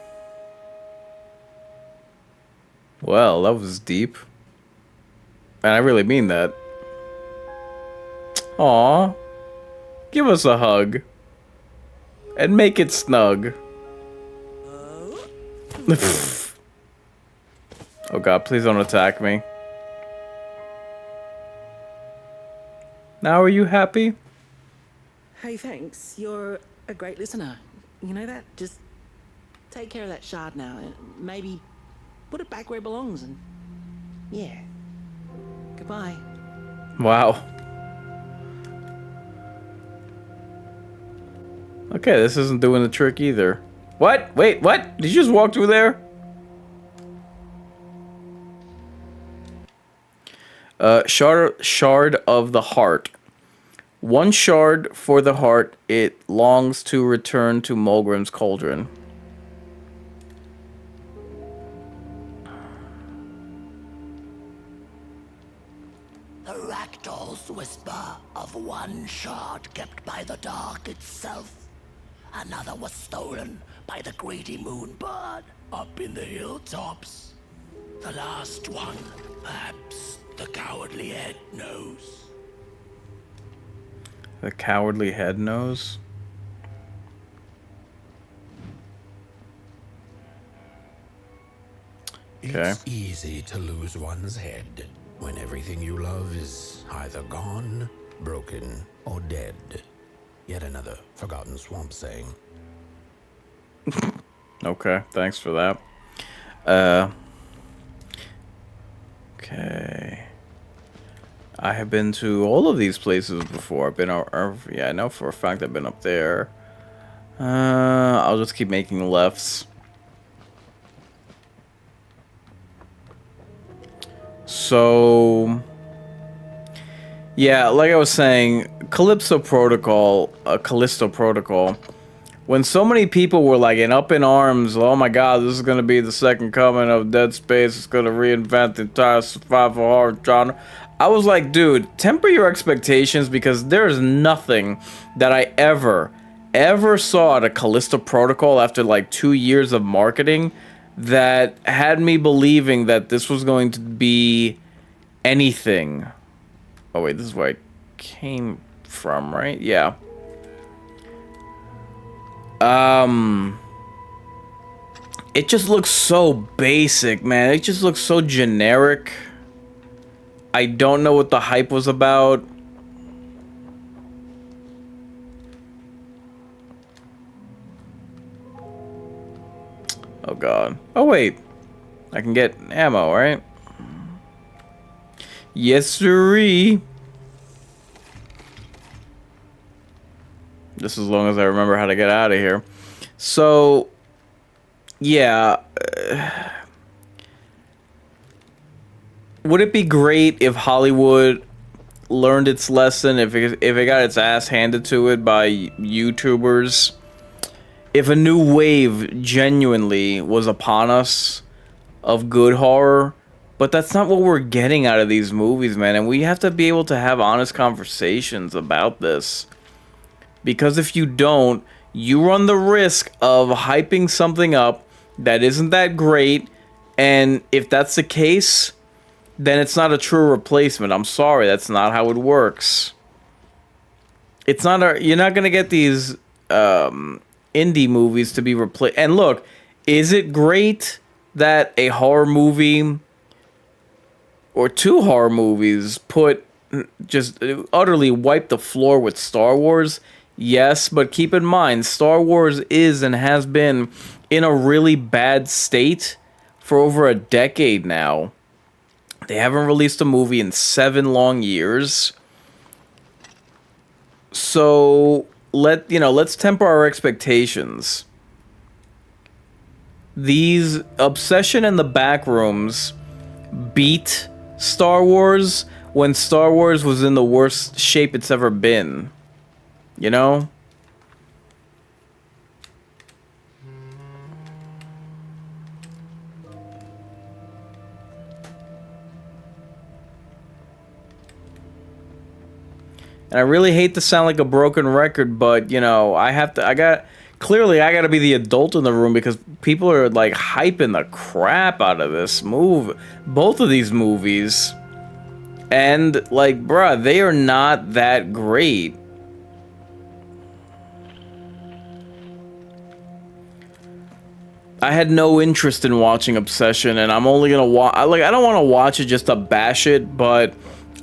Well, that was deep. And I really mean that. Aw. Give us a hug. And make it snug. Oh god, please don't attack me. Now are you happy? Hey, thanks. You're a great listener. You know that? Just take care of that shard now and maybe put it back where it belongs and... yeah. Goodbye. Wow. Okay, this isn't doing the trick either. What? Wait, what? Did you just walk through there? Shard of the heart. 1 shard for the heart. It longs to return to Mulgrim's cauldron. The ragdoll's whisper of 1 shard kept by the dark itself. Another was stolen by the greedy moonbird up in the hilltops. The last one, perhaps the cowardly head knows. The cowardly head knows? Okay. It's easy to lose one's head when everything you love is either gone, broken, or dead. Yet another forgotten swamp saying. Okay, thanks for that. Okay. I have been to all of these places before. I've been yeah, I know for a fact I've been up there. I'll just keep making lefts. So, yeah, like I was saying, Callisto Protocol, when so many people were like up in arms, oh my god, this is going to be the second coming of Dead Space, it's going to reinvent the entire survival horror genre. I was like, dude, temper your expectations because there is nothing that I ever saw at a Callisto Protocol after like 2 years of marketing that had me believing that this was going to be anything. Oh wait, this is where I came from, right? Yeah. It just looks so basic, man. It just looks so generic. I don't know what the hype was about. Oh god. Oh wait. I can get ammo, right? Yes, sirree. Just as long as I remember how to get out of here. So, yeah. Would it be great if Hollywood learned its lesson, if it got its ass handed to it by YouTubers? If a new wave genuinely was upon us of good horror? But that's not what we're getting out of these movies, man. And we have to be able to have honest conversations about this. Because if you don't, you run the risk of hyping something up that isn't that great, and if that's the case, then it's not a true replacement. I'm sorry, that's not how it works. It's not a, you're not gonna get these indie movies to be replaced. And look, is it great that a horror movie or two horror movies just utterly wipe the floor with Star Wars? Yes, but keep in mind, Star Wars is and has been in a really bad state for over a decade now. They haven't released a movie in 7 long years. So let's temper our expectations. These Obsession and the Backrooms beat Star Wars when Star Wars was in the worst shape it's ever been. You know? And I really hate to sound like a broken record, but, you know, I gotta be the adult in the room because people are, like, hyping the crap out of this both of these movies. And, like, bruh, they are not that great. I had no interest in watching Obsession, and I'm only gonna I don't want to watch it just to bash it, but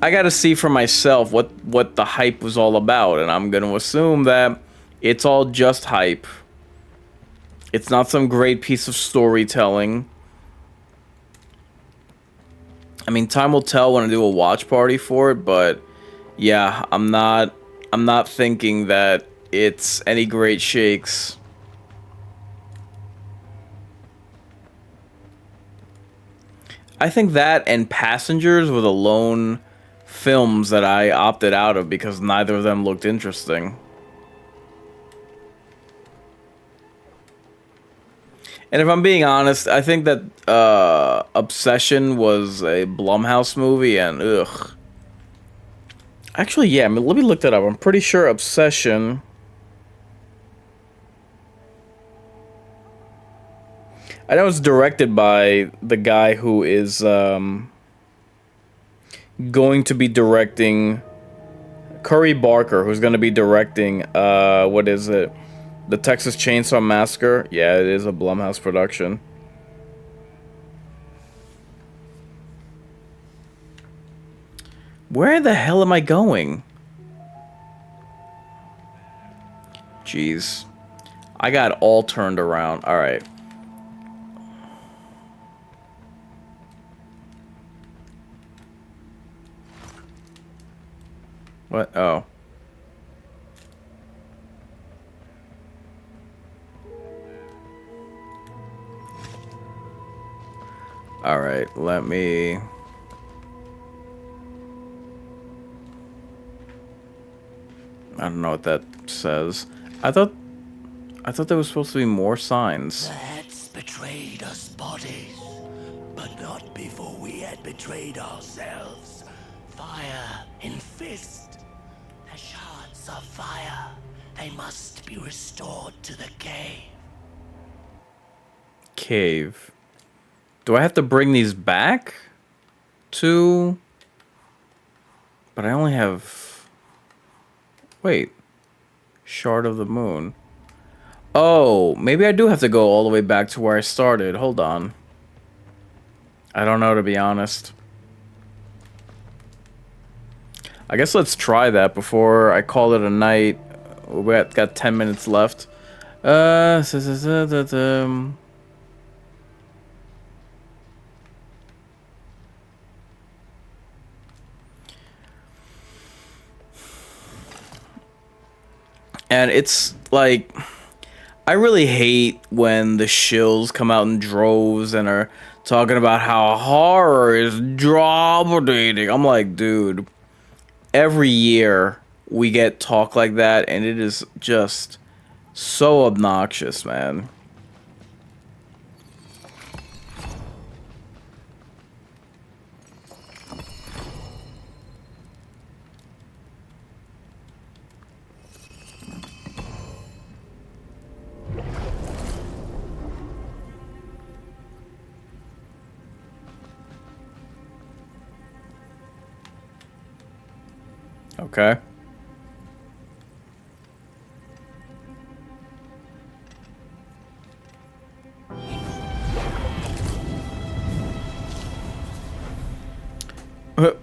I gotta see for myself what the hype was all about, and I'm gonna assume that it's all just hype. It's not some great piece of storytelling. I mean, time will tell when I do a watch party for it, but yeah, I'm not thinking that it's any great shakes. I think that and Passengers were the lone films that I opted out of because neither of them looked interesting. And if I'm being honest, I think that Obsession was a Blumhouse movie, and ugh. Actually, yeah, I mean, let me look that up. I'm pretty sure Obsession... I know it's directed by the guy who is going to be directing... Curry Barker, who's going to be directing, what is it? The Texas Chainsaw Massacre? Yeah, it is a Blumhouse production. Where the hell am I going? Jeez. I got all turned around. Alright. What? Oh. Alright, let me... I don't know what that says. I thought there was supposed to be more signs. The heads betrayed us bodies, but not before we had betrayed ourselves. Fire in fist. The shards of fire. They must be restored to the cave. Cave. Do I have to bring these back to... But I only have... Wait. Shard of the Moon. Oh, maybe I do have to go all the way back to where I started. Hold on. I don't know, to be honest. I guess let's try that before I call it a night. We got 10 minutes left. And it's like, I really hate when the shills come out in droves and are talking about how horror is dominating. I'm like, dude, every year we get talk like that, and it is just so obnoxious, man. Okay.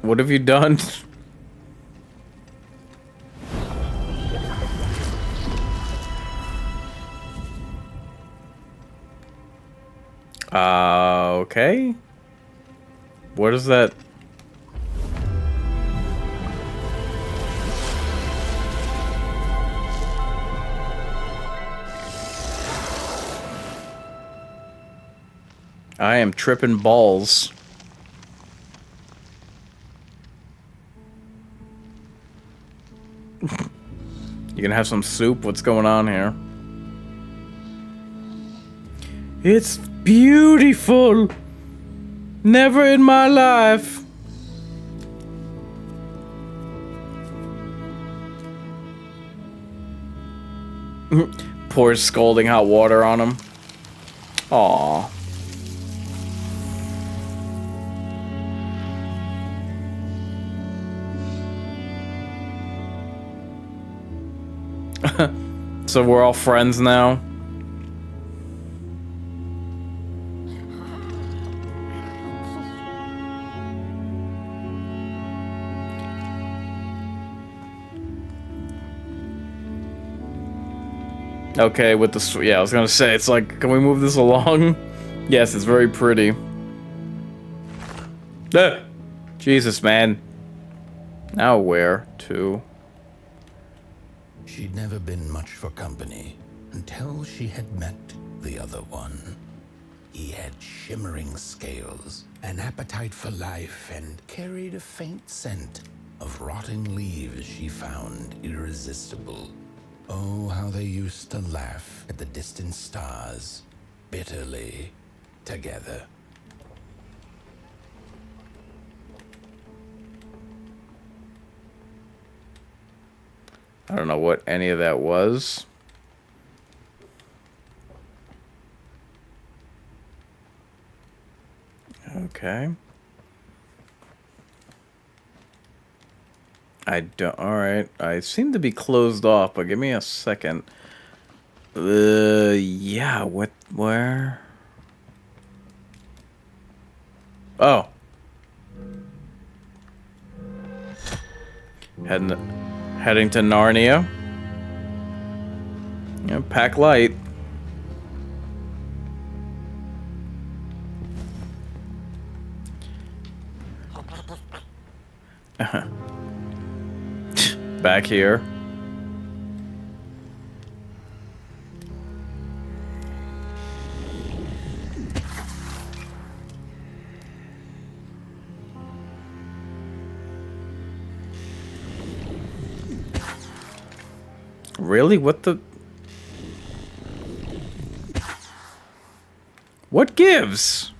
What have you done? Okay. What is that? I am tripping balls. You gonna have some soup? What's going on here? It's beautiful. Never in my life. Pours scalding hot water on him. Aww. So we're all friends now. Okay, with the yeah, I was gonna say, it's like, can we move this along? Yes, it's very pretty. Jesus, man. Now where to? She'd never been much for company until she had met the other one. He had shimmering scales, an appetite for life, and carried a faint scent of rotting leaves she found irresistible. Oh, how they used to laugh at the distant stars, bitterly, together. I don't know what any of that was. Okay. I don't. Alright. I seem to be closed off, but give me a second. Yeah, what? Where? Oh. Heading to Narnia. Yeah, pack light. Back here. Really? What the? What gives?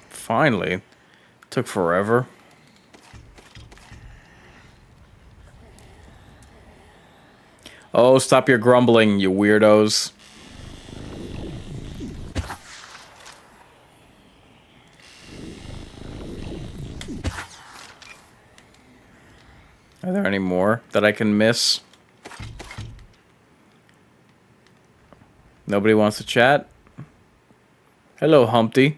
Finally. Took forever. Oh, stop your grumbling, you weirdos. Are there any more that I can miss? Nobody wants to chat? Hello, Humpty.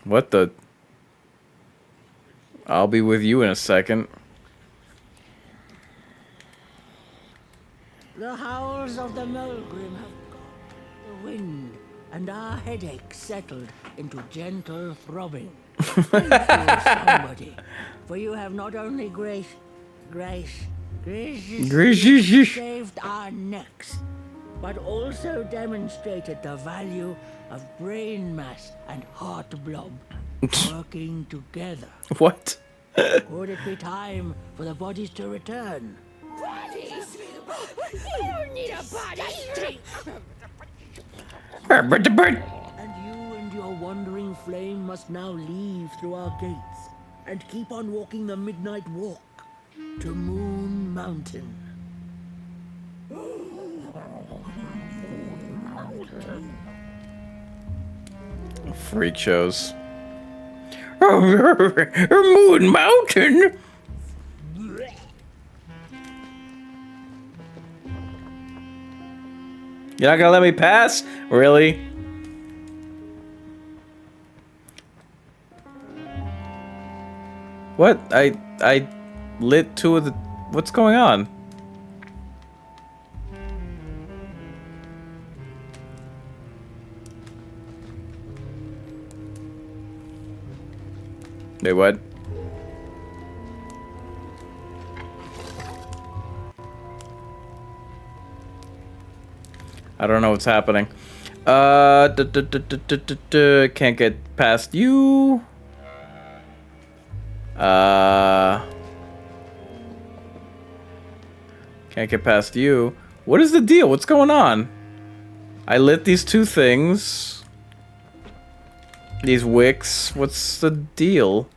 What the? I'll be with you in a second. The howls of the Mulgrim have gone. The wind and our headaches settled into gentle throbbing. Thank you, somebody, for you have not only graciously saved our necks, but also demonstrated the value of brain mass and heart blob working together. What? Could it be time for the bodies to return? Bodies? don't need a body. And you and your wandering flame must now leave through our gates and keep on walking the midnight walk to Moon Mountain. Freak shows. Moon Mountain. You're not gonna let me pass? Really? What? I lit two of the... What's going on? Wait, what? I don't know what's happening. Can't get past you. Can't get past you. What is the deal? What's going on? I lit these two things. These wicks. What's the deal?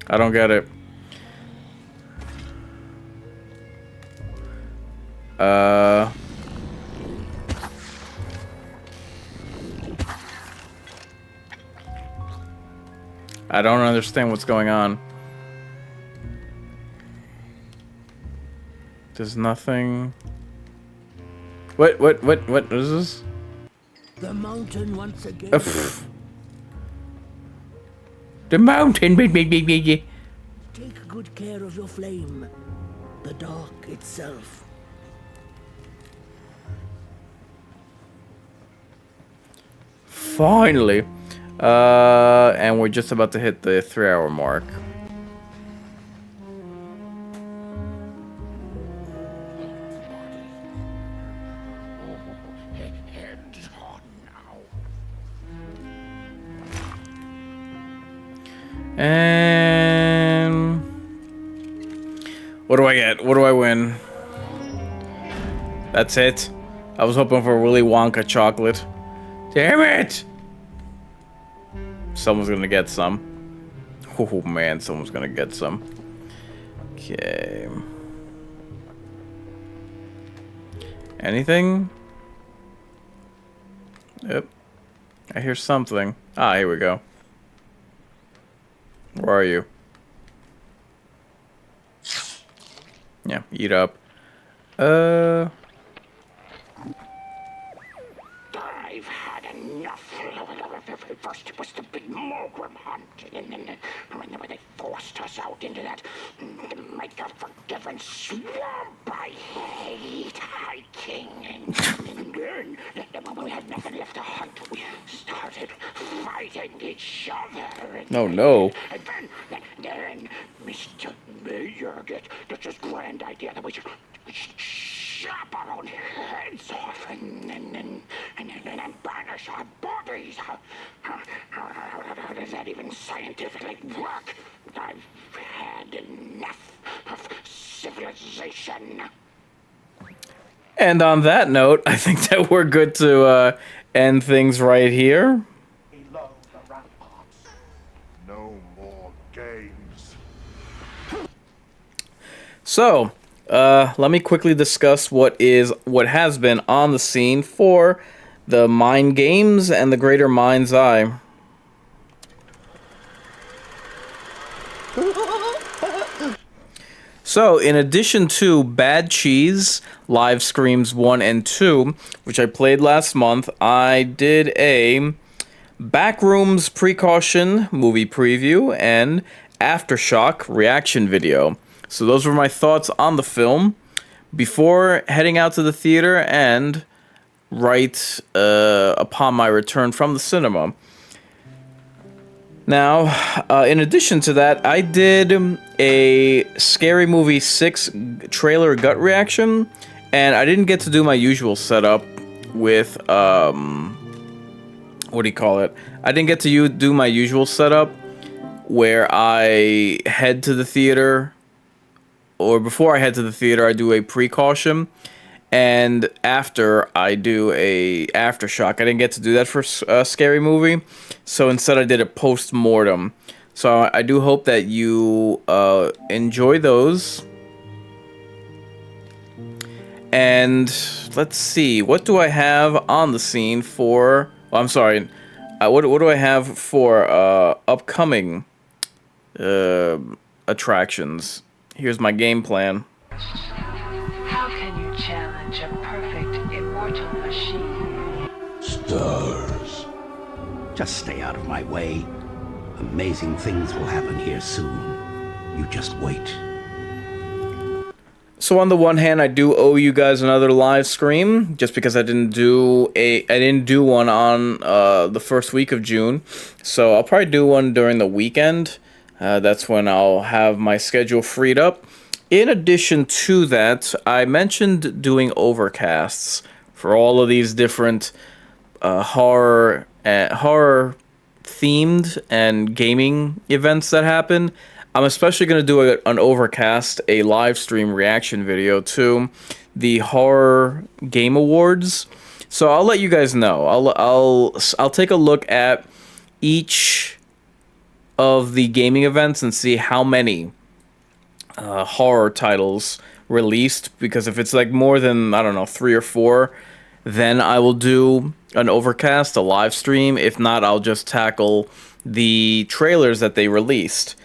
I don't get it. I don't understand what's going on. There's nothing. What is this? The mountain once again. The mountain. Take good care of your flame. The dark itself. Finally. And we're just about to hit the 3-hour mark. And what do I get? What do I win? That's it. I was hoping for Willy Wonka chocolate. Damn it! Someone's gonna get some. Oh man, someone's gonna get some. Okay. Anything? Yep. I hear something. Ah, here we go. Where are you? Yeah, eat up. I've had enough. First it was the big Mogrim hunt, and then when they forced us out into that make a forgiven swamp. I hate hiking. And then, when we had nothing left to hunt, we started fighting each other. Oh no. And then Mr. Mayor gets this grand idea that we should chop our own heads off and then banish our bodies. How does that even scientifically work? I've had enough of civilization. And on that note, I think that we're good to end things right here. No more games. So, let me quickly discuss what has been on the scene for the Mind Games and the Greater Mind's Eye. So, in addition to Bad Cheese, LiveScreams 1 and 2, which I played last month, I did a Backrooms Precaution movie preview and Aftershock reaction video. So those were my thoughts on the film before heading out to the theater and right upon my return from the cinema. Now, in addition to that, I did a Scary Movie 6 trailer gut reaction, and I didn't get to do my usual setup with what do you call it? I didn't get to do my usual setup where I head to the theater, or before I head to the theater, I do a precaution, and after I do a aftershock. I didn't get to do that for a scary movie, so instead I did a post-mortem. So I do hope that you enjoy those. And let's see, what do I have on the scene for... Oh, I'm sorry. What do I have for upcoming attractions? Here's my game plan. How can you challenge a perfect immortal machine? Stars. Just stay out of my way. Amazing things will happen here soon. You just wait. So on the one hand, I do owe you guys another live stream, just because I didn't do one on the first week of June. So I'll probably do one during the weekend. That's when I'll have my schedule freed up. In addition to that, I mentioned doing overcasts for all of these different horror themed and gaming events that happen. I'm especially going to do an overcast, a live stream reaction video to the Horror Game Awards. So I'll let you guys know. I'll take a look at each of the gaming events and see how many horror titles released. Because if it's like more than, I don't know, 3 or 4, then I will do an overcast, a live stream. If not, I'll just tackle the trailers that they released.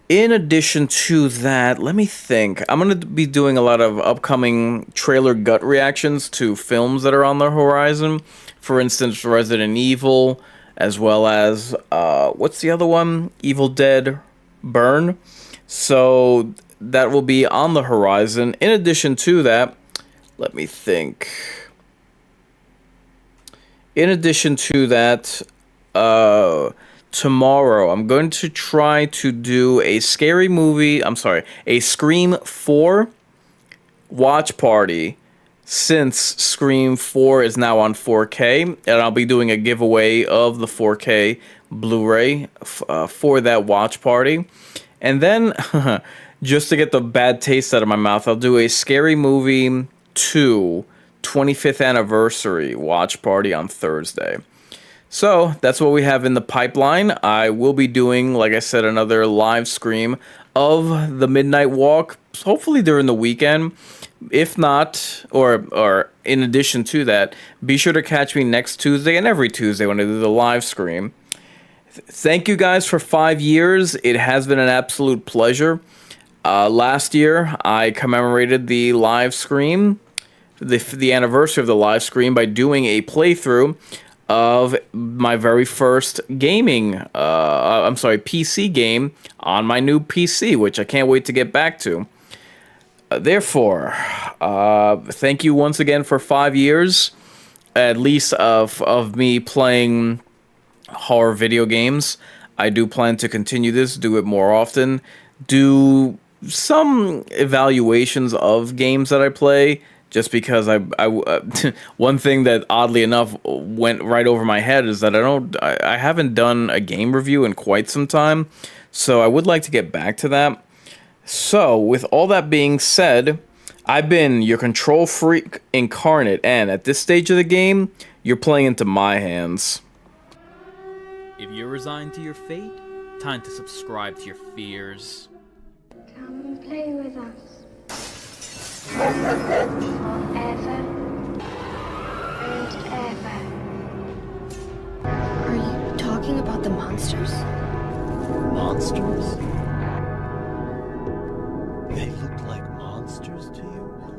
In addition to that, let me think. I'm going to be doing a lot of upcoming trailer gut reactions to films that are on the horizon. For instance, Resident Evil, as well as, what's the other one? Evil Dead Burn. So that will be on the horizon. In addition to that, let me think. In addition to that, tomorrow, I'm going to try to do a scary movie, a Scream 4 watch party, since Scream 4 is now on 4K, and I'll be doing a giveaway of the 4K Blu-ray for that watch party. And then, just to get the bad taste out of my mouth, I'll do a Scary Movie 2 25th Anniversary watch party on Thursday. So, that's what we have in the pipeline. I will be doing, like I said, another live stream of the Midnight Walk, hopefully during the weekend. If not, or in addition to that, be sure to catch me next Tuesday and every Tuesday when I do the live stream. Thank you guys for 5 years. It has been an absolute pleasure. Last year, I commemorated the live stream, the anniversary of the live stream, by doing a playthrough of my very first PC game on my new PC, which I can't wait to get back to. Therefore, thank you once again for 5 years, at least, of me playing horror video games. I do plan to continue this, do it more often, do some evaluations of games that I play, just because one thing that oddly enough went right over my head is that I haven't done a game review in quite some time, so I would like to get back to that. So, with all that being said, I've been your Ctrl Freak Inkarnate, and at this stage of the game, you're playing into my hands. If you're resigned to your fate, time to subscribe to your fears. Come and play with us. Forever and ever. Are you talking about the monsters? Monsters? They look like monsters to you?